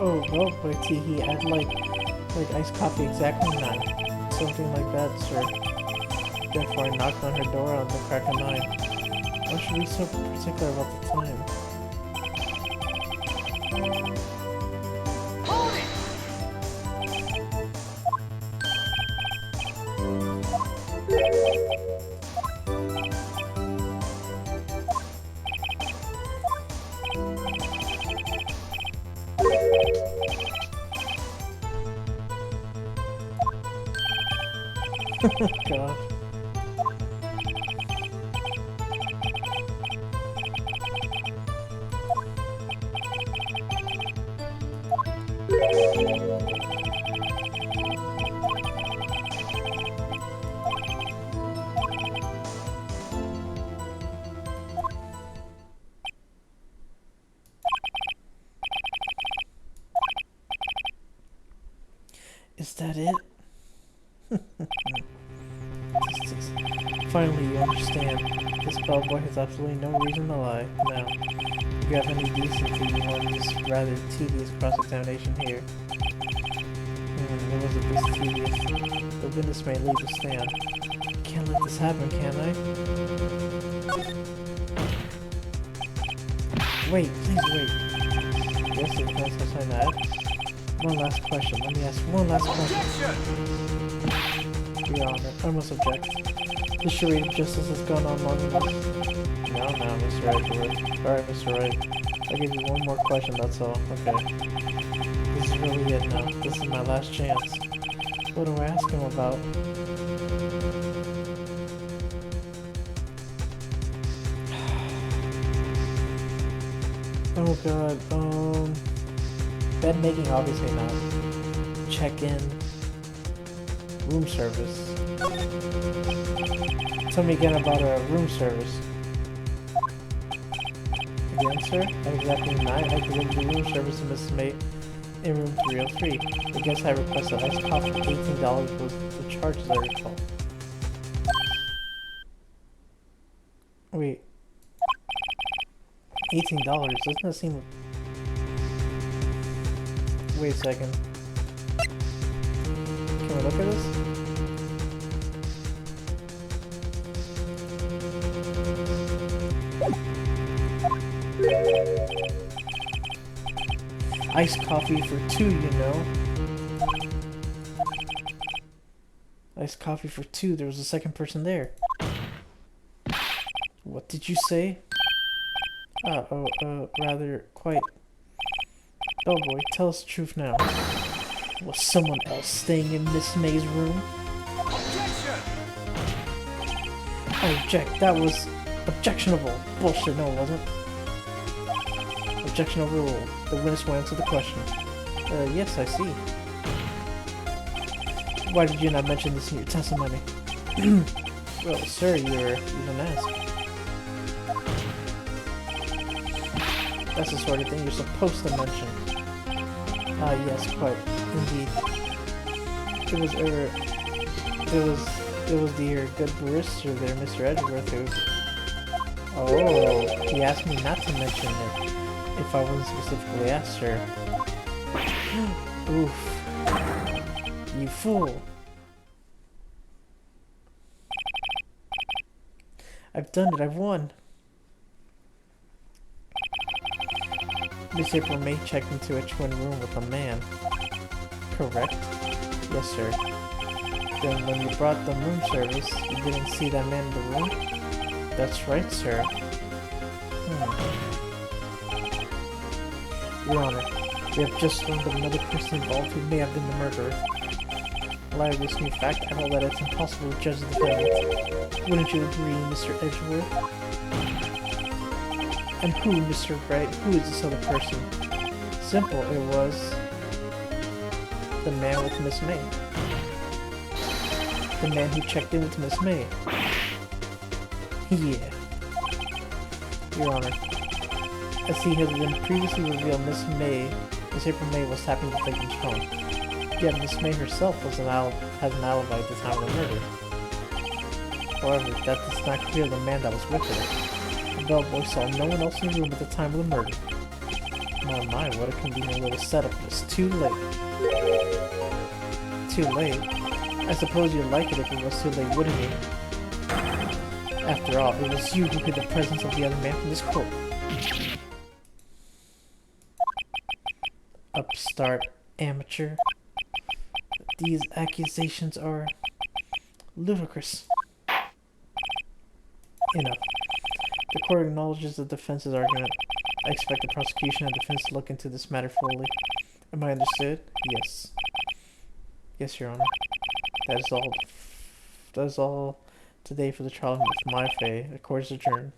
Oh, well, boy, he I'd like iced coffee exactly 9. Something like that, sir. Therefore, I knocked on her door on the crack of 9. Why should we be so particular about the time? Hold it! Oh god. Is that it? Finally, you understand. This bellboy has absolutely no reason to lie. Now, If you have any decency, you want this rather tedious cross-examination here. It wasn't this tedious. The witness may leave the stand. Can't let this happen, can I? Wait, please wait. Yes, the defense has signed that. One last question. Let me ask one last question. Objection! Your Honor, I must object. The charade of justice has gone on long enough. No, Mr. Edgeworth. Alright, Mr. Wright. I'll give you one more question, that's all. Okay. This is really it now. This is my last chance. What do I ask him about? Oh god, bed making, obviously not. Check-in. Room service. Tell me again about a room service. Again, sir? At exactly 9, I delivered the room service to Mrs. May in room 303. The guest had requested iced coffee for $18 was the charges I recall. Wait. $18? Doesn't that seem... Wait a second. Can we look at this? Iced coffee for 2, you know. Iced coffee for 2. There was a second person there. What did you say? Rather quite. Oh boy, tell us the truth now. Was someone else staying in Miss May's room? Objection! I object. That was objectionable. Bullshit, no it wasn't. Objection overruled. The witness will answer the question. Yes, I see. Why did you not mention this in your testimony? Well, sir, you didn't ask. That's the sort of thing you're supposed to mention. Ah, yes, quite. Indeed. It was the good barrister there, Mr. Edgeworth, who... Oh, he asked me not to mention it. If I wasn't specifically asked, sir. Oof. You fool. I've done it, I've won. Miss April May checked into a twin room with a man. Correct? Yes, sir. Then when you brought the room service, you didn't see that man in the room? That's right, sir. Your Honor, we have just learned that another person involved who may have been the murderer. In light of this new fact, I hold that it's impossible to judge the defendant. Wouldn't you agree, Mr. Edgeworth? And who, Mr. Wright? Who is this other person? Simple, it was... the man with Miss May. The man who checked in with Miss May. Yeah. Your Honor, as he has been previously revealed, Miss April May was tapping the victim's phone. Yet Miss May herself has an alibi at the time of the murder. However, that does not clear the man that was with her. The bellboy saw no one else in the room at the time of the murder. My, what a convenient little setup. It was too late. Too late? I suppose you'd like it if it was too late, wouldn't you? After all, it was you who hid the presence of the other man from this court. Upstart amateur. These accusations are ludicrous. Enough. The court acknowledges the defense's argument. I expect the prosecution and defense to look into this matter fully. Am I understood? Yes. Yes, Your Honor. That is all today for the trial of my fay. The court is adjourned.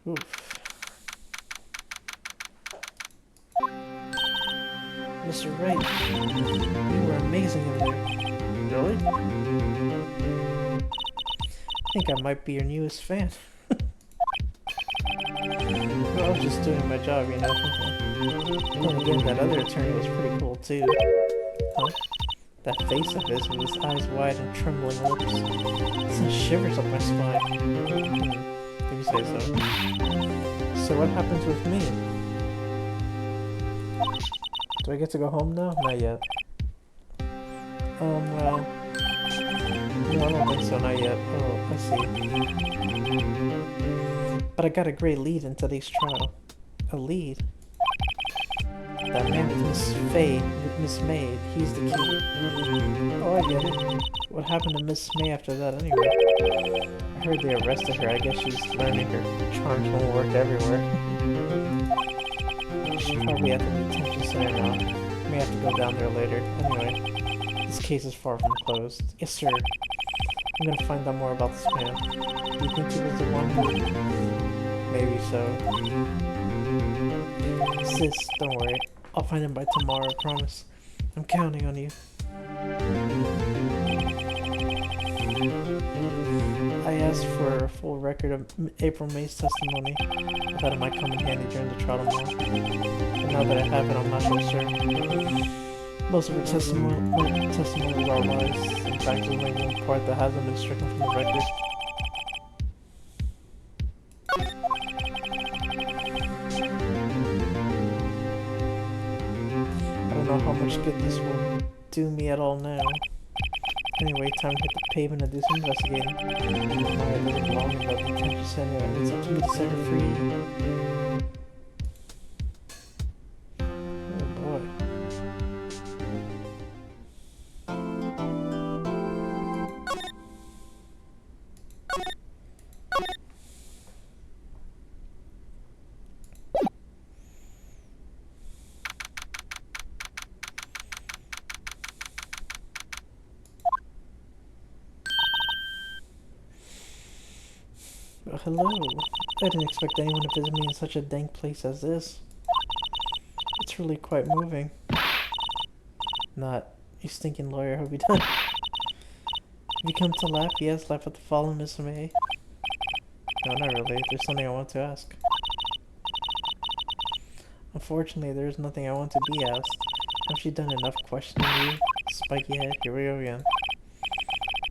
Oof. Mr. Wright, you were amazing in there. Really? I think I might be your newest fan. Well, I was just doing my job, you know. And again, that other attorney was pretty cool too. Huh? That face of his with his eyes wide and trembling lips sent shivers up my spine. if you say so. So what happens with me? Do I get to go home now? Not yet. Well... No, I don't think so, not yet. Oh, I see. But I got a great lead in today's trial. A lead? That man with Miss May, he's the key. Oh, I get it. What happened to Miss May after that anyway? I heard they arrested her. I guess she's learning her charms won't work everywhere. She's probably at the detention center now. May have to go down there later. Anyway, this case is far from closed. Yes, sir. I'm gonna find out more about this man. Do you think he was the one who... Maybe so. Sis, don't worry. I'll find him by tomorrow, I promise. I'm counting on you. I asked for a full record of April May's testimony. I thought it might come in handy during the trial tomorrow. But now that I have it, I'm not so sure. Most of her testimonies are lies. In fact, there's only one part that hasn't been stricken from the record. I don't know how much good this will do me at all now. Anyway, time to hit the pavement and do some investigating. Maya doesn't belong in that detention center, and it's up to me to set her free. Oh boy. Hello. I didn't expect anyone to visit me in such a dank place as this. It's really quite moving. Not. You stinking lawyer, hope you done. Have you come to laugh? Yes, laugh at the fallen Miss May. No, not really. There's something I want to ask. Unfortunately, there's nothing I want to be asked. Have she done enough questioning you? Spiky head, here we go again.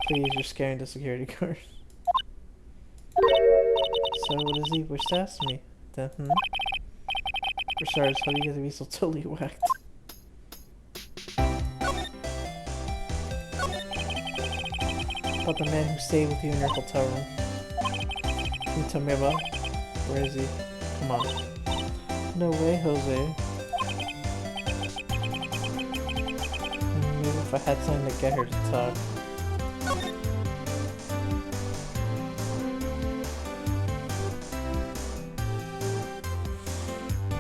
Please, you're scaring the security guard. So what does he wish to ask me? Then, For starters, how do you get to be so totally whacked? About the man who stayed with you in your hotel room. Can you tell me about him? Where is he? Come on. No way, Jose. Maybe if I had something to get her to talk.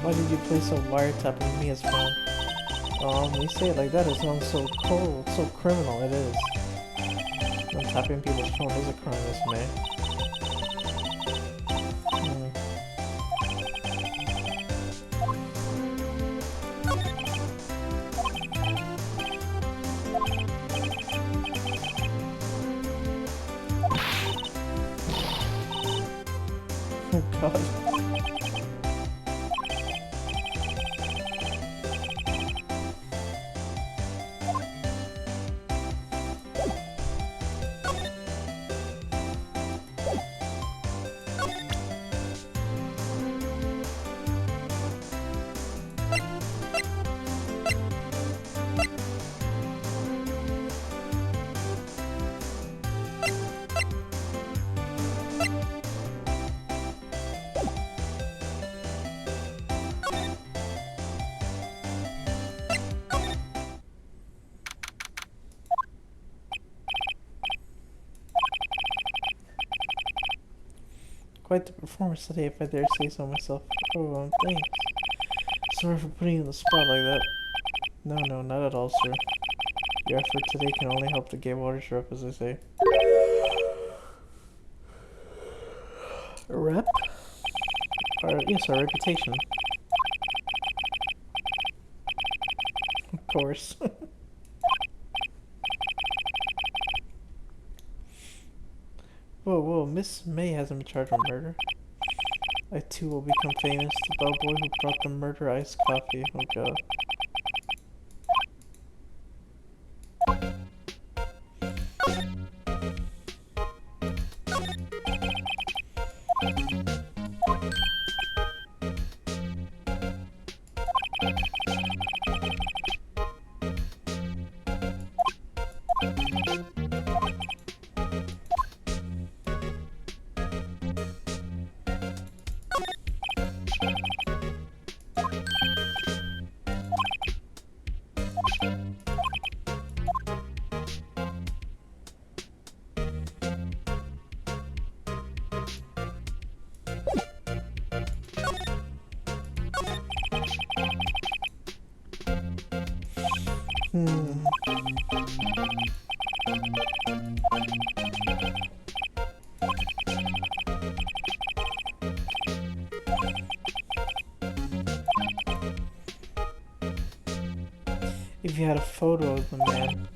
Why did you place a wiretap on me as phone? When you say it like that, it sounds so cold, so criminal. It is. Tapping people's phone is a crime, Miss May. Oh god. Quite the performance today, if I dare say so myself. Oh, thanks. Sorry for putting you on the spot like that. No, not at all, sir. Your effort today can only help the gay waters rep, as they say. A rep? Yes, our reputation. Of course. Whoa, Miss May hasn't been charged with murder. I too will become famous. The bellboy who brought the murder iced coffee. Oh god. Hmm. If you had a photo of the man.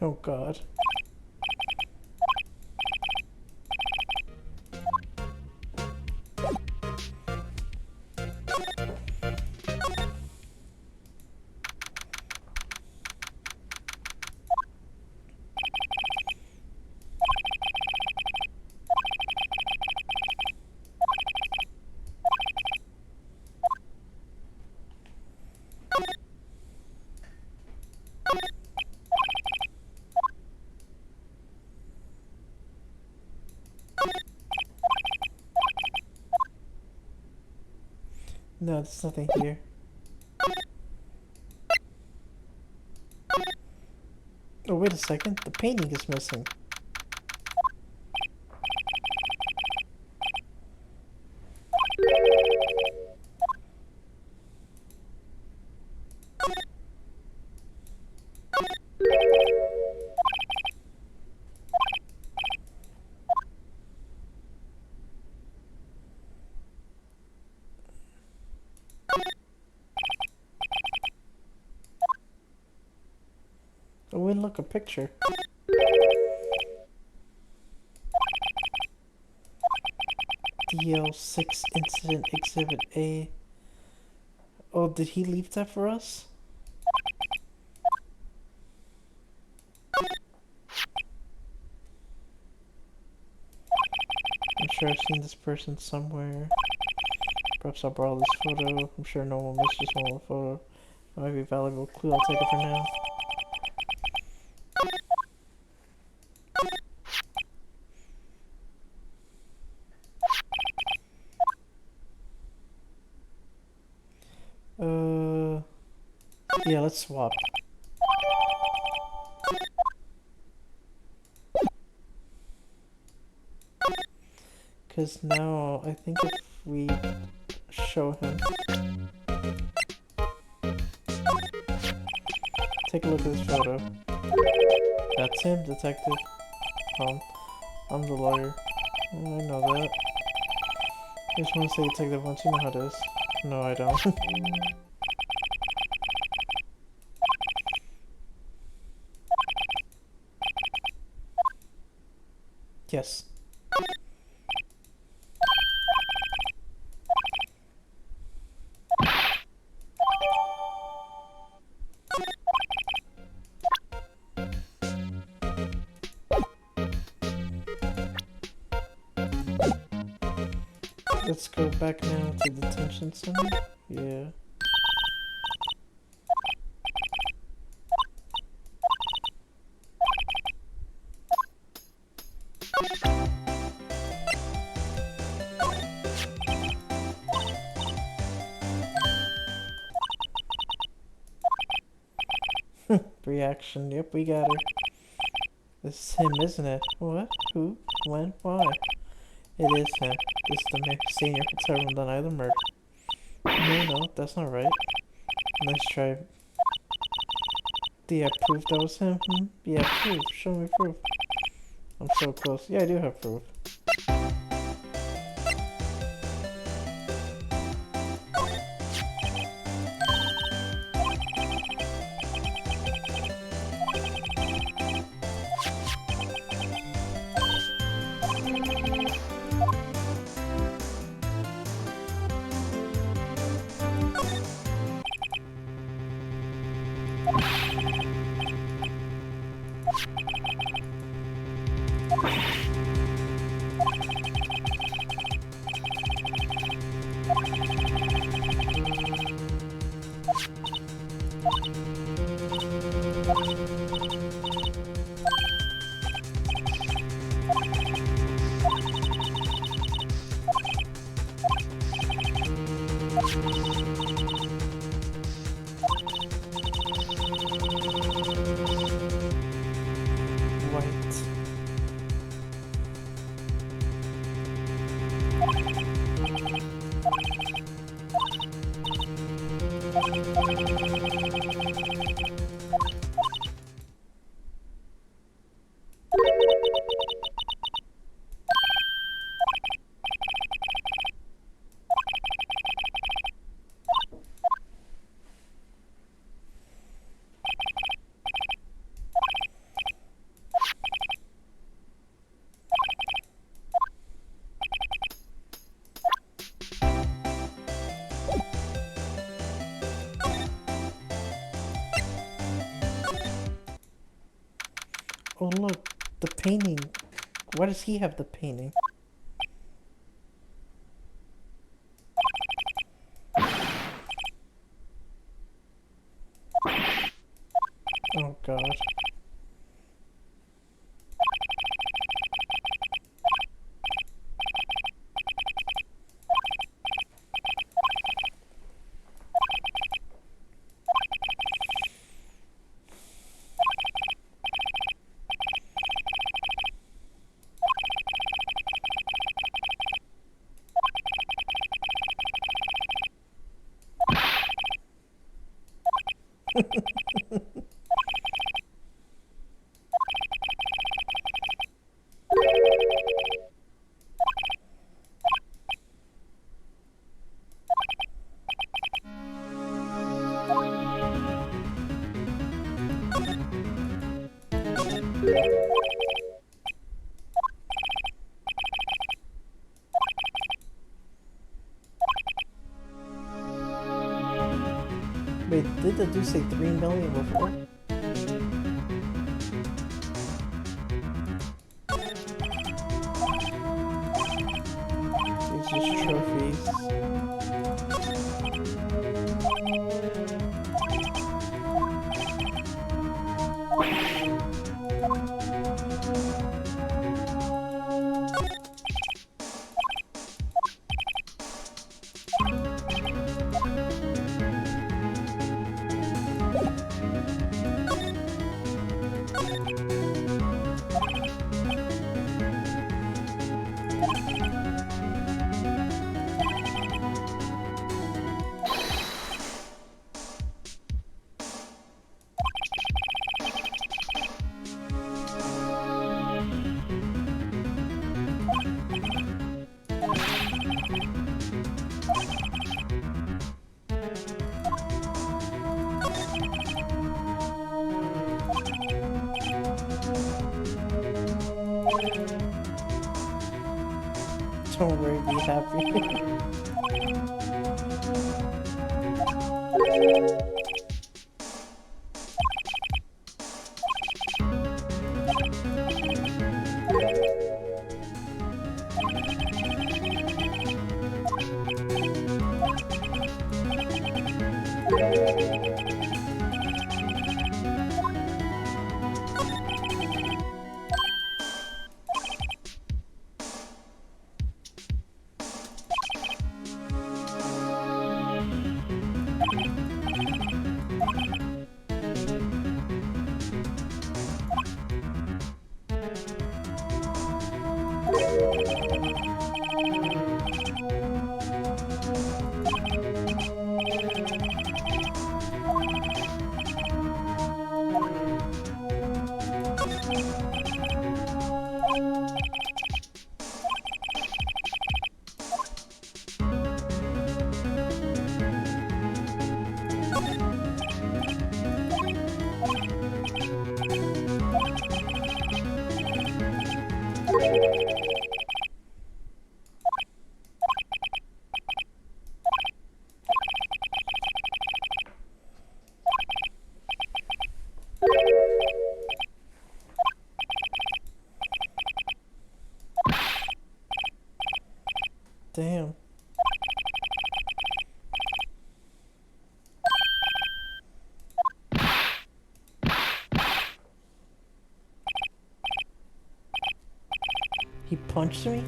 Oh God. No, there's nothing here. Oh, wait a second. The painting is missing. Oh, wait, look, a picture. DL6 Incident Exhibit A. Oh, did he leave that for us? I'm sure I've seen this person somewhere. Perhaps I'll borrow this photo. I'm sure no one will miss just one more photo. It might be a valuable clue. I'll take it for now. Yeah, let's swap. Because now, I think if we show him... Take a look at this photo. That's him, detective. I'm the lawyer. I know that. I just want to say detective once, you know how it is. No, I don't. Yes. Let's go back now to detention center. Yeah. Reaction. Yep, we got her. This is him, isn't it? What? Who? When? Why? It is him. This is the senior patrolman that denied the murder. No, that's not right. Nice try. Do you have proof that was him? Yeah, proof. Show me proof. I'm so close. Yeah, I do have proof. Oh look, the painting. Why does he have the painting? Oh god. Wait, did the dude say 3 million before? These just trophies. Don't worry, be happy. Damn. He punched me?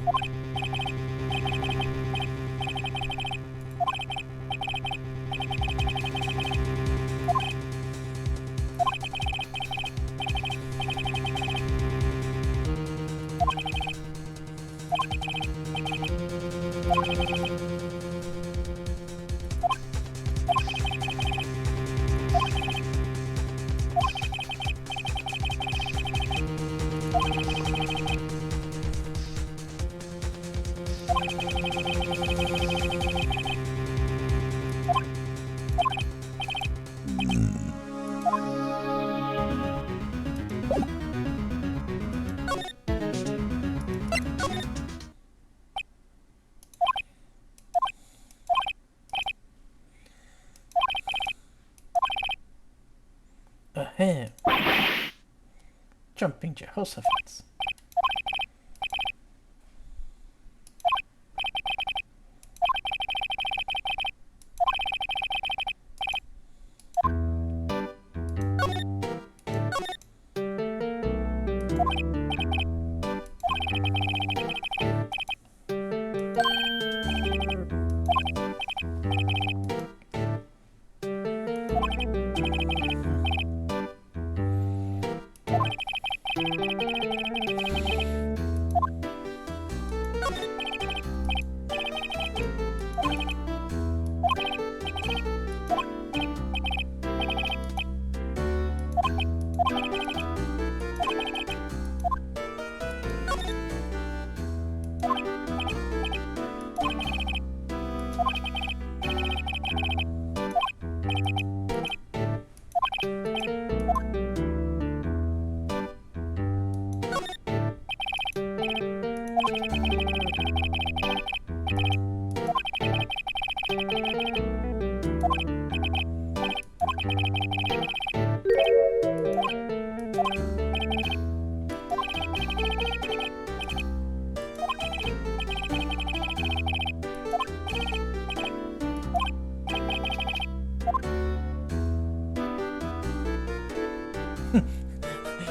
Ahem. Jumping Jehoshaphat's.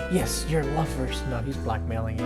Yes, your lovers. No, he's blackmailing you.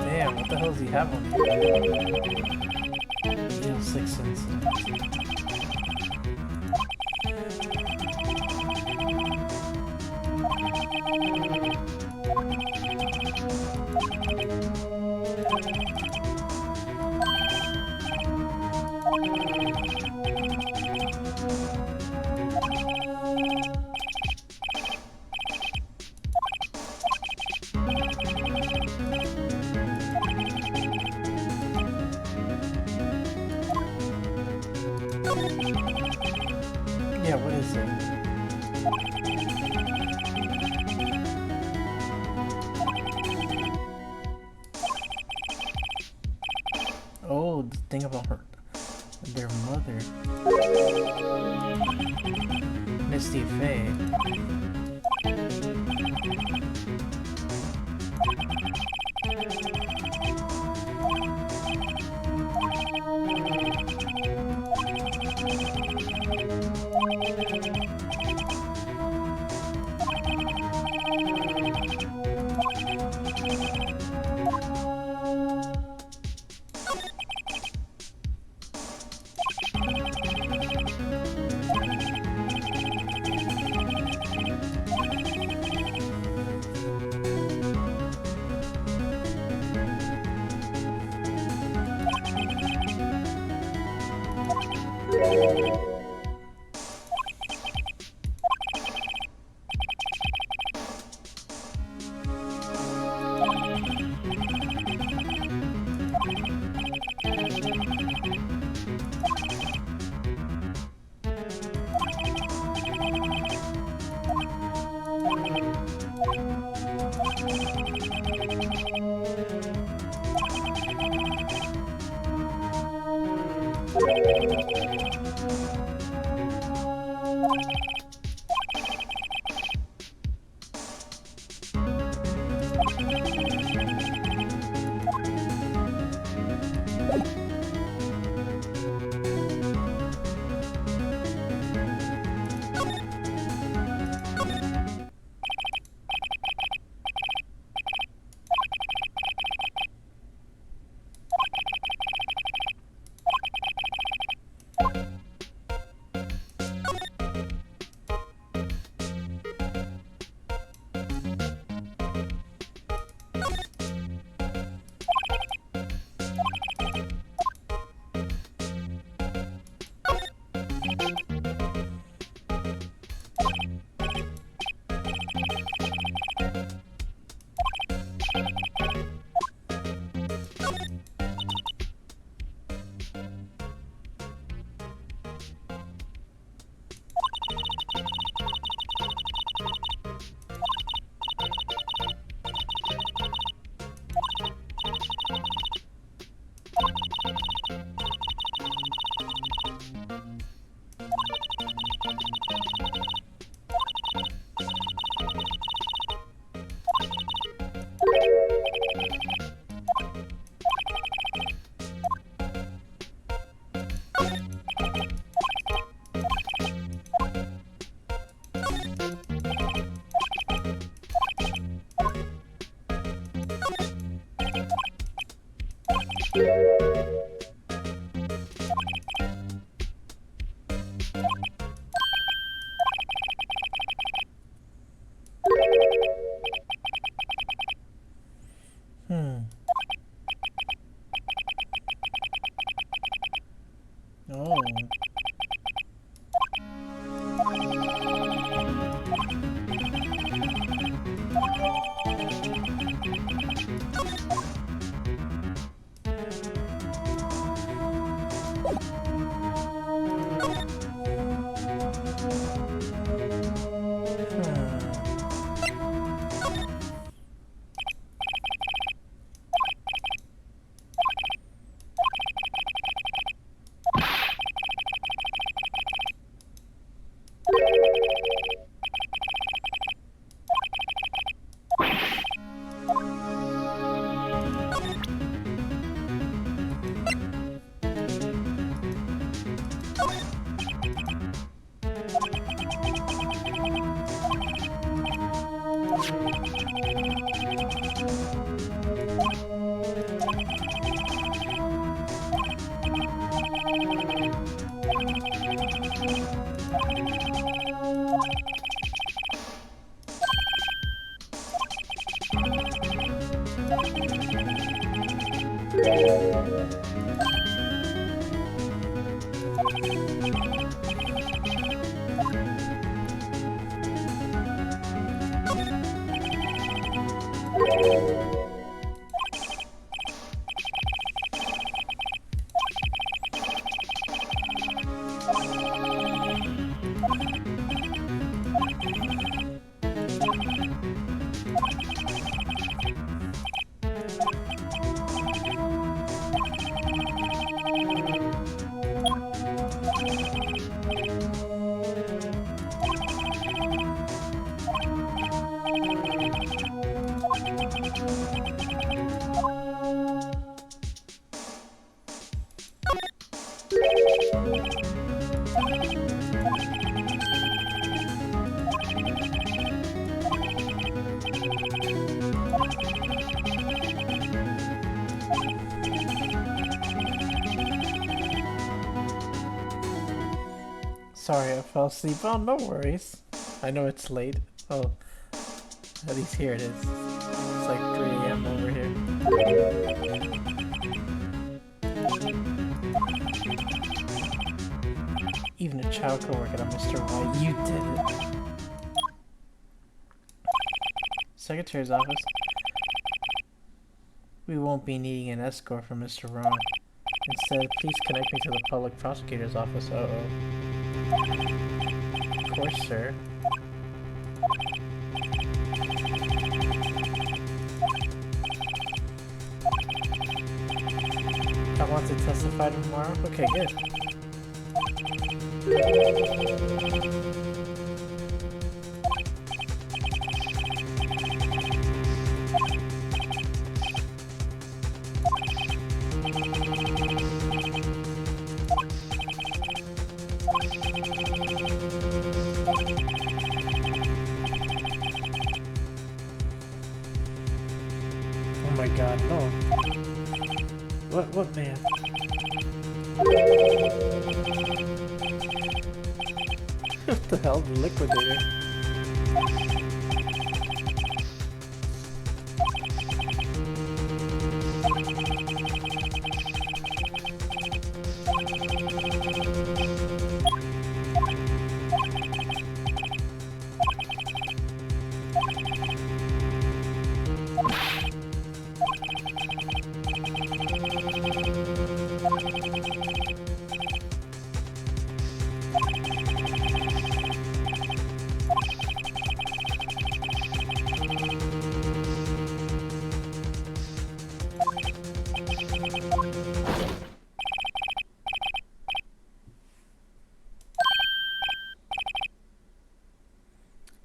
Damn, what the hell does he have on here? Deal 6 incidents. Yeah, what is it? Oh, the thing about their mother. Misty Faye. Sorry, I fell asleep. Oh, no worries. I know it's late. Oh, at least here it is. It's like 3 a.m. over here. Even a child could work at a Mr. White. You did it. Secretary's office. We won't be needing an escort from Mr. Wrong. Instead, please connect me to the public prosecutor's office. Uh-oh. Of course, sir. I want to testify tomorrow? Okay, good. Oh my god, no. What man? What the hell, the liquidator?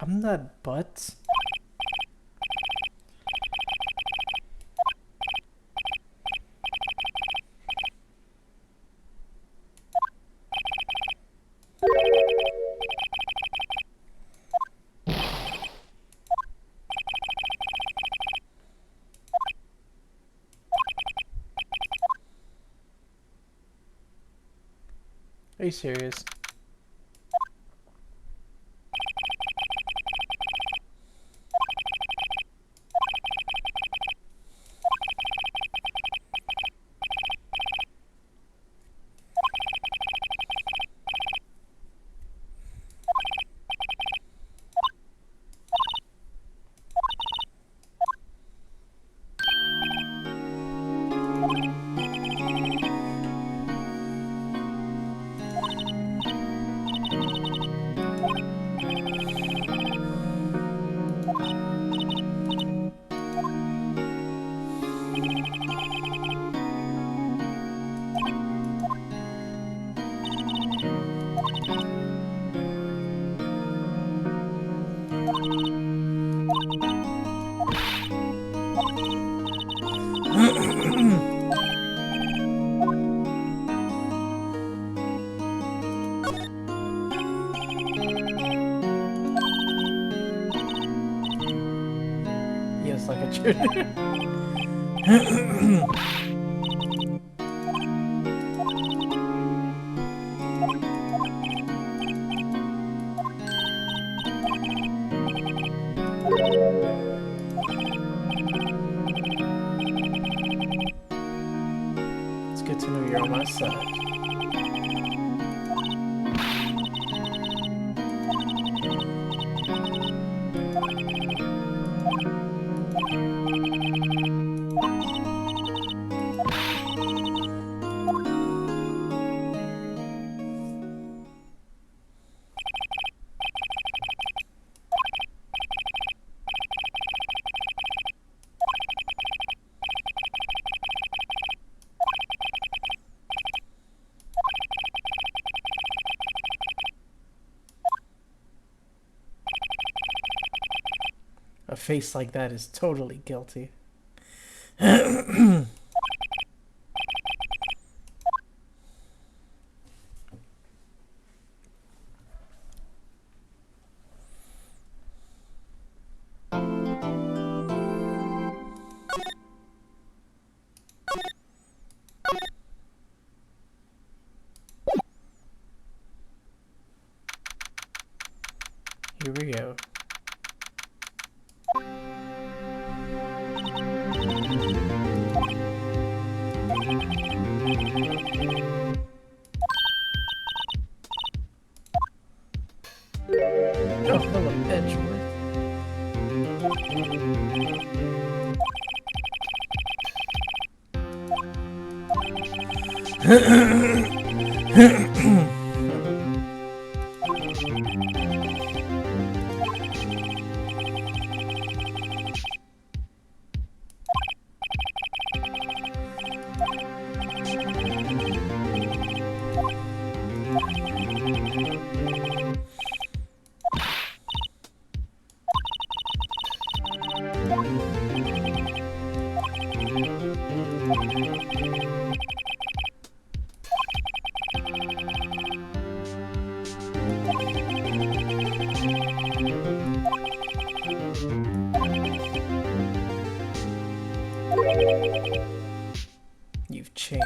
I'm not butts. Are you serious? Yes, like a tutor. It's good to know you're on my side. A face like that is totally guilty. here we go. Oh, hello, Edgeworth. You've changed.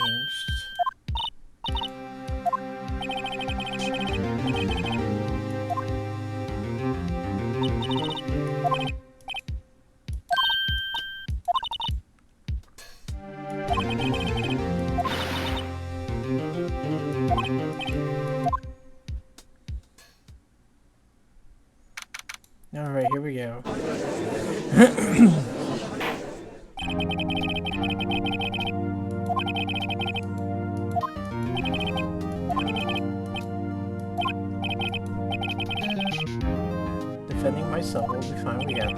Alright, here we go. Defending myself will be fine, we got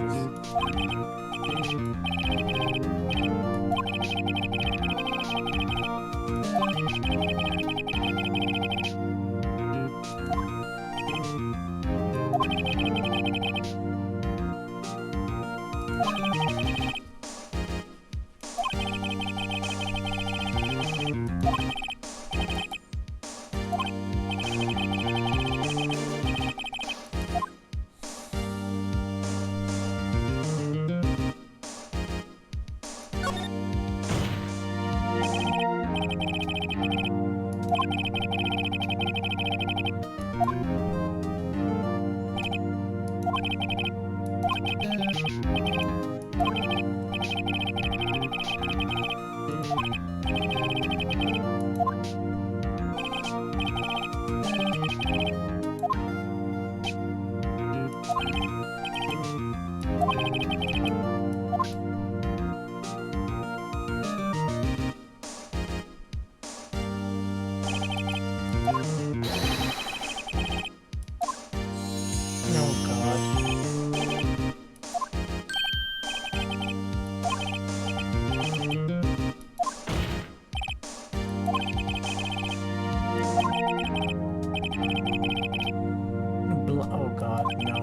oh god, no.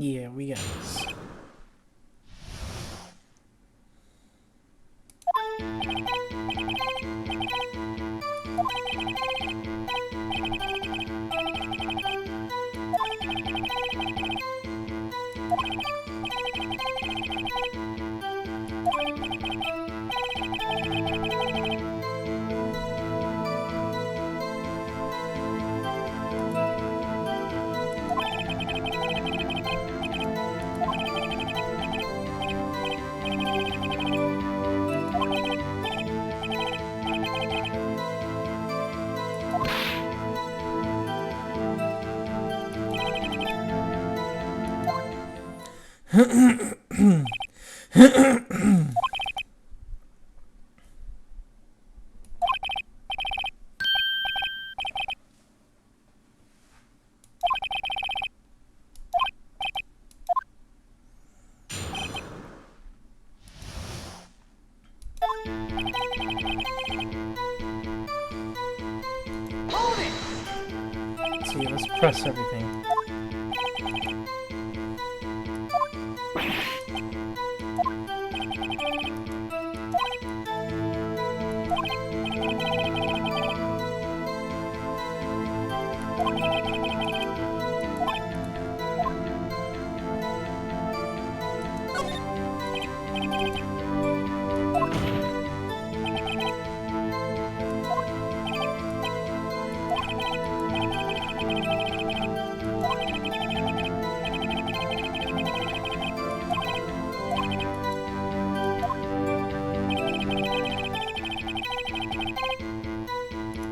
Yeah, we got this. see. Let's press everything.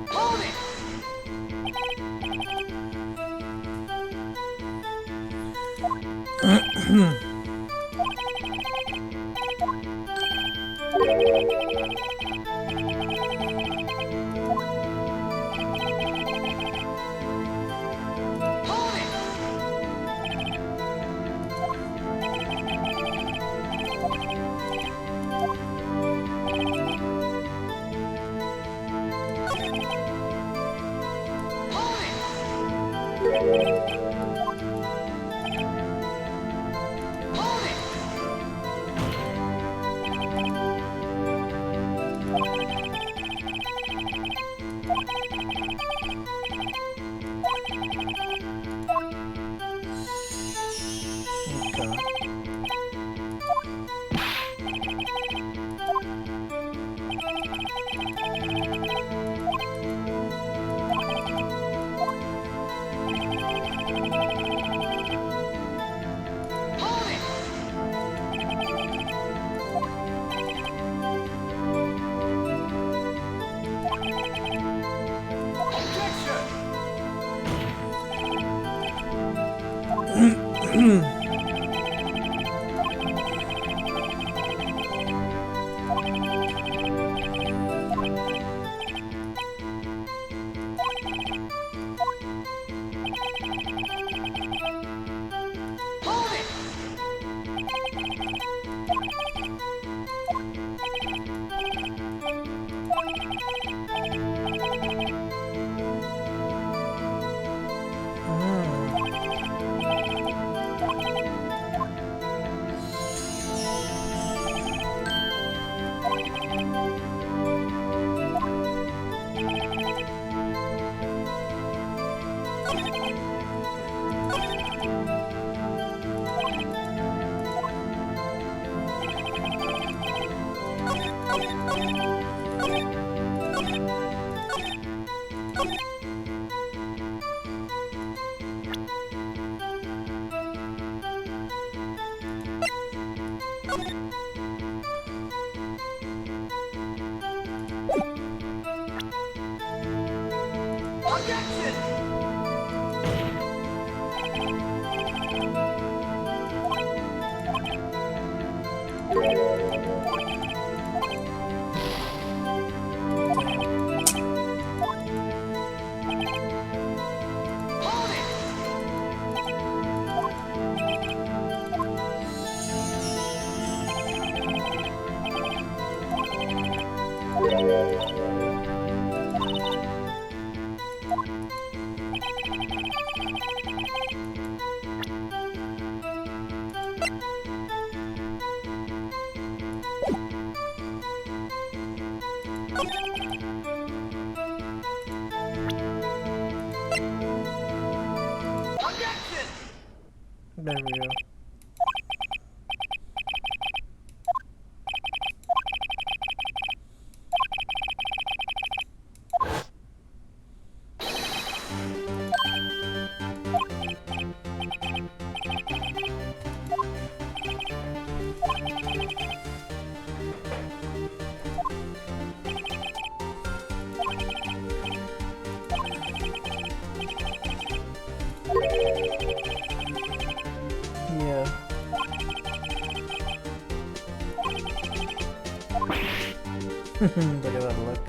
Hold it! Hold it! Hold it! Hold it! Okay. Hold it! Objection! Hold it! Objection! Hold it! Objection! There we go. Yeah. Look at that look.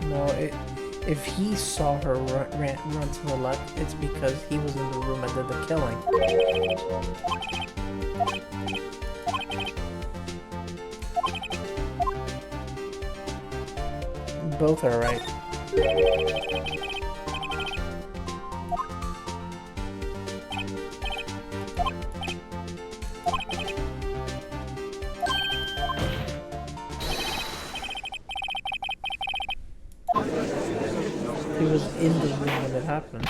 No, If he saw her run to the left, it's because he was in the room and did the killing. Both are right. He was in the room when it happened.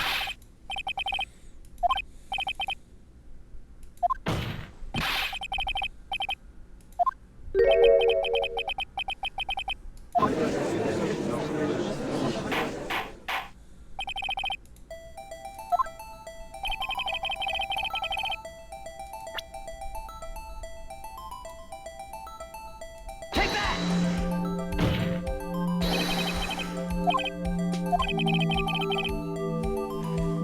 Take that!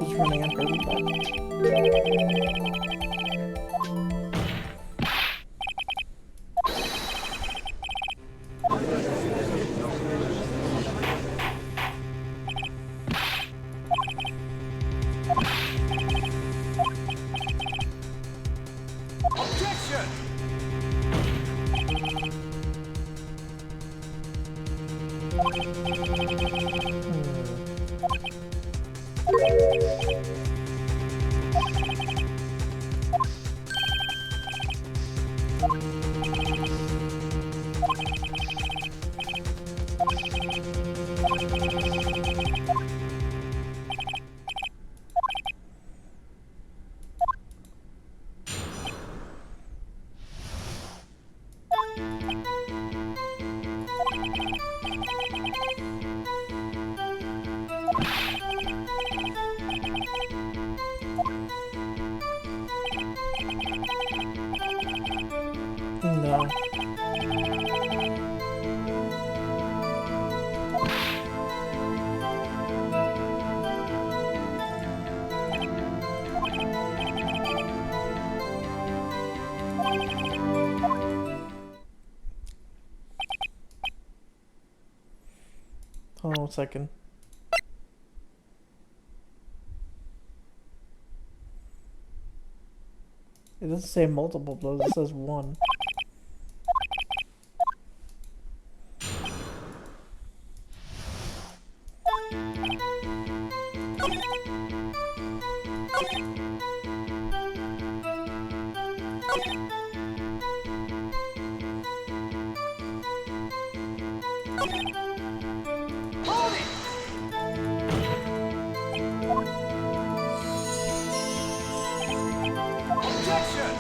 Who's running after everybody? Objection! No. Hold on a second. It doesn't say multiple blows, it says one. Hold it! Objection!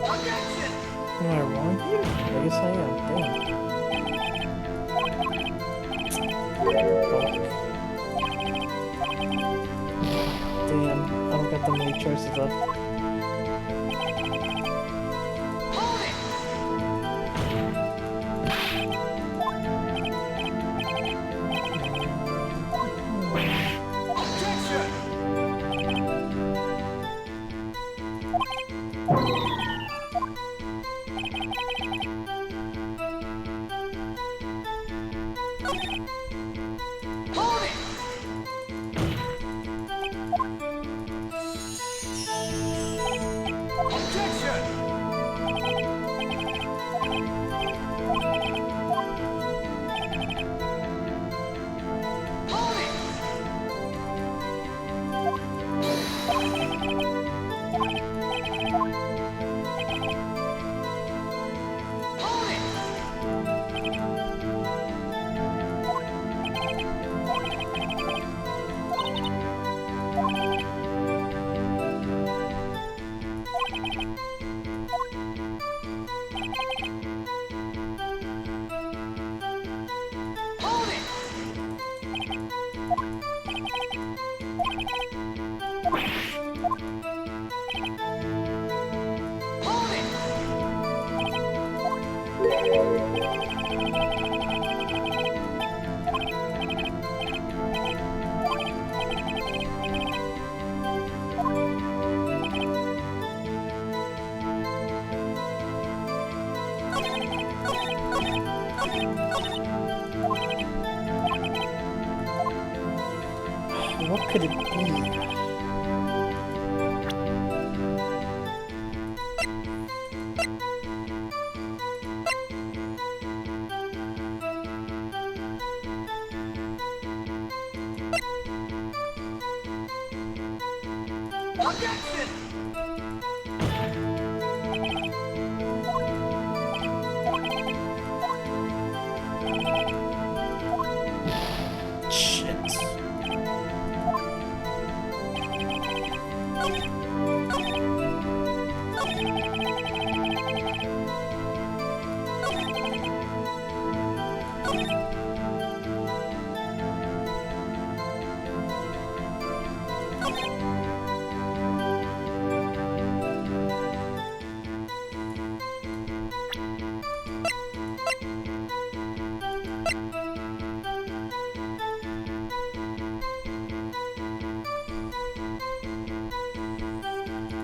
Objection! Am I wrong here? I guess I am. Damn. Fuck. Damn, I don't got that many choices left. Hold it! Objection! Hold it! Objection! Hold it! Hold it! What could it be? Objection! Shit.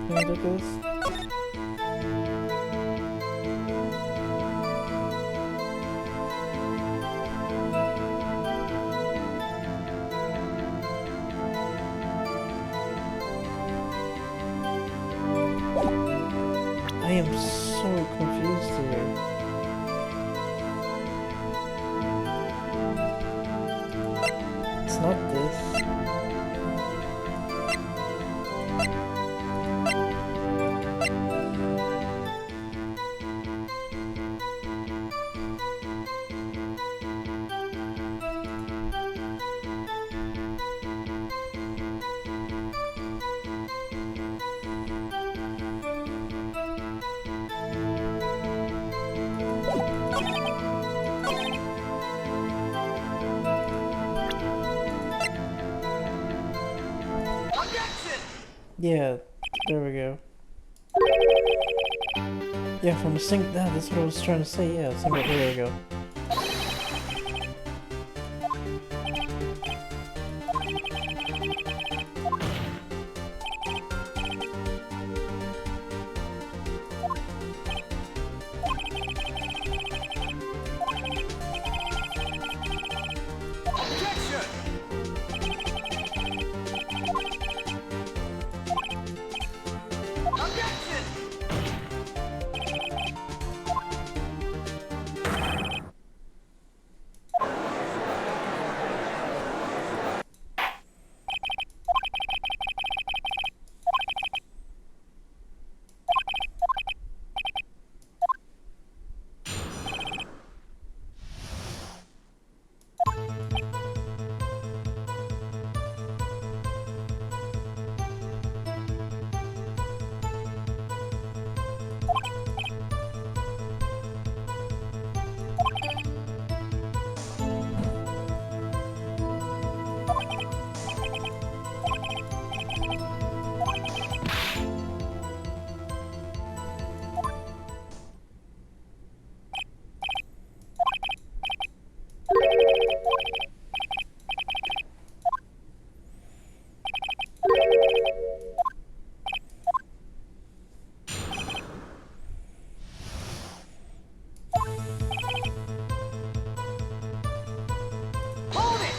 Can I look at this? I am so confused here. It's not this. Objection! Yeah, there we go. Yeah, from a sing. That's what I was trying to say. Yeah, single. There we go. Objection! Objection! Hold it!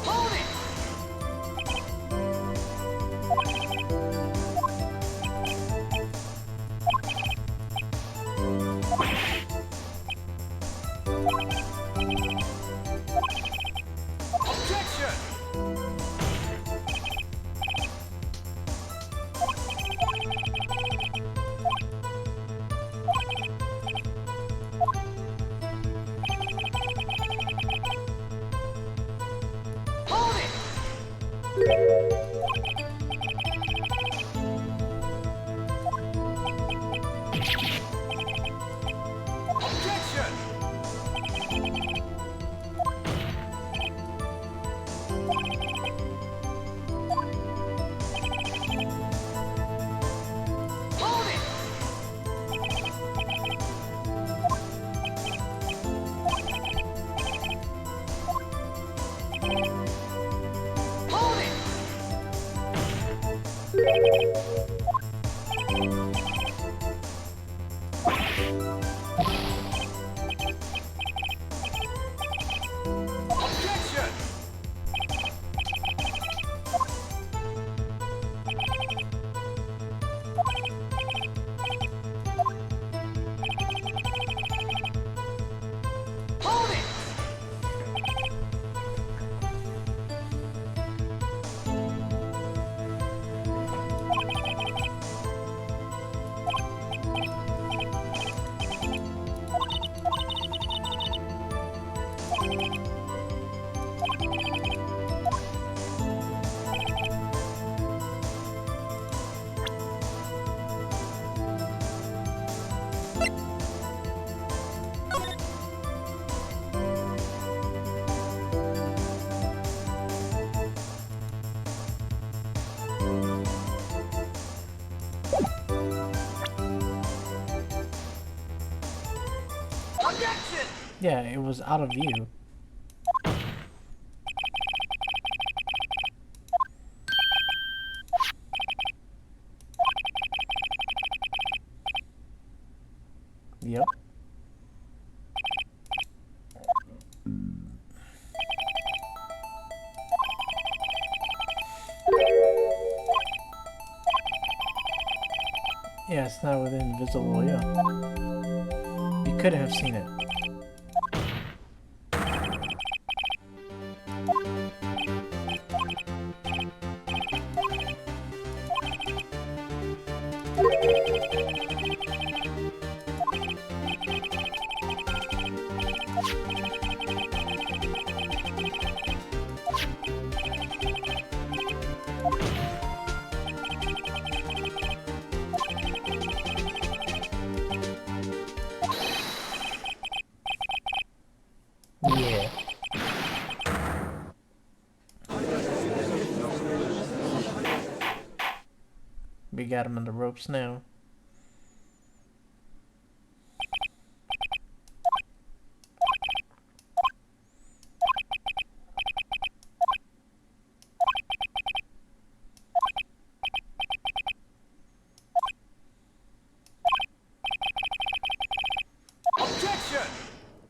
Hold it! Objection! Hold it! Objection! Yeah, it was out of view. Yep. Yeah, it's not within visible, yeah. You couldn't have seen it. Yeah. We got him on the ropes now. Objection!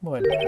What now?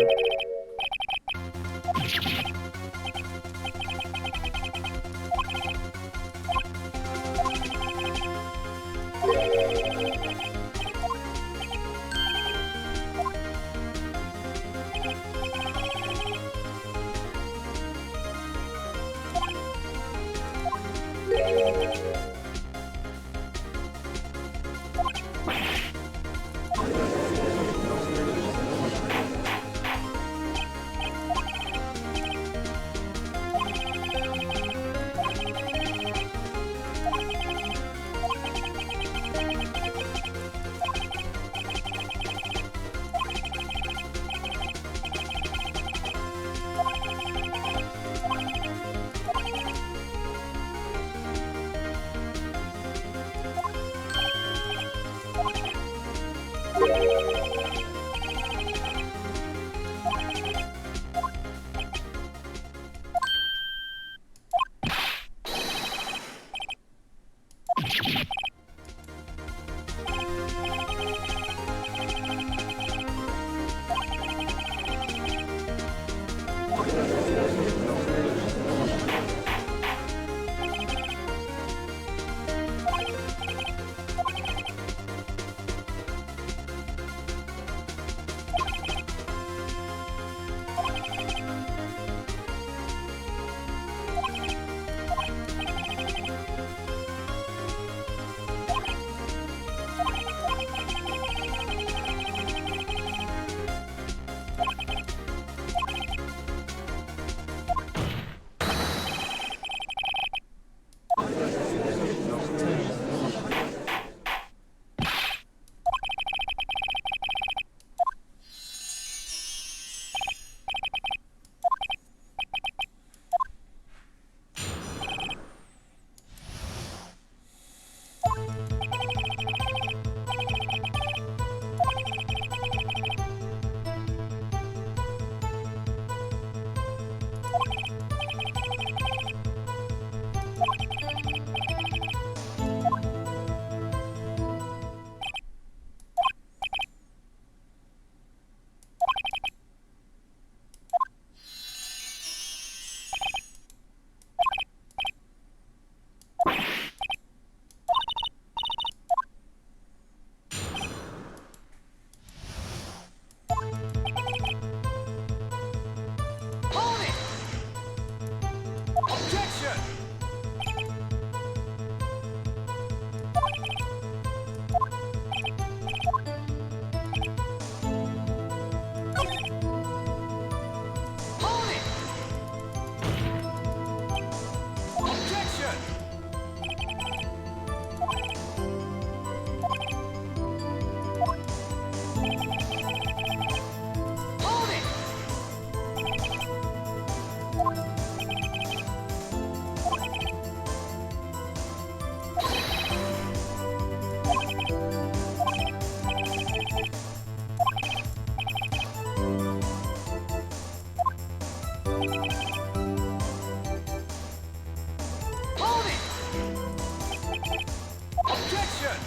Objection!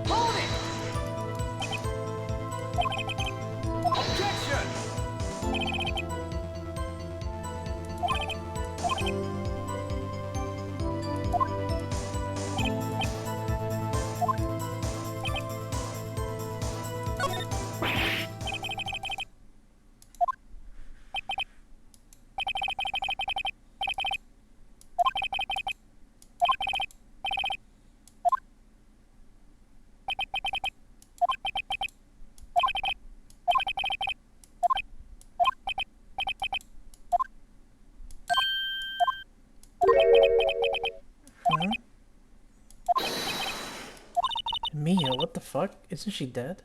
Hold it! Objection! Huh? Mia, what the fuck? Isn't she dead?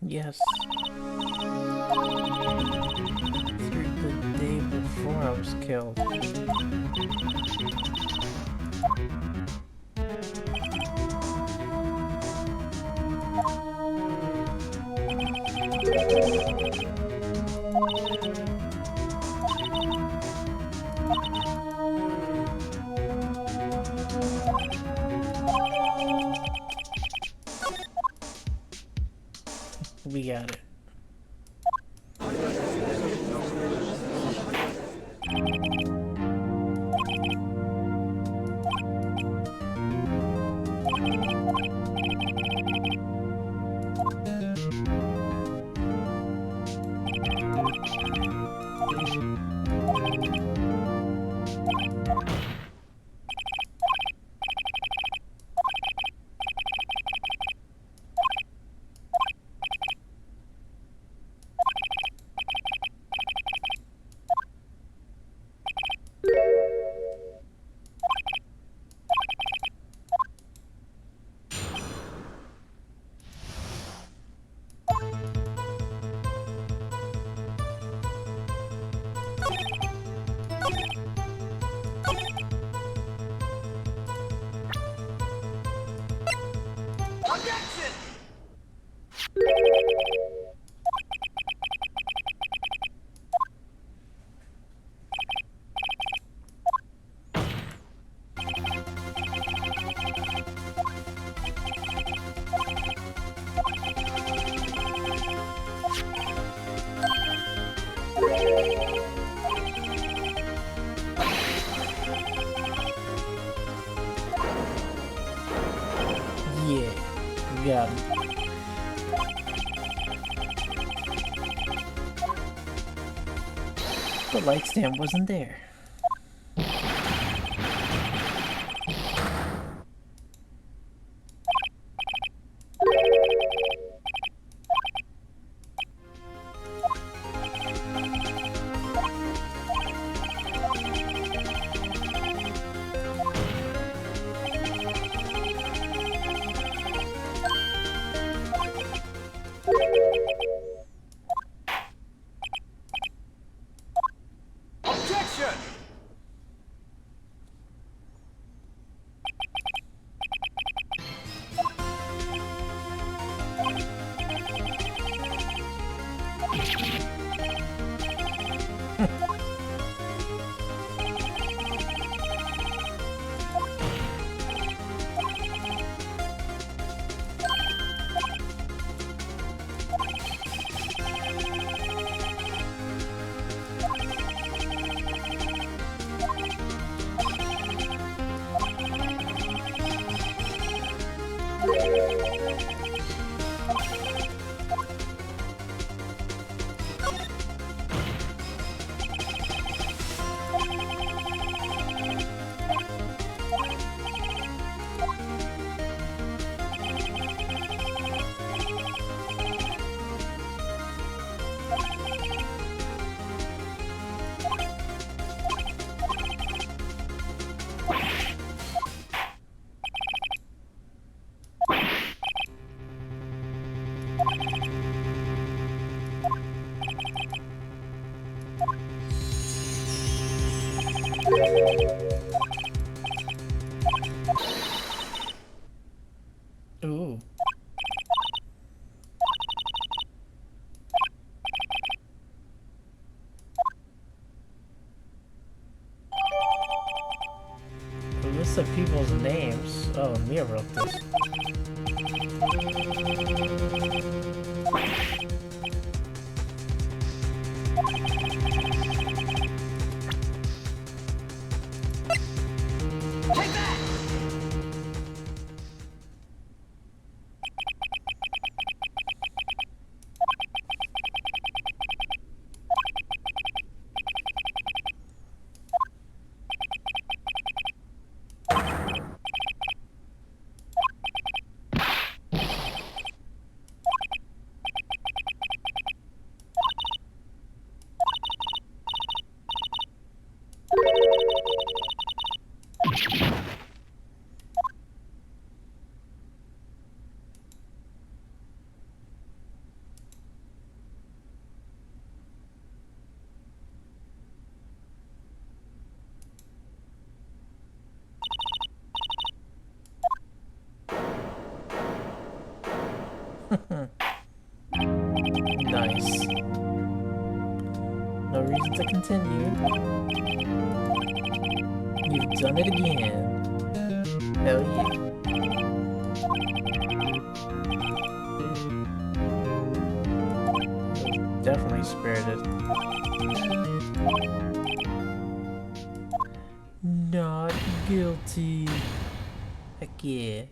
Yes. Through the day before I was killed. We got it. Objection! Yeah, we got him. The light stand wasn't there. Objection! Ooh. A list of people's names. Oh, Mia wrote this. Take that! Nice. No reason to continue. You've done it again. Hell yeah. Definitely spirited. Not guilty. Heck yeah.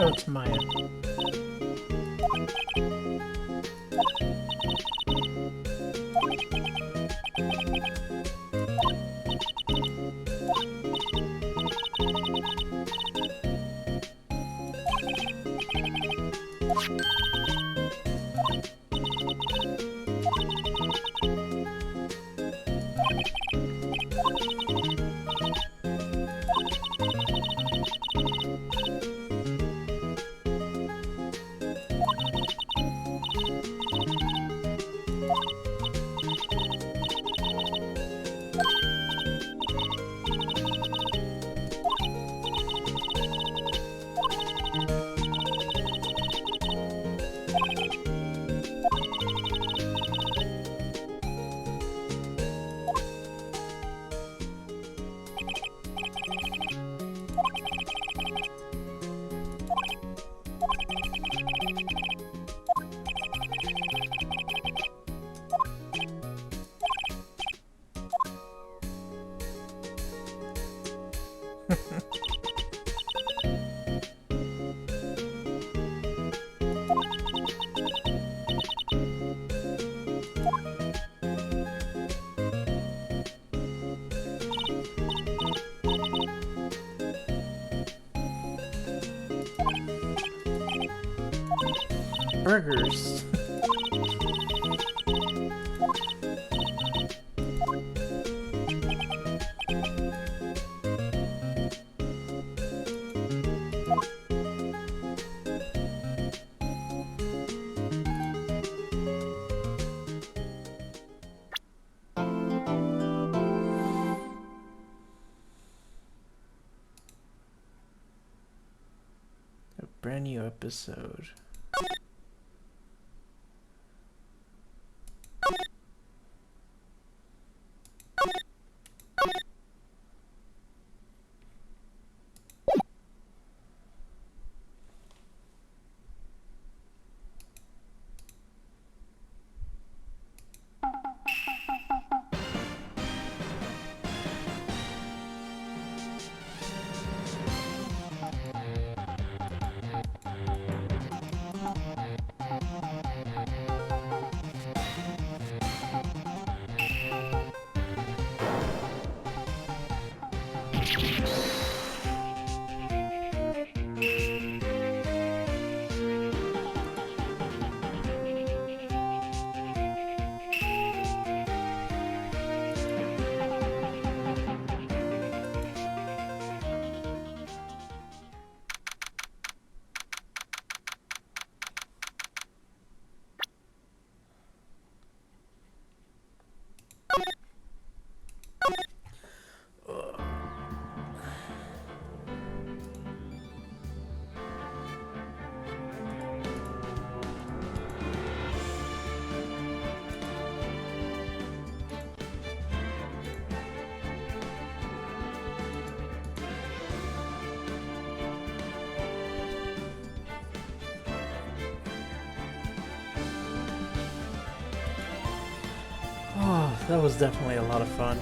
Oh, it's Maya. Burgers. A brand new episode. Oh, that was definitely a lot of fun.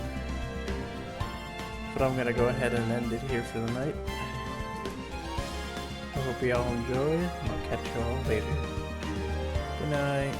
But I'm gonna go ahead and end it here for the night. I hope you all enjoyed, and I'll catch you all later. Good night.